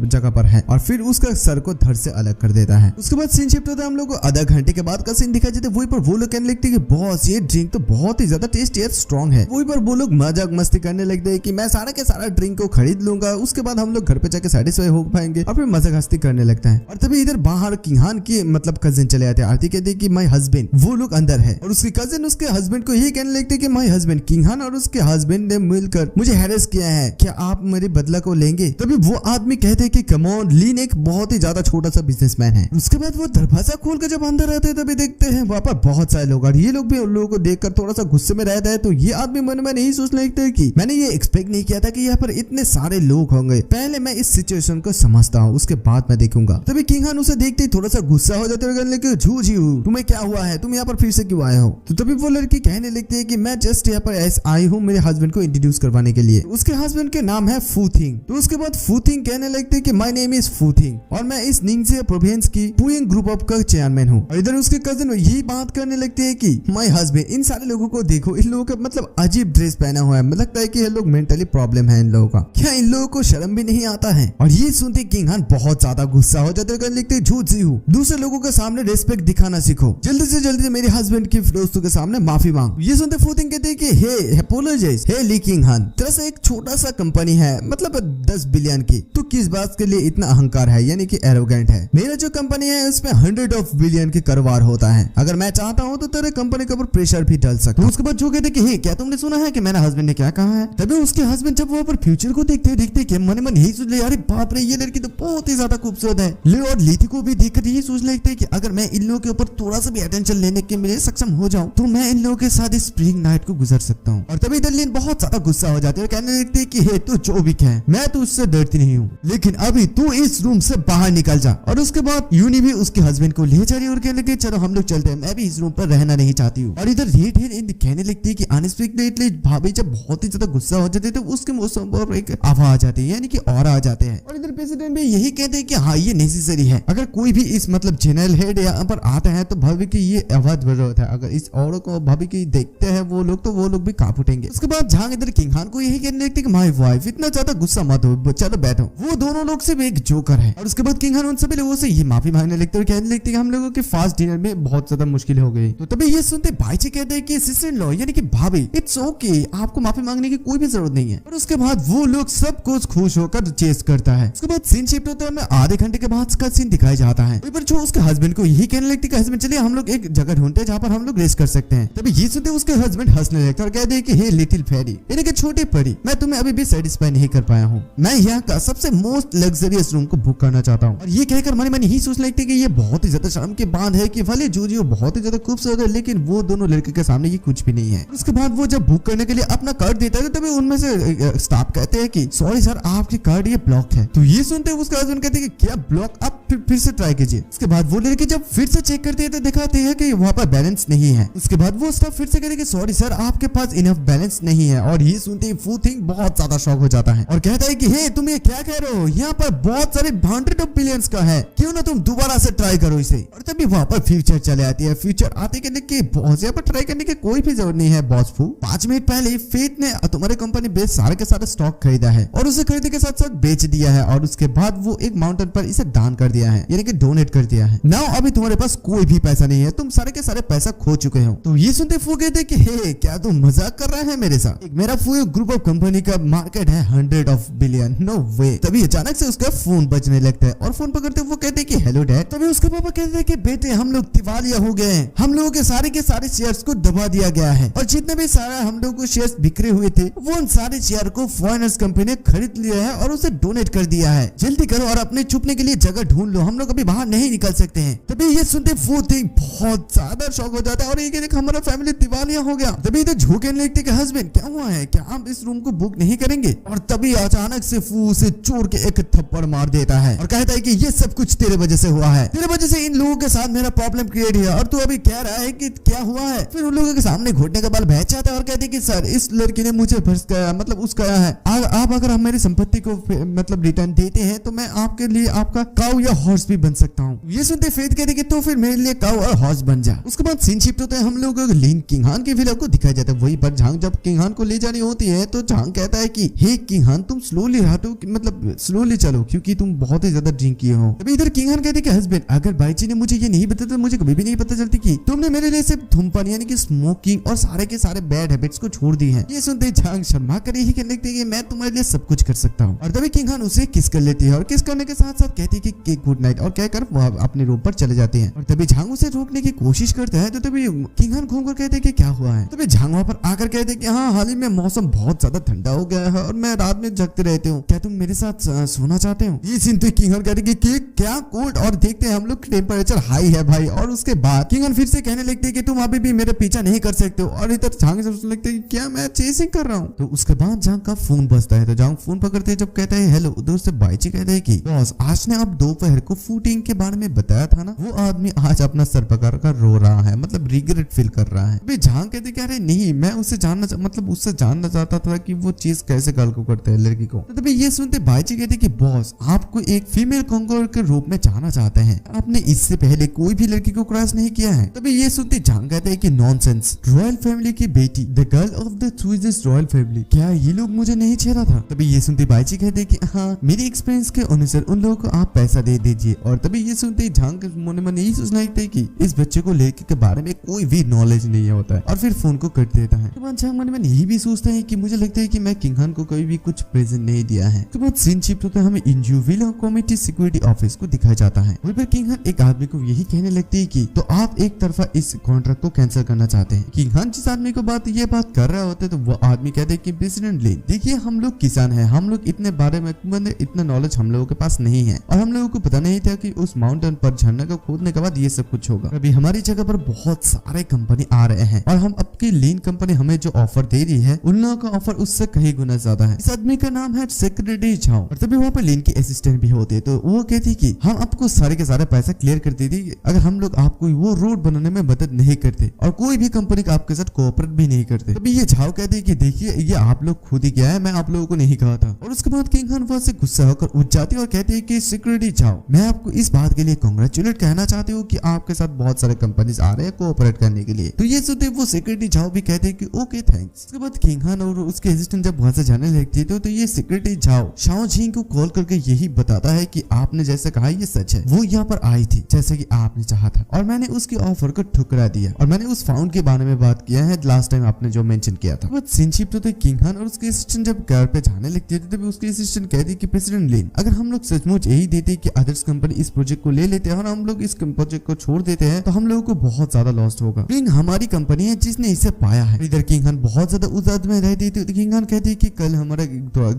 जगह पर है और फिर उसका सर को धड़ से अलग कर देता है। उसके बाद सीन शिफ्ट होता है, हम लोग को आधा घंटे के बाद का सीन दिखाई देता है। वही पर वो लोग कहने लगते हैं कि बॉस ये ड्रिंक तो बहुत ही ज्यादा टेस्टी और स्ट्रॉन्ग है। वही पर वो लोग मजाक मस्ती करने लगते हैं कि मैं सारा के सारा ड्रिंक को खरीद लूंगा, उसके बाद हम लोग घर पे जाके सेटिस्फाई हो पाएंगे, और फिर मजाक मस्ती करने लगता है। और तभी इधर बाहर किंग की मतलब कजिन चले आते हैं। आरती कहती है कि माय हस्बैंड, वो लोग अंदर है और उसकी कजिन उसके हस्बैंड को यही कहने लगते हैं कि माय हस्बैंड किंग और उसके हस्बैंड ने मिलकर मुझे हैरेस किया है, क्या आप मेरे बदला को लेंगे। तभी वो आदमी कहते हैं कि कम ऑन, लीन एक बहुत ही ज्यादा छोटा सा बिजनेसमैन है। उसके बाद वो दरवाजा खोल कर जब अंदर आते हैं तभी देखते हैं वहाँ पर बहुत सारे लोग, और ये लोग भी उन लोगों को देखकर थोड़ा सा गुस्से में रहता है। तो ये आदमी मन में यही सोचने लगता है कि मैंने ये एक्सपेक्ट नहीं किया था कि यहाँ पर इतने सारे लोग होंगे, पहले मैं इस सिचुएशन को समझता हूँ उसके बाद मैं देखूंगा। तभी किंग खान उसे देखते ही थोड़ा सा गुस्सा हो जाते हैं, झूझी तुम्हें क्या हुआ है, तुम यहाँ पर फिर से क्यों आए हो। तो तभी वो लड़की कहने लगती है कि मैं जस्ट यहाँ पर ऐसे आई हूँ मेरे हस्बैंड को इंट्रोड्यूस करवाने के लिए। उसके हस्बैंड के नाम है फूथिंग। तो उसके बाद फूथिंग कहने लगते हैं कि माय नेम इज फूथिंग और मैं इस निंगजे प्रोविंस की पुइंग ग्रुप ऑफ का चेयरमैन हूँ। और इधर उसके कजिन यही बात करने लगते हैं कि माय हस्बैंड, इन सारे लोगों को देखो, इन लोगों का मतलब अजीब ड्रेस पहना हुआ है, लगता है कि ये लोग मेंटली प्रॉब्लम है इन लोगों का, क्या इन लोगों को शर्म भी नहीं आता है। और ये सुनते किंग खान बहुत ज्यादा गुस्सा हो जाते हैं, लिखते झूठी हूँ, दूसरे लोगों के सामने रेस्पेक्ट दिखाना सीखो, जल्दी से जल्दी मेरे हस्बैंड के दोस्तों के सामने माफी मांग। ये सुनते फूथिंग कहते हैं कि हे अपोलोजाइज, हे ली किंग खान, तेरा सा एक छोटा सा कंपनी है मतलब 10 बिलियन की, तो किस बात के लिए इतना अहंकार है, यानी कि एरोगेंट है। मेरा जो कंपनी है उसमें 100 ऑफ बिलियन के कारोबार होता है, अगर मैं चाहता हूँ तो तेरे कंपनी के ऊपर प्रेशर भी डाल सकता हूँ। उसके बाद जो कहते कि हे क्या तुमने सुना है कि मेरा हस्बैंड ने क्या कहा है। तभी उसके हस्बैंड जब वहाँ पर फ्यूचर को देखते कि मन मन यही सोच ले, अरे बाप रे ये लड़की तो बहुत ही ज्यादा खूबसूरत है। ले और लीथी को भी देखकर यही सोच लेते कि अगर मैं इन लोगों के ऊपर थोड़ा सा भी अटेंशन लेने के लिए सक्षम हो जाऊं तो मैं इन लोगों के साथ इस स्प्रिंग नाइट को गुजर सकता हूँ। और तभी दलीन बहुत ज्यादा गुस्सा हो जाते हैं, कहने लगते कि हे तू जो भी कहे मैं तो उससे डरती नहीं हूँ, लेकिन अभी तू इस रूम से बाहर निकल जा। और उसके बाद यूनी भी उसके हस्बैंड को ले जा रही है और कहने लगे चलो हम लोग चलते हैं, मैं भी इस रूम पर रहना नहीं चाहती हूँ। और इधर रेड हेड कहने लगती है कि अनएक्सपेक्टेडली भाभी जब बहुत ही ज्यादा गुस्सा हो जाते तो उसके मौसम पर एक आवाज आ जाती है, यानी कि और आ जाते हैं। और इधर प्रेसिडेंट भी यही कहते हैं कि हाँ ये नेसेसरी है, अगर कोई भी इस मतलब जनरल हेड यहाँ पर आता है तो भाभी की ये आवाज जरूरत है, अगर इस औरत को भाभी की देखते हैं वो लोग तो वो लोग भी कांप उठेंगे। उसके बाद जहां इधर किंग खान को यही कहने लगते कि माय वाइफ इतना ज्यादा गुस्सा मत हो, चलो बैठो, वो दोनों लोग से भी एक जोकर है। और उसके बाद किंग खान उन सभी लोगों से ये माफी मांगने लगते और कहने लगते कि हम लोगों के फास्ट डिनर में बहुत ज्यादा मुश्किल हो गई। तो तभी ये सुनते भाईची कहते हैं कि सिस्टर इन लॉ यानी कि भाभी इट्स ओके, आपको माफी मांगने की कोई भी जरूरत नहीं है। और उसके बाद वो लोग सब कुछ खुश होकर चेस करता है। उसके बाद सीन शिफ्ट होता है, आधे घंटे के बाद का सीन दिखाया जाता है। पर जो उसके हस्बैंड को यही कहने लगती है हस्बैंड चलिए हम लोग एक जगह ढूंढते हैं जहाँ पर हम लोग रेस्ट कर सकते हैं। तभी ये सुनते उसके हस्बैंड हंसने लगता और कहते हैं कि हे लिटिल फेरी यानी कि छोटी परी, मैं तुम्हें अभी भी सेटिस्फाई नहीं कर पाया हूँ, मैं यहाँ का सबसे मोस्ट लग्जरियस रूम को बुक करना चाहता हूँ। और ये कहकर मन में यही सोच लगती है कि ये बहुत ही ज्यादा शर्म की बात है कि भले जूजी बहुत ही ज्यादा खूबसूरत है लेकिन वो दोनों लड़के के सामने ये कुछ भी नहीं है। उसके बाद वो जब बुक करने के लिए अपना कार्ड देता है तभी उनमें से स्टाफ कहते हैं कि सॉरी सर आपकी कार्ड ये ब्लॉक है। तो ये सुनते हैं उसका हस्बैंड कहते हैं कि क्या ब्लॉक, आप फिर से ट्राई कीजिए। उसके बाद वो लड़के जब फिर से चेक करते हैं तो दिखाते हैं कि वहाँ पर बैलेंस नहीं है। उसके बाद वो स्टाफ फिर से कहते हैं कि सॉरी सर आपके पास इनफ बैलेंस नहीं है। और ये सुनते ही फू थिंग बहुत ज्यादा शॉक हो जाता है और कहता है कि हे तुम ये क्या कह रहे हो, यहाँ पर बहुत सारे 100 ऑफ बिलियंस का है, क्यों ना तुम दोबारा से ट्राई करो इसे। और तभी वहाँ पर फ्यूचर चले आती है। फ्यूचर आते कहने के बॉस यहाँ पर ट्राई करने की कोई भी जरूरत नहीं है बॉस फू। 5 मिनट पहले फेथ ने तुम्हारे कंपनी बेस सारे के सारे स्टॉक खरीदा है और उसे खरीदने के साथ साथ बेच दिया है और उसके बाद वो एक माउंटेन पर इसे दान कर दिया है, यानी कि डोनेट कर दिया है। नाउ अभी तुम्हारे पास कोई भी पैसा नहीं है, तुम सारे के सारे पैसा खो चुके हो। तो ये सुनते फू कहते कि हे क्या तुम मजाक कर रहे हैं मेरे साथ, मेरा फू ग्रुप ऑफ कंपनी का मार्केट है 100 ऑफ बिलियन, नो वे। तभी अचानक से उसका फोन बजने लगता है और फोन पकड़ते वो कहते हैं कि हेलो डैड। तभी उसके पापा कहते हैं कि बेटे हम लोग दिवालिया हो गए हैं, हम लोगों के सारे शेयर्स को दबा दिया गया है और जितने भी सारा हम लोगों को शेयर्स बिखरे हुए थे वो उन सारे शेयर को फॉरेनर्स कंपनी ने खरीद लिया है और उसे डोनेट कर दिया है। जल्दी करो और अपने छुपने के लिए जगह ढूंढ लो, हम लोग अभी बाहर नहीं निकल सकते हैं। तभी ये सुनते वो थिंग बहुत ज्यादा शॉक हो जाता है और ये कहते हमारा फैमिली दिवालिया हो गया। तभी इधर झूके लगते कि हस्बैंड क्या हुआ है, क्या आप इस रूम को बुक नहीं करेंगे। और तभी अचानक से फू उसे चोर के एक थप्पड़ मार देता है और कहता है कि ये सब कुछ तेरे वजह से हुआ है, तेरे वजह से इन लोगों के साथ मेरा प्रॉब्लम क्रिएट हुआ और तू अभी कह रहा है कि क्या हुआ है। फिर उन लोगों के सामने घुटने का बाल बह जाता है और कहते हैं कि सर इस लड़की ने मुझे भड़काया, मतलब उसका है। आप अगर हम मेरी संपत्ति को मतलब रिटर्न देते हैं तो मैं आपके लिए आपका काऊ या हॉर्स भी बन सकता हूँ। ये सुनते फेथ कहते कि तो फिर मेरे लिए काऊ और हॉर्स बन जा। उसके बाद सीन शिफ्ट होता है, हम लोग लिन किंगहान के विला को दिखाया जाता है। वहीं पर झांग जब किंगहान को ले जानी होती है तो झांग कहता है कि हे किंगहान तुम स्लोली हटो, मतलब स्लोली चलो क्योंकि तुम बहुत ही ज्यादा ड्रिंक किए हो। तभी इधर किंगहान कहते कि हस्बैंड अगर बाईची ने मुझे ये नहीं बताया तो मुझे कभी भी नहीं पता चलती कि तुमने मेरे लिए सिर्फ धूमपान यानी कि स्मोकिंग और सारे के सारे बैड हैबिट्स को छोड़ दी है। ये सुनते झांग शर्मा कर ही कहने लगती है कि मैं तुम्हारे लिए सब कुछ कर सकता हूँ। और तभी किंगहान उसे किस कर लेती है और किस करने के साथ साथ कहती है कि गुड नाइट और कहकर वो अपने रूम पर चले जाते हैं। और तभी झांग उसे रोकने की कोशिश करता है तो तभी किंगहान घूमकर कहते हैं कि क्या हुआ है। तभी झांग वहां पर आकर कहते हैं कि हाँ हाल ही में मौसम बहुत ज्यादा ठंडा हो गया है और मैं रात में जगते रहते हूँ, क्या तुम मेरे साथ सोना चाहते हो। ये सुनते किंगहान कहते हैं कि क्या कोल्ड, और देखते हैं हम लोग टेम्परेचर हाई है भाई। और उसके बाद किंगहान फिर से कहने लगते हैं कि तुम अभी भी मेरे पीछा नहीं कर सकते हो। और इधर झांग से सोचने लगते हैं कि क्या मैं चेसिंग कर रहा हूँ। तो उसके बाद झांग का फोन बजता है तो झांग फोन पकड़ते हैं, जब कहता है हेलो, उधर से बाईची कहते हैं कि बॉस आज ने आप दोपहर को फूटिंग के बारे में बताया था ना, वो आदमी आज अपना सर पकड़ कर रो रहा है, मतलब रिग्रेट फील कर रहा है। भाई झांग कहते कह रहे नहीं मैं उससे जानना चाहता था कि वो चीज कैसे गल को करते हैं लड़की को। तो तभी ये सुनते बाईची कहते कि बॉस आपको एक फीमेल कंकर के रूप में जाना चाहते हैं, आपने इससे पहले कोई भी लड़की को क्रॉस नहीं किया है। तभी ये सुनते झांग कहते हैं कि नॉनसेंस, रॉयल फैमिली की बेटी, the girl of the Swedish royal family, क्या ये लोग मुझे नहीं छेड़ा था। तभी ये सुनते बाईची कहते कि हाँ मेरी एक्सपीरियंस के अनुसार उन लोगों को आप पैसा दे दीजिए। और तभी ये सुनते झांग मन में यही सोचना लगता है कि इस बच्चे को लड़के के बारे में कोई भी नॉलेज नहीं होता है और फिर फोन को कट देता है। तो बाद झांग मन में यही भी सोचता है कि मुझे लगता है कि मैं किंगहान को कभी भी कुछ प्रेजेंट नहीं दिया है। तो बाद सीन शिफ्ट होता है, हमें इंजुविला कमिटी सिक्योरिटी ऑफिस को दिखाया जाता है। वहीं पर किंगहान एक आदमी को यही कहने लगती है कि तो आप एक तरफा इस कॉन्ट्रैक्ट को कैंसिल करना चाहते हैं। किंगहान जिस आदमी को ये बात कर रहे होते तो वो आदमी कहते हैं कि प्रेसिडेंट लिन देखिए हम लोग किसान हैं, हम लोग इतने बारे में इतना नॉलेज हम लोगों के पास नहीं है और हम लोगों को पता नहीं था कि उस माउंटेन पर झरने को खोदने के बाद ये सब कुछ होगा। अभी हमारी जगह पर बहुत सारे कंपनी आ रहे हैं और हम आपकी लीन कंपनी हमें जो ऑफर दे रही है उन लोगों का ऑफर उससे कहीं गुना ज्यादा है। इस आदमी का नाम है सेक्रेटरी झाओ और तभी वहाँ पर लीन की असिस्टेंट भी होती है। तो वो कहती कि हम आपको सारे के सारे पैसा क्लियर कर देती अगर हम लोग आपको वो रोड बनाने में मदद नहीं करते और कोई भी कंपनी का आपके साथ कोऑपरेट भी नहीं करते। तभी ये झाओ कहती कि देखिए ये आप लोग खुद ही किया है, मैं आप लोगों को नहीं कहा था। और उसके बाद किंगहान वहां से गुस्सा होकर उठ जाती है और कहती है कि सिक्योरिटी झाओ मैं आपको इस बात के लिए कांग्रेचुलेट कहना चाहती हूँ कि आपके साथ बहुत सारे कंपनीज आ रहे हैं कोऑपरेट करने के लिए। तो ये सुनते वो सिक्योरिटी झाओ भी कहते हैं कि ओके थैंक्स। उसके बाद किंगहान और उसके असिस्टेंट जब वहां से जाने लगती है तो ये सिक्योरिटी झाओ शाओ झिंग को कॉल करके यही बताता है कि आपने जैसे कहा ये सच है, वो यहाँ पर आई थी जैसे कि आपने चाहा था और मैंने उसकी ऑफर को ठुकरा दिया और मैंने उस फाउंड के बारे में बात किया है लास्ट टाइम आपने जो मेंशन किया था। बट सिंशिप तो किंगहान और उसके असिस्टेंट जब घर पे जाने लगती है तभी उसके असिस्टेंट कहती है कि प्रेसिडेंट लिन अगर हम लोग सचमुच यही देते कि अदर्स कंपनी इस प्रोजेक्ट को ले लेते हैं और हम लोग इस प्रोजेक्ट को छोड़ देते हैं तो हम लोगों को बहुत ज्यादा लॉस होगा। किंग हमारी कंपनी है जिसने इसे पाया है। इधर किंगहान बहुत ज्यादा उदास में रहती थी। किंगहान कहती है कि कल हमारा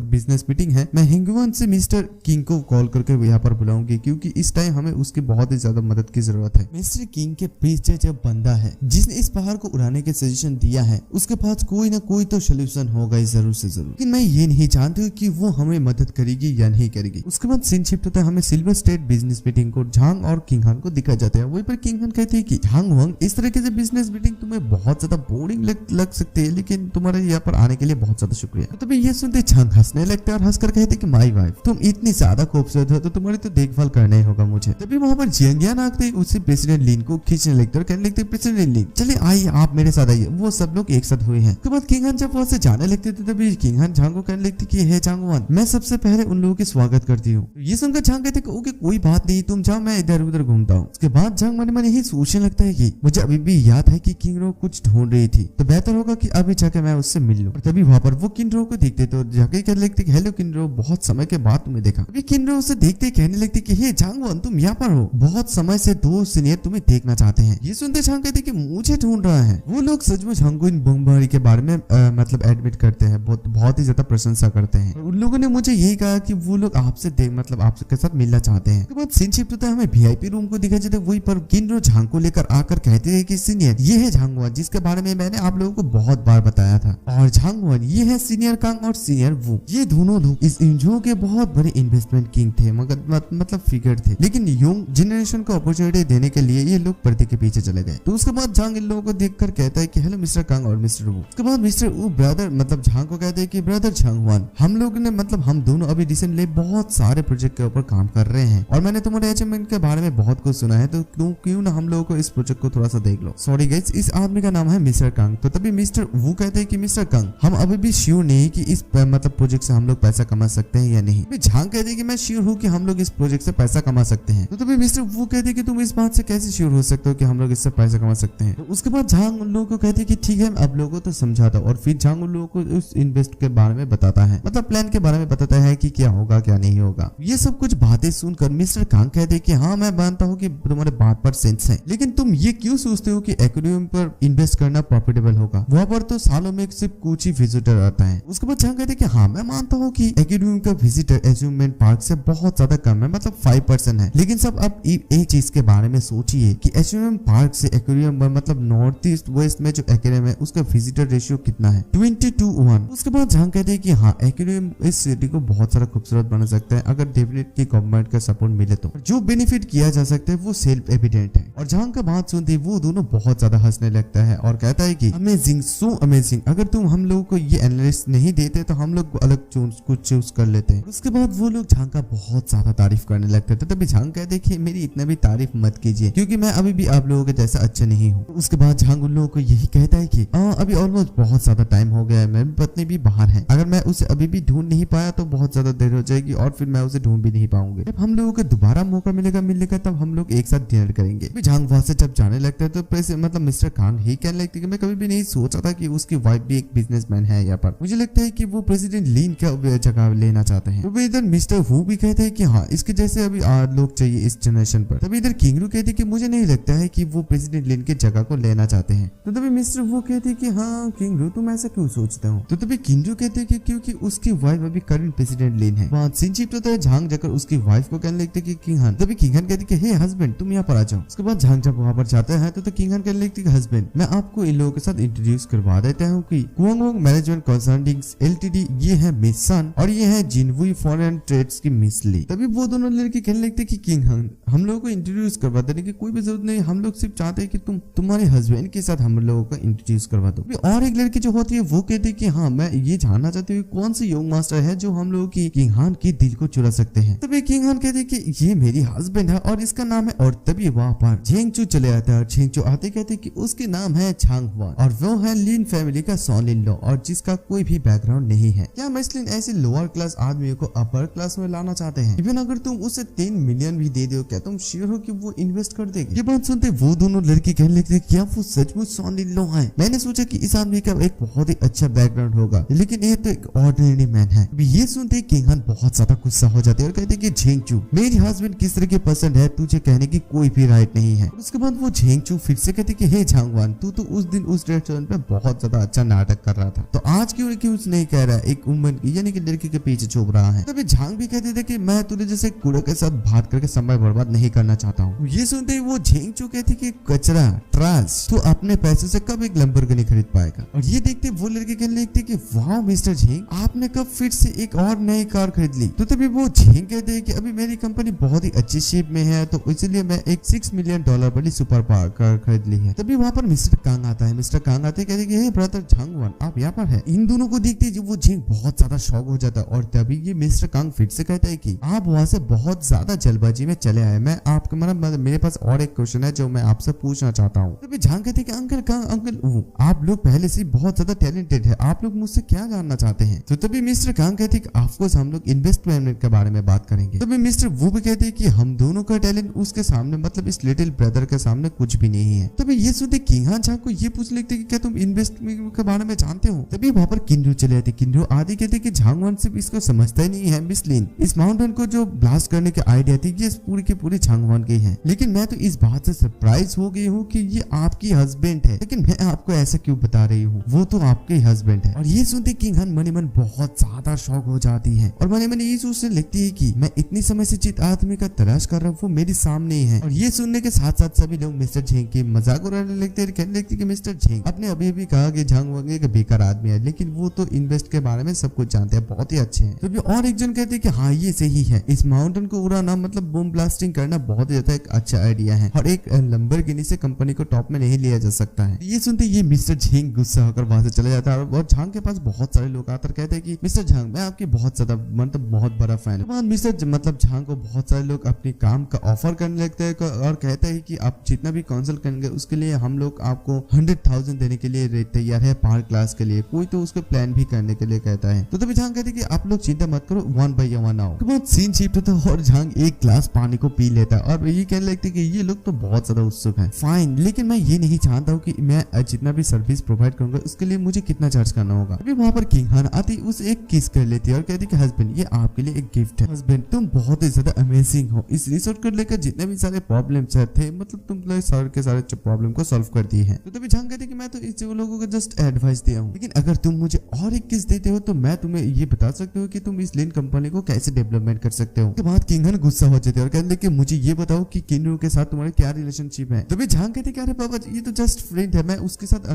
बिजनेस मीटिंग है, मैं हिंगुआन से मिस्टर किंग को कॉल करके यहाँ पर बुलाऊंगी क्योंकि इस टाइम हमें उसकी बहुत ही ज्यादा मदद की जरूरत है। मिस्टर किंग के पीछे जो बंदा है जिसने इस पहाड़ को उड़ाने के सजेशन दिया है उसके पास कोई ना कोई तो सोल्यूशन होगा जरूर से जरूर। लेकिन लेकिन मैं ये नहीं जानती हूँ कि वो हमें मदद करेगी या नहीं करेगी। उसके बाद सीन शिफ्ट होता है, हमें सिल्वर स्टेट बिजनेस मीटिंग को झांग और किंग हान को दिखा जाता है। वहीं पर किंग हान कहते हैं कि झांग वांग, इस तरीके से बिजनेस मीटिंग तुम्हें बहुत ज्यादा बोरिंग लग सकती है, लेकिन तुम्हारे यहाँ पर आने के लिए बहुत ज्यादा शुक्रिया। तो तभी ये सुनते झांग हंसने लगते हैं और हंसकर कहते कि माई वाइफ, तुम इतनी ज्यादा खूबसूरत हो तो तुम्हारी तो देखभाल करना ही होगा मुझे। तभी वहाँ पर जियांगियान आते उससे प्रेसिडेंट लिन को खींचने लगते और कहने लगते प्रेसिडेंट लिन चलिए आइए आप मेरे साथ आइए। वो सब लोग एक साथ हुए हैं। उसके बाद किंग हान जब वहाँ से जाने लगते थे तभी किंग हान झांग को कहने लगती कि हे झांग वान, मैं सबसे पहले उन लोगों की स्वागत करती हूँ। ये सुनकर झांग कहते कि ओके कोई बात नहीं, तुम जाओ मैं इधर उधर घूमता हूँ। उसके बाद झांग मन यही सोचने लगता है कि मुझे अभी भी याद है कि किंग रो कुछ ढूंढ रही थी, तो बेहतर होगा कि अभी जाके मैं उससे मिल लूं। तभी वहाँ पर वो किंग रो को देखते तो जाके कहने लगते कि हेलो किंग रो, बहुत समय के बाद तुम्हें देखा। अभी किंग रो उसे देखते कहने लगती कि हे झांग वान, तुम यहाँ पर हो, बहुत समय से दो सीनियर तुम्हें देखना चाहते हैं। ये सुनते झांग कहते कि मुझे ढूंढ रहा है। वो लोग सचमुच झांग को इन बमबारी के बारे में मतलब एडमिट करते हैं, बहुत ही ज्यादा प्रशंसा करते हैं। उन लोगों ने मुझे यही कहा कि वो लोग आपसे मतलब आपके साथ मिलना चाहते हैं। उसके बाद सीन शिफ्ट होता है, हमें वीआईपी रूम को दिखाई जाता है। वहीं पर किंग रो झांग को लेकर आकर कहते हैं कि सीनियर ये है झांग वान, जिसके बारे में मैंने आप लोगों को बहुत बार बताया था, और झांग वान ये है सीनियर कांग और सीनियर वू। ये दोनों लोग इस इंजो के बहुत बड़े इन्वेस्टमेंट किंग थे, मगर मतलब फिगर थे, लेकिन यंग जनरेशन को अपॉर्चुनिटी देने के लिए ये लोग पर्दे के पीछे चले गए। तो उसके बाद झांग इन लोगों को देखकर कहता है कि हेलो मिस्टर कांग और मिस्टर वू। उसके बाद मिस्टर वू ब्रदर मतलब झांग को कहते हैं कि ब्रदर झांग वान, हम लोग ने हम दोनों अभी रिसेंटली बहुत सारे प्रोजेक्ट के ऊपर काम कर रहे हैं और मैंने तुम्हारे अचीवमेंट के बारे में बहुत कुछ सुना है, तो क्यों ना हम लोगों को इस प्रोजेक्ट को थोड़ा सा देख लो। सॉरी गाइस, इस आदमी का नाम है मिस्टर कांग। तो तभी मिस्टर वू कहते हैं कि मिस्टर कांग, हम अभी भी श्योर नहीं कि इस प्रोजेक्ट से हम लोग पैसा कमा सकते हैं या नहीं। झांग कहते हैं कि मैं श्योर हूँ कि हम लोग इस प्रोजेक्ट से पैसा कमा सकते हैं। तो तभी मिस्टर वू कहते हैं कि तुम इस बात से कैसे श्योर हो सकते हो कि हम लोग इससे पैसा कमा सकते हैं। तो उसके बाद झांग उन लोगों को कहते हैं कि ठीक है, अब लोगों को तो समझाता, और फिर झांग उन लोगों को उस इन्वेस्ट के बारे में बताता है, मतलब प्लान के बारे में बताता है कि क्या होगा क्या नहीं होगा। ये सब कुछ बातें सुनकर मिस्टर कांग कहते हैं कि हाँ मैं मानता हूँ कि तुम्हारे बात पर सेंस है, लेकिन तुम ये क्यों सोचते हो कि एक्वेरियम पर इन्वेस्ट करना प्रॉफिटेबल होगा? वहाँ पर तो सालों में सिर्फ कुछ ही विजिटर आता है। उसके बाद झांग कहते हैं कि हाँ मैं मानता हूँ कि एक्वेरियम का विजिटर एम्यूजमेंट पार्क से बहुत ज्यादा कम है, मतलब 5% है, लेकिन सब अब एक चीज के बारे में सोचिए कि एम्यूजमेंट पार्क से एक्वेरियम मतलब नॉर्थ ईस्ट वेस्ट में जो एक्वेरियम है उसका विजिटर रेशियो कितना है, 20:1। उसके बाद झांग कहते हैं कि हाँ एक्वेरियम इस सिटी को बहुत सारा खूबसूरत बना सकता है अगर डेफिनेटली गवर्नमेंट का सपोर्ट मिले तो। जो बेनिफिट किया जा सकता है वो सेल्फ एविडेंट है। और झांग का बात सुनते वो दोनों बहुत ज्यादा हंसने लगता है और कहता है कि अमेजिंग, सो अमेजिंग, अगर तुम हम लोगों को ये एनालिस्ट नहीं देते तो हम लोग अलग कुछ चूज कर लेते हैं। उसके बाद वो लोग झांग का बहुत ज्यादा तारीफ करने लगते थे। तभी झांग कहते हैं कि मेरी इतना भी तारीफ मत कीजिए क्योंकि मैं अभी भी आप लोगों के जैसा अच्छा नहीं हूँ। उसके बाद झांग उन लोगों को यही कहता है कि अभी ऑलमोस्ट बहुत ज्यादा टाइम हो गया है, मेरी पत्नी भी बाहर है, अगर मैं उसे अभी भी ढूंढ नहीं पाया तो बहुत ज्यादा देर हो जाएगी और फिर मैं उसे ढूंढ भी नहीं पाऊंगी। जब हम लोगों को दोबारा मौका मिलेगा मिलने का तब हम लोग एक साथ डिनर करेंगे। झांग वहां से जब जाने लगता है तो मतलब मिस्टर कांग ही कहने लगते मैं कभी भी नहीं सोचा था कि उसकी वाइफ भी एक बिजनेसमैन है। यहाँ पर मुझे लगता है कि वो प्रेसिडेंट लिन का जगह लेना चाहते हैं। तो इधर मिस्टर वू भी कहते हैं कि हाँ इसके जैसे अभी लोग चाहिए इस जनरेशन पर। तभी इधर किंग रू कहते हैं कि मुझे नहीं लगता है कि वो प्रेसिडेंट लिन के जगह को लेना चाहते हैं। तो तभी मिस्टर वू कहते हैं कि हाँ किंग रू तुम ऐसा क्यों सोचते हो? तो तभी किंग रू कहते हैं कि क्योंकि उसकी वाइफ अभी करंट प्रेसिडेंट लिन है। वहाँ सीन शिफ्ट होता है, झांग जाकर उसकी वाइफ को कहने लगते कि किंग हान। तभी किंग हान कहते कि हे हस्बैंड तुम यहाँ पर आ जाओ। उसके बाद झांग जब वहाँ पर जाता है तो किंग हान कहने लगती कि हस्बैंड मैं आपको इन लोगों के साथ इंट्रोड्यूस करवा देता हूँ कि कुआंग मैनेजमेंट कंसल्टिंग्स एलटीडी, ये है मिस सन और ये है जिनवुई फॉरेन ट्रेड्स की मिस ली। तभी वो दोनों लड़के कहने लगते कि किंग हान हम लोगों को इंट्रोड्यूस करवा देने की कोई भी जरूरत नहीं, हम लोग सिर्फ चाहते हैं कि तुम तुम्हारे हस्बैंड के साथ हम लोगों को इंट्रोड्यूस करवा दो। और एक लड़की जो होती है वो कहती है कि हाँ मैं ये जानना चाहती हूँ कौन सी यंग मास्टर है जो हम लोगों की किंग हान की दिल को चुरा सकते हैं। तभी किंग हान कहते कि ये मेरी हस्बैंड है और इसका नाम है, और तभी वहाँ पर झेंगचू चले आता है और झेंगचू आते कहते कि उसके नाम है झांग वान और वो है लिन फैमिली का सन इन लॉ और जिसका कोई भी बैकग्राउंड नहीं है। क्या मसलन ऐसे लोअर क्लास आदमियों को अपर क्लास में लाना चाहते हैं? इवन अगर तुम उसे 10 मिलियन भी दे दो क्या तुम श्योर हो कि वो इन्वेस्ट कर देगी? ये बात सुनते वो दोनों लड़की कहने लगते क्या वो सचमुच सन इन लॉ है? मैंने सोचा कि इस आदमी का एक बहुत ही अच्छा बैकग्राउंड होगा लेकिन ये तो एक ऑर्डिनरी मैन है। ये सुनते किंग हान बहुत ज्यादा गुस्सा हो जाते हैं और कहते कि झेंगचू मेरी हस्बैंड किस तरह की पसंद है तुझे कहने की कोई भी राइट नहीं है। उसके बाद वो झेंगचू फिर से कहते कि हे झांग वान तू तो उस दिन उस रेस्टोरेंट में बहुत ज्यादा अच्छा नाटक कर रहा था, तो आज क्यों नहीं कह रहा है एक वुमन की यानी कि लड़की के पीछे छुप रहा है? तभी झांग भी कहते थे कि मैं तुझे जैसे कूड़े के साथ बात करके समय बर्बाद नहीं करना चाहता हूँ। ये सुनते ही वो झेंगचू कहती कि कचरा ट्राश तो अपने पैसे से कब एक लंबरगिनी खरीद पाएगा? और ये देखते वो लड़के कहने लगते कि वाह मिस्टर झेंग, आपने कब फिर से एक और नई कार खरीद ली? तो तभी वो झेंग कहते हैं कि अभी मेरी कंपनी बहुत ही अच्छी शेप में है, तो इसलिए मैं एक $6 मिलियन वाली सुपर कार खरीद ली है। तभी वहाँ पर मिस्टर कांग आता है। मिस्टर कांग आते कहते कि हे ब्रदर झांग वन, आप यहाँ पर है। इन दोनों को देखते वो झेंग बहुत ज्यादा शॉक हो जाता है और तभी ये मिस्टर कांग फिर से कहता है कि आप वहाँ से बहुत ज्यादा जल्दबाजी में चले आए, मैं आपके मतलब मेरे पास और एक क्वेश्चन है जो मैं आपसे पूछना चाहता हूँ। तभी झांग कहते कि अंकल कांग अंकल, आप लोग पहले से बहुत ज्यादा टैलेंटेड है, आप लोग मुझसे क्या जानना चाहते हैं? तो तभी मिस्टर कांग कहते कि ऑफकोर्स हम लोग इन्वेस्टमेंट के बारे में बात करेंगे। तभी मिस्टर वो भी कहते कि हम दोनों का टैलेंट उसके सामने मतलब इस लिटिल ब्रदर के सामने कुछ भी नहीं है। तभी ये सुनते किंग हान झांग को ये पूछ लेते कि क्या तुम इन्वेस्टमेंट के बारे में जानते हो? तभी वहाँ पर किंडू चले आते। किंडू आदि कहते कि झांग वन सिर्फ इसको समझता ही नहीं है मिस लिन, इस माउंटेन को जो ब्लास्ट करने की आइडिया थी ये पूरी की पूरी झांग वन की है, लेकिन मैं तो इस बात से सरप्राइज हो गई हूँ कि ये आपकी हस्बैंड है, लेकिन मैं आपको ऐसा क्यों बता रही हूँ, वो तो आपके हस्बैंड है। और ये सुनते किंग हान मनी मन बहुत ज्यादा शॉक हो जाती है और मनी मन ये सोचने लगती है कि मैं इतनी समय से जिस आदमी का तलाश कर रहा हूँ वो मेरे सामने ही है। और ये सुनने के साथ साथ सभी लोग मिस्टर झेंग की मजाक उड़ाने लगते हैं, कहने लगते कि मिस्टर झेंग आपने अभी अभी कहा कि झांग वांग एक बेकार आदमी है, लेकिन वो तो इन्वेस्ट के बारे में सब कुछ जानते हैं, बहुत ही अच्छे हैं। तो और एक जन कहते हैं कि हाँ ये सही है, इस माउंटेन को उड़ाना मतलब बम ब्लास्टिंग करना बहुत ही ज्यादा एक अच्छा आइडिया है और एक लंबरगिनी से कंपनी को टॉप में नहीं लिया जा सकता है। ये सुनते ये मिस्टर झेंग गुस्सा होकर वहां से चले जाता है और झांग के पास बहुत सारे लोग आकर कहते हैं कि मिस्टर झांग मैं आपकी बहुत ज्यादा मतलब बहुत बड़ा फैन हूँ। मिस्टर मतलब झांग को बहुत सारे लोग अपनी काम का ऑफर करने लगते हैं और कहते हैं कि आप जितना भी कंसल्ट करेंगे उसके लिए हम लोग आपको 100,000 देने के लिए तैयार है पर क्लास के लिए, कोई तो उसको प्लान भी करने के लिए कहता है। तो तभी झांग कहते कि आप लोग चिंता मत करो, 1 by 1 आओ। तो बहुत सीन शिफ्ट होता है और झांग एक ग्लास पानी को पी लेता है और ये कहने लगते कि ये लोग तो बहुत ज्यादा उत्सुक है। फाइन, लेकिन मैं ये नहीं चाहता हूँ कि मैं जितना भी सर्विस प्रोवाइड करूंगा उसके लिए मुझे कितना चार्ज करना होगा। अभी वहाँ पर किंग हान आती उसे एक किस कर लेती है और कहती कि हस्बैंड ये आपके लिए एक गिफ्ट है, हस्बैंड तुम बहुत ही ज्यादा अमेजिंग हो, इस रिसोर्ट को लेकर जितने भी सारे प्रॉब्लम थे मतलब तुम लोग सारे के सारे प्रॉब्लम को सॉल्व कर दिए हैं। तो तभी झांग कहते कि मैं तो इस लोगों को जस्ट एडवाइस दिया हूँ, लेकिन अगर तुम मुझे और एक किस देते हो तो मैं तुम्हें ये बता सकते हो कि तुम इस लिन कंपनी को कैसे डेवलपमेंट कर सकते हो। उसके बाद किंग हान गुस्सा हो जाते हैं और कहते कि मुझे ये बताओ कि किन्नू के साथ तुम्हारे क्या रिलेशनशिप है। तभी झांग कहते कि अरे बाबा ये तो जस्ट फ्रेंड है, मैं उसके साथ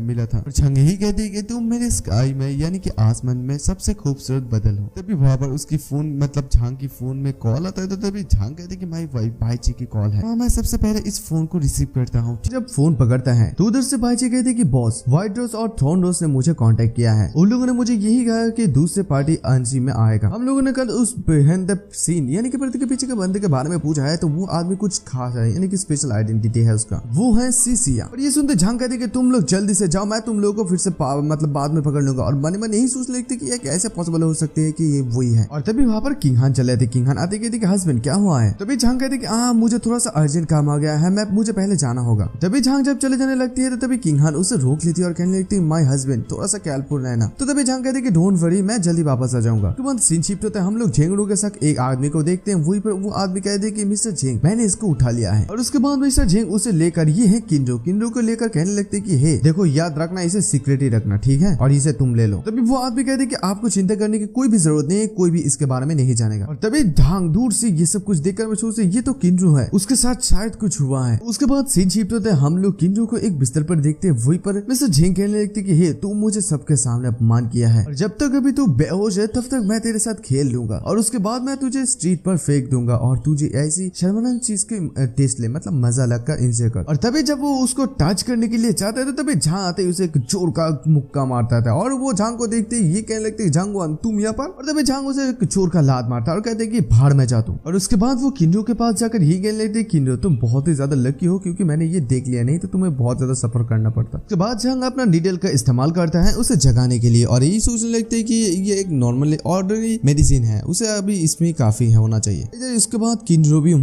मिला था। और झांग ही कहती कि तुम मेरे स्काई में यानी कि आसमान में सबसे खूबसूरत बदल हो। तभी वहां पर उसकी फोन मतलब झांग की फोन में कॉल आता है तो तभी झांग कहते कि माई वाइफ भाईची की कॉल है, मैं सबसे पहले इस फोन को रिसीव करता हूँ। जब फोन पकड़ता है तो उधर से भाईची कहते कि बॉस व्हाइट रोज और थ्रोन रोज ने मुझे कांटेक्ट किया है, उन लोगों ने मुझे यही कहा कि दूसरे पार्टी अंशी में आएगा। हम लोगों ने कल उस बिहाइंड द सीन यानी कि पर्दे के पीछे के बंदे के बारे में पूछा है तो वो आदमी कुछ खास है यानी कि स्पेशल आइडेंटिटी है उसका, वो है सीसिया। और ये सुनते झांग कहते कि तुम लोग जल्दी से जाओ, मैं तुम लोगों को फिर से मतलब बाद में पकड़ लूंगा। और मन में यही सोच लेते कि ये कैसे पॉसिबल हो सकती है कि ये वही है। और तभी वहाँ पर किंग हान चले थे। किंग हान आते कहते कि हस्बैंड क्या हुआ है? तभी झांग कहते कि मुझे थोड़ा सा अर्जेंट काम आ गया है, मुझे पहले जाना होगा। तभी झांग जब चले जाने लगती है तो तभी किंग हान उसे रोक लेती है और कहने लगती है माय हस्बैंड थोड़ा सा केयरफुल रहना। तो तभी झांग कहते कि डोंट वरी मैं जल्दी वापस आ जाऊंगा। तो सीन शिफ्ट होता है, हम लोग झेंगड़ू के साथ एक आदमी को देखते हैं, वहीं पर वो आदमी कहते हैं कि मिस्टर झेंग मैंने इसको उठा लिया है। और उसके बाद मिस्टर झेंग उसे लेकर ये है किंडो को लेकर कहने लगते कि हे देखो याद रखना इसे सीक्रेट ही रखना, ठीक है, और इसे तुम ले लो। तभी वो आदमी कहते कि आपको चिंता करने की कोई भी जरूरत नहीं है, कोई भी इसके बारे में नहीं जानेगा। और तभी झांग दूर से ये सब कुछ देखकर मैं सोचते ये तो किंडो है, उसके साथ शायद कुछ हुआ है। उसके बाद सीन शिफ्ट होता है, हम लोग किंडो को एक बिस्तर पर देखते हैं, वहीं पर मिस्टर झेंग कहने लगते कि हे तू मुझे सबके सामने अपमान किया है और जब तक अभी तू बेहोश है तब तक मैं तेरे साथ खेल लूंगा और उसके बाद मैं तुझे स्ट्रीट पर फेंक दूंगा और तुझे ऐसी शर्मनाक चीज के टेस्ट ले मतलब मजा लगकर एंजॉय कर। और तभी जब वो उसको टच करने के लिए चाहता है तो तभी झांग आते उसे एक जोर का मुक्का मारता था और वो झांग को देखते ये कहने लगते झांग तुम यहाँ पर। और तभी झांग उसे एक जोर का लात मारता और कहते कि भाड़ में जा तू। और उसके बाद वो किंडो के पास जाकर ये कहने लगते किंडो तुम बहुत ही ज्यादा लकी हो क्योंकि मैंने ये देख लिया, नहीं तो तुम्हें बहुत ज्यादा सफर करना पड़ता। उसके बाद झांग अपना नीडल का इस्तेमाल करता है उसे जगाने के लिए और यही सोचने लगते है कि ये एक नॉर्मल ऑर्डिनरी मेडिसिन है, उसे अभी इसमें काफी है होना चाहिए। इसके बाद किंडो भी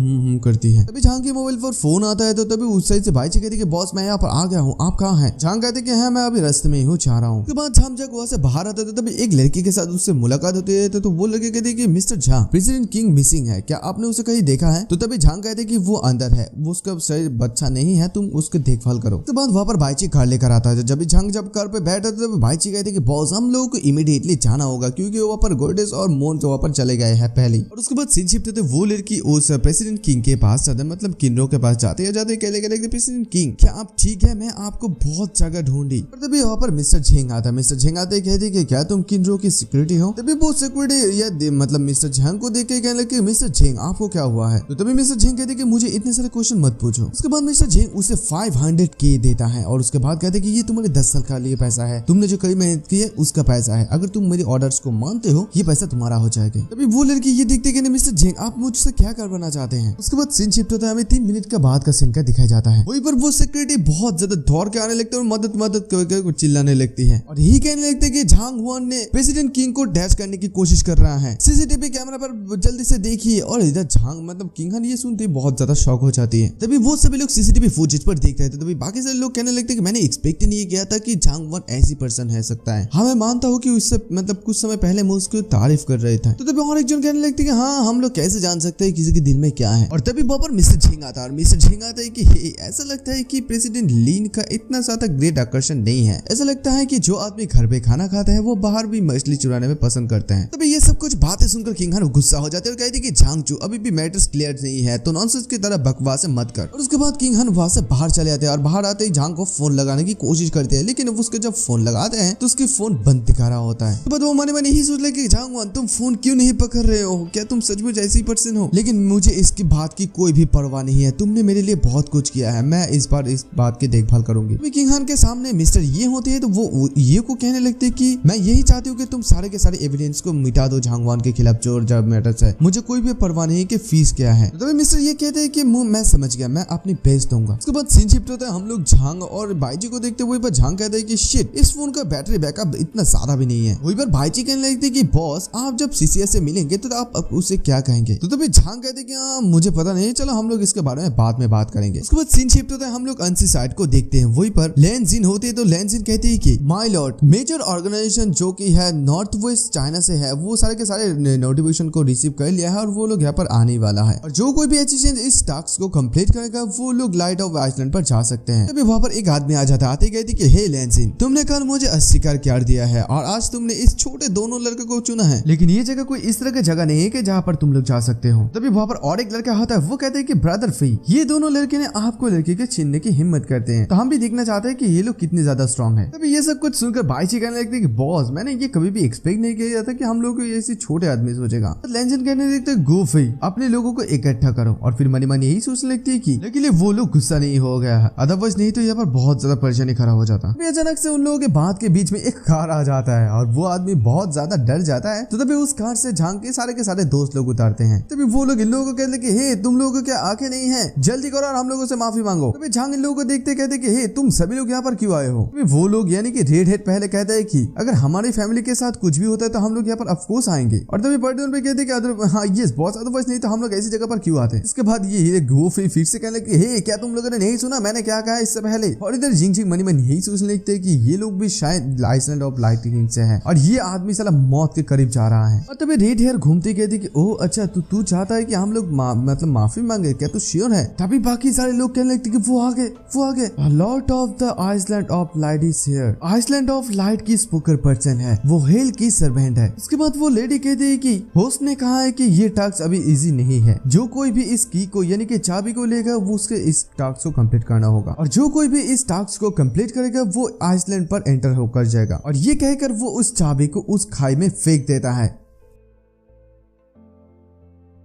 करती है। तभी झांग के मोबाइल पर फोन आता है तो तभी उस साइड से भाईची कहती है कि बॉस मैं यहाँ पर आ गया हूँ, आप कहाँ हैं? झांग कहते कि हाँ मैं अभी रास्ते में ही हूँ, चाह रहा हूँ। उसके बाद झांग जब वहाँ से बाहर आता है तभी एक लड़की के साथ उससे मुलाकात होती है तो वो लड़की कहती है कि mister Jha president king missing है, क्या आपने उसे कहीं देखा है? तो तभी झांग कहते कि वो अंदर है, वो उसका सही बच्चा नहीं है, तुम उसकी देखभाल करो। उसके बाद वहाँ पर भाईची कार लेकर आता है। जब झांग जब कार पे बैठा तो भाईची कहते कि बॉस हम लोगों को इमीडिएटली जाना होगा क्योंकि वहाँ पर गोल्डेस और मोन वहाँ पर चले गए हैं पहले। और उसके बाद सीन शिफ्ट होते वो लड़की उस प्रेसिडेंट किंग के पास जाते मतलब किंडो के पास जाते कहते प्रेसिडेंट किंग क्या आप ठीक है? मैं आपको बहुत जगह ढूंढी। और तभी वहाँ पर मिस्टर झेंग आता है। मिस्टर झेंग आते ही कहते कि क्या तुम किन रो की सिक्योरिटी हो। तभी वो सिक्योरिटी या मतलब मिस्टर झेंग को देख के कहने लगे मिस्टर झेंग आपको क्या हुआ है। तो तभी मिस्टर झेंग कहते कि मुझे इतने सारे क्वेश्चन मत पूछो। उसके बाद मिस्टर झेंग उसे 500K देता है और उसके बाद कहते कि ये तुम्हारे 10 साल का लिए पैसा है, तुमने जो कड़ी मेहनत की है उसका पैसा है, अगर तुम मेरे ऑर्डर्स को मानते हो ये पैसा तुम्हारा हो जाएगा। तभी वो लड़की ये देखते कि मिस्टर झेंग आप मुझसे क्या करवाना चाहते हैं। उसके बाद सीन शिफ्ट होता है, हमें 3 मिनट का बाद का सीन का दिखाया जाता है। वहीं पर वो सिक्योरिटी बहुत ज्यादा दौड़ के आने लगते हैं और मदद मदद करके चिल्लाने लगती है और यही कहने लगते हैं कि झांग हुआन ने प्रेसिडेंट किंग को डैश करने की कोशिश कर रहा है, सीसीटीवी कैमरा पर जल्दी से देखिए। और इधर झांग मतलब किंग खान ये सुनते ही बहुत ज्यादा शॉक हो जाती है। तभी वो सभी लोग सीसीटीवी फुटेज पर देख रहे थे। तभी बाकी सारे लोग कहने लगते कि मैंने एक्सपेक्ट नहीं किया था कि झांग हुआन ऐसी पर्सन है सकता है। हाँ मैं मानता हूँ कि उससे मतलब कुछ समय पहले मैं उसको तारीफ कर रहे थे। तो तभी और एक जन कहने लगते कि हाँ हम लोग कैसे जान सकते हैं किसी के दिल में क्या है। और तभी वहां पर मिस्टर झेंग आता है और मिस्टर झेंग आता है कि ऐसा लगता है कि प्रेसिडेंट लीन का इतना ज्यादा ग्रेट आकर्षण नहीं है। ऐसा लगता है कि जो आदमी घर पे खाना खाता है वो बाहर भी मछली चुराने में पसंद करते हैं। तभी ये सब कुछ बातें सुनकर किंग खान गुस्सा हो जाते हैं और कहते हैं कि झांगचू अभी भी मैटर्स क्लियर नहीं है तो नॉनसेंस की तरह बकवास मत कर। और उसके बाद किंग खान वहां से बाहर चले जाते हैं और बाहर आते ही झांग को फोन लगाने की कोशिश करते हैं, लेकिन उसके जब फोन लगाते हैं तो उसकी फोन बंद दिखा रहा होता है। तो बाद वो मन में यही सोच ले कि झांग हुआन तुम फोन क्यों नहीं पकड़ रहे हो, क्या तुम सचमुच ऐसी पर्सन हो। लेकिन मुझे इसकी बात की कोई भी परवाह नहीं है, तुमने मेरे लिए बहुत कुछ किया है, मैं इस बार इस बात की देखभाल करूंगी। किंग खान के सामने मिस्टर ये होते हैं तो वो ये को कहने लगते हैं कि मैं यही चाहती हूँ कि तुम सारे के सारे एविडेंस को मिटा दो झांग हुआन के खिलाफ जो जब मैटर्स है, मुझे कोई भी परवाह नहीं कि फीस क्या है। तो मिस्टर ये कहते हैं कि मैं समझ गया, मैं अपनी बेस्ट दूंगा। उसके बाद सीन शिफ्ट होता है, हम लोग झांग और भाईजी को देखते हुए पर झांग कहते हैं कि शिट इस फोन का बैटरी बैकअप इतना ज्यादा भी नहीं है। वही पर भाईजी कहने लगते कि बॉस आप जब सीसीएस से मिलेंगे तो आप उसे क्या कहेंगे। तो तभी झांग कहते कि हाँ मुझे पता नहीं, चलो हम लोग इसके बारे में बाद में बात करेंगे। उसके बाद सीन शिफ्ट होता है, हम लोग अंसी साइड को देखते हैं। वही पर लैन जिन होते हैं तो लैन जिन कहते हैं कि माय लॉर्ड मेजर ऑर्गेनाइजेशन जो कि है नॉर्थ वेस्ट चाइना से है वो सारे के सारे नोटिफिकेशन को रिसीव कर लिया है और वो लोग यहाँ पर आने वाला है और जो कोई भी एचिशियन इस टास्क को कंप्लीट करेगा वो लोग लाइट ऑफ आइसलैंड पर जा सकते हैं। तभी वहाँ पर एक आदमी आ जाता है, आते कहते कि हे लैंसिन तुमने कल मुझे अस्वीकार कर दिया है और आज तुमने इस छोटे दोनों लड़के को चुना है, लेकिन ये जगह कोई इस तरह की जगह नहीं है कि जहाँ पर तुम लोग जा सकते हो। तभी वहाँ पर और एक लड़का होता है, वो कहते हैं कि ब्रदर फी ये दोनों लड़के ने आपको लड़की के छीनने की हिम्मत करते हैं, तो हम भी देखना चाहते हैं कि ये लोग कितने ज्यादा स्ट्रॉन्ग है। तभी ये सब कुछ सुनकर भाईजी कहने लगते हैं कि बॉस मैंने ये कभी भी एक्सपेक्ट नहीं किया था कि हम लोग ऐसे छोटे आदमी सोचेगा। तो लेंजन कहने लगते गो फी अपने लोगों को इकट्ठा करो और फिर मनी मनी यही सोचने लगती है कि लेकिन वो लोग गुस्सा नहीं हो गया है, अदरवाइज नहीं तो यहाँ पर बहुत ज्यादा परेशानी खड़ा हो जाता। अचानक से उन लोगों के बात के बीच में एक कार आ जाता है और वो आदमी बहुत ज्यादा डर जाता है। तो तभी उस कार से झांग के सारे दोस्त लोग उतारते हैं। तभी वो लोग इन लोगों को कहते कि हे तुम लोगों को क्या आंखें नहीं है, जल्दी करो और हम लोगों से माफी मांगो। तभी झांग इन लोगों को देखते कहते कि हे तुम सभी लोग यहाँ पर क्यों आए हो। वो लोग यानी कि रेड हेड पहले कहता है कि अगर हमारी फैमिली के साथ कुछ भी होता है तो हम लोग यहाँ पर ऑफकोर्स आएंगे। और तभी पर्टिकुलर पे कहते कि हाँ यस बॉस अदरवाइज नहीं तो हम लोग ऐसी जगह पर क्यों आते हैं। इसके बाद ये गो फिर से कहने लगे हे क्या तुम लोगों ने नहीं सुना मैंने क्या कहा इससे पहले। और इधर जिंग जिंग मनी मनी यही सोचने लगते हैं कि ये लोग भी शायद आइसलैंड ऑफ लाइटनिंग से है और ये आदमी साला मौत के करीब जा रहा है। और तभी रेड हेयर घूमते कहते कि ओह अच्छा तू चाहता है कि हम लोग मतलब माफी मांगे, क्या तू श्योर है। तभी बाकी सारे लोग कहने लगते कि वो आगे lord of the island of light is here. Island of light की स्पोकर पर्सन है, वो हेल की सर्वेंट है। उसके बाद वो लेडी कहती है कि होस्ट ने कहा है कि ये टास्क अभी इजी नहीं है, जो कोई भी इस की को यानी कि चाबी को लेगा वो उसके इस टास्क को कंप्लीट करना होगा और जो कोई भी इस टास्क को कंप्लीट करेगा वो आइसलैंड पर एंटर होकर जाएगा। और ये कहकर वो उस चाबी को उस खाई में फेंक देता है।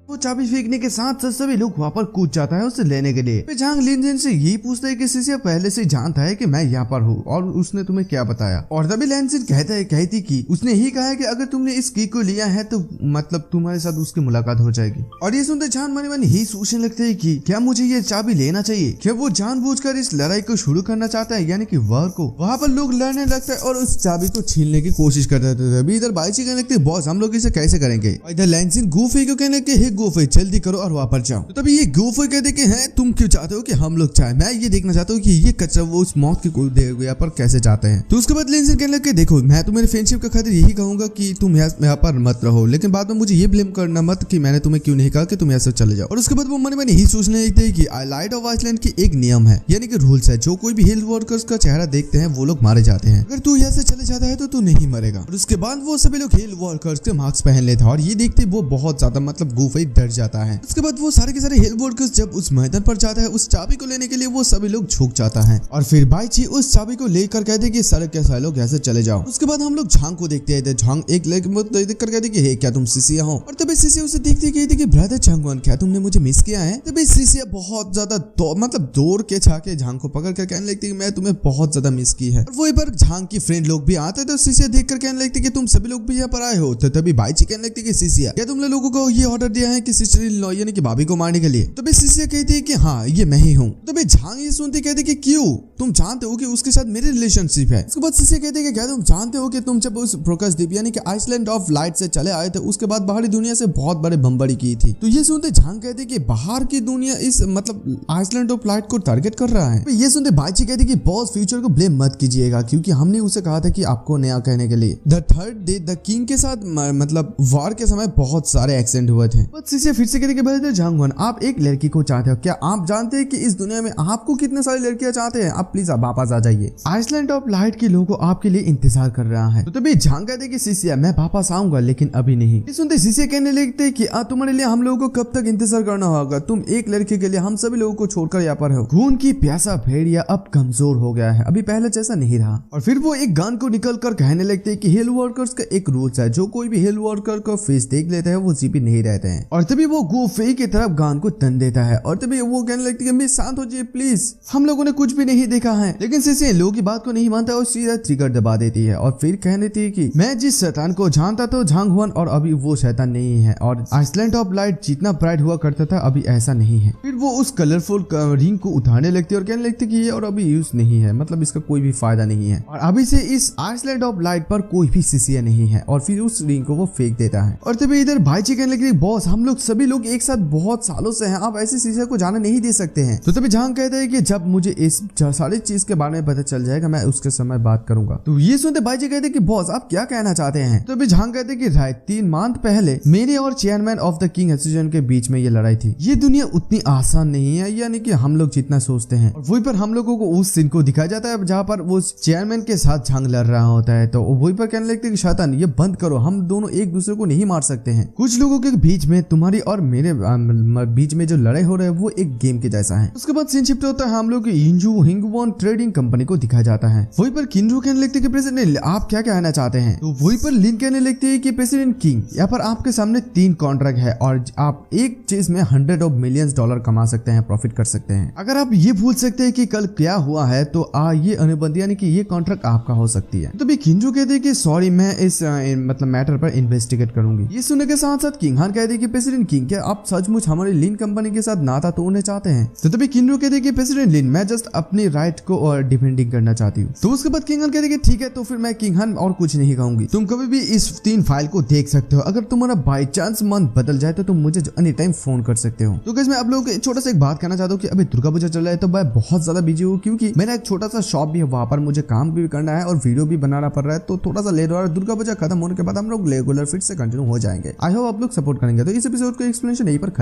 वो चाबी फेंकने के साथ साथ सभी लोग वहाँ पर कूद जाता है उसे लेने के लिए। झांग लिनजिन से यही पूछता है कि सिसिया पहले से जानता है कि मैं यहाँ पर हूँ और उसने तुम्हें क्या बताया। और तभी लिनजिन कहती कि उसने ही कहा है कि अगर तुमने इस की को लिया है तो मतलब तुम्हारे साथ उसकी मुलाकात हो जाएगी। और ये सुनते झांग मन में ही सोचने लगते है कि क्या मुझे ये चाबी लेना चाहिए, क्या वो जानबूझकर इस लड़ाई को शुरू करना चाहता है यानी कि वॉर को। वहाँ पर लोग लड़ने लगते हैं और उस चाबी को छीनने की कोशिश करते थे। अभी इधर बाईची कहने लगते बॉस हम लोग इसे कैसे करेंगे। इधर लिनजिन गूफी को कहने लगे गोफी जल्दी करो और वहाँ पर जाओ। तो तभी ये गोफी कहते कि हैं तुम क्यों चाहते हो कि हम लोग चाहे, मैं ये देखना चाहता हूँ कि ये कचरा वो उस मौत के यहाँ पर कैसे जाते हैं। तो उसके बाद लिनजिन कहने लगे देखो मैं तुम्हारी फ्रेंडशिप के खातिर यही कहूंगा कि तुम यहाँ पर मत रहो, लेकिन बाद में मुझे ये ब्लेम करना मत कि मैंने तुम्हें क्यों नहीं कहा कि तुम यहाँ से चले जाओ। और उसके बाद वो मन में यही सोचने लगते हैं कि लाइट ऑफ आइसलैंड की एक नियम है यानी कि रूल्स है, जो कोई भी हेल्थ वर्कर्स का चेहरा देखते हैं वो लोग मारे जाते हैं, अगर तू यहाँ से चले जाता है तो तू नहीं मरेगा। और उसके बाद वो सभी लोग हेल्थ वर्कर्स के मास्क पहन लेते हैं और ये देखते वो बहुत ज्यादा मतलब गूफी भाई डर जाता है। उसके बाद वो सारे के सारे हेल्थ वर्कर्स जब उस मैदान पर जाता है उस चाबी को लेने के लिए वो सभी लोग झुक जाता है और फिर बाइची उस चाबी को लेकर कहते कि सारे के सारे लोग ऐसे चले जाओ। उसके बाद हम लोग झांग को देखते हैं। झांग एक लड़के देख कर कहते कि हे क्या तुम सिसिया हो, और तभी सिसिया उसे देखते कहती कि ब्रदर चांगवान क्या तुमने मुझे मिस किया है। तभी सिसिया बहुत ज्यादा मतलब दौड़ के जाके झांग को पकड़ कर कहने लगती कि मैं तुम्हें बहुत ज्यादा मिस की है। वही पर झांग की फ्रेंड लोग भी आते तो सिसिया देख कर कहने लगती कि तुम सभी लोग भी यहाँ पर आए हो। तो तभी बाइची कहने लगती कि सिसिया क्या तुमने लोगों को ये ऑर्डर दिया है कि सिस्टर इन लॉ यानी कि भाभी को मारने के लिए। तभी सिसिया कहती है कि हाँ ये मैं ही हूँ। तभी झांग ये सुनती कहती कि क्यों, तुम जानते हो कि उसके साथ मेरी रिलेशनशिप है। उसके बाद सिसिया कहती है कि क्या तुम जानते हो कि तुम जब उस प्रोकस द्वीप यानी कि आइसलैंड ऑफ लाइट से चले आए थे उसके बाद बाहरी दुनिया से बहुत बड़े बमबारी की थी। तो ये सुनते झांग कहते कि बाहर की दुनिया इस मतलब आइसलैंड ऑफ लाइट को टारगेट कर रहा है। ये सुनते बाइची कहती कि बॉस फ्यूचर को ब्लेम मत कीजिएगा क्योंकि हमने उसे कहा था कि आपको नया कहने के लिए। The third day the king के साथ मतलब वार के समय बहुत सारे एक्सीडेंट हुए थे। सिसिया फिर से कहती कि ब्रदर झांगवान आप एक लड़की को चाहते हो, क्या आप जानते हैं कि इस दुनिया में आपको कितने सारी लड़कियां चाहते हैं, आप प्लीज वापस आ जाइए, आइसलैंड ऑफ लाइट के लोगों आपके लिए इंतजार कर रहा है। तो तभी झांग कहते कि सिसिया मैं वापस आऊंगा लेकिन अभी नहीं। ये सुनते सिसिया कहने लगते कि तुम्हारे लिए हम लोगों को कब तक इंतजार करना होगा, तुम एक लड़के के लिए हम सभी लोगों को छोड़कर यहाँ पर हो। खून की प्यासा भेड़िया अब कमजोर हो गया है, अभी पहले जैसा नहीं रहा। और फिर वो एक गन को निकल कर कहने लगते कि हेल्थ वर्कर्स का एक रूल्स है, जो कोई भी हेल्थ वर्कर को फेस देख लेता है वो जीवित नहीं रहते हैं। और तभी वो गुफे की तरफ गन को तन देता है और तभी वो कहने लगती है मिस शांत हो जाइए प्लीज, हम लोगों ने कुछ भी नहीं देखा है। लेकिन सिसिया लोगों की बात को नहीं मानता और सीधा ट्रिगर दबा देती है और फिर कहने देती है कि मैं जिस शैतान को जानता तो झांगवान और अभी वो शैतान नहीं है और आइसलैंड ऑफ लाइट जितना ब्राइट हुआ करता था अभी ऐसा नहीं है। फिर वो उस कलरफुल रिंग को उठाने लगती है और कहने लगती कि ये और अभी यूज नहीं है, मतलब इसका कोई भी फायदा नहीं है और अभी से इस आइसलैंड ऑफ लाइट पर कोई भी सिसिया नहीं है। और फिर उस रिंग को वो फेंक देता है। और तभी इधर भाईची कहने लगी बॉस हम लोग सभी लोग एक साथ बहुत सालों से हैं, आप ऐसे सिसिया को जाने नहीं दे सकते हैं। तो तभी झांग कहता है कि जब मुझे इस सारी चीज के बारे में पता चल जाएगा मैं उसके समय बात करूंगा। तो ये सुनते भाईजी कहते कि बॉस आप क्या कहना चाहते हैं। तो अभी झांग कहते कि राइट 3 मंथ पहले मेरे और chairman of the king association के बीच में ये लड़ाई थी। ये दुनिया उतनी आसान नहीं है यानी कि हम लोग जितना सोचते हैं। और वही पर हम लोगों को उस सीन को दिखाया जाता है जहाँ पर वो चेयरमैन के साथ झांग लड़ रहा होता है। तो वही पर कहने लगते कि शैतान ये बंद करो, हम दोनों एक दूसरे को नहीं मार सकते हैं। कुछ लोगों के बीच में तुम्हारी और मेरे बीच में जो लड़ाई हो रहा है वो एक गेम के जैसा है। उसके बाद सीन शिफ्ट होता है हम लोग इंजू हिंगवॉन ट्रेडिंग कंपनी को दिखाया जाता है। वही पर किंजू कहने लगते कि प्रेसिडेंट आप क्या कहना चाहते हैं। तो वही पर लिन कहने लगते हैं कि प्रेसिडेंट किंग यहाँ पर आपके सामने 3 कॉन्ट्रैक्ट है और आप एक चीज में $100 of millions कमा सकते हैं, प्रॉफिट कर सकते हैं। अगर आप ये भूल सकते हैं कि कल क्या हुआ है तो ये अनुबंध यानी कि ये कॉन्ट्रैक्ट आपका हो सकती है। तो भी किंजू कहते हैं कि सॉरी मैं इस मतलब मैटर पर इन्वेस्टिगेट करूंगी। ये सुनने के साथ साथ किंग हान कहते हैं कि प्रेसिडेंट किंग क्या आप सचमुच हमारी लिन कंपनी के साथ नाता तोड़ने चाहते हैं। तो तभी किंजू कहते हैं कि प्रेसिडेंट लिन मैं जस्ट अपनी राइट को और डिफेंडिंग करना चाहती हूँ। तो उसके बाद किंग हान कहते हैं कि ठीक है तो फिर मैं किंग हान और कुछ नहीं कहूंगी, तुम कभी भी इस 3 फाइल को देख सकते हो। अगर तुम्हारा बाई चांस मन बदल जाए तो तुम मुझे एनी टाइम फोन कर सकते हो। तो गाइस मैं आप लोगों को छोटा सा एक बात कहना चाहता हूँ कि अभी दुर्गा पूजा चल रहा है तो मैं बहुत ज्यादा बिजी हूँ क्योंकि मेरा एक छोटा सा शॉप भी है, वहां पर मुझे काम भी करना है और वीडियो भी बनाना पड़ रहा है तो थोड़ा सा लेट हो रहा है। दुर्गा पूजा खत्म होने के बाद हम लोग रेगुलर फिट से कंटिन्यू हो जाएंगे। आई होप आप लोग सपोर्ट करेंगे। तो इस एपिसोड का एक्सप्लेनेशन यहीं पर खत्म।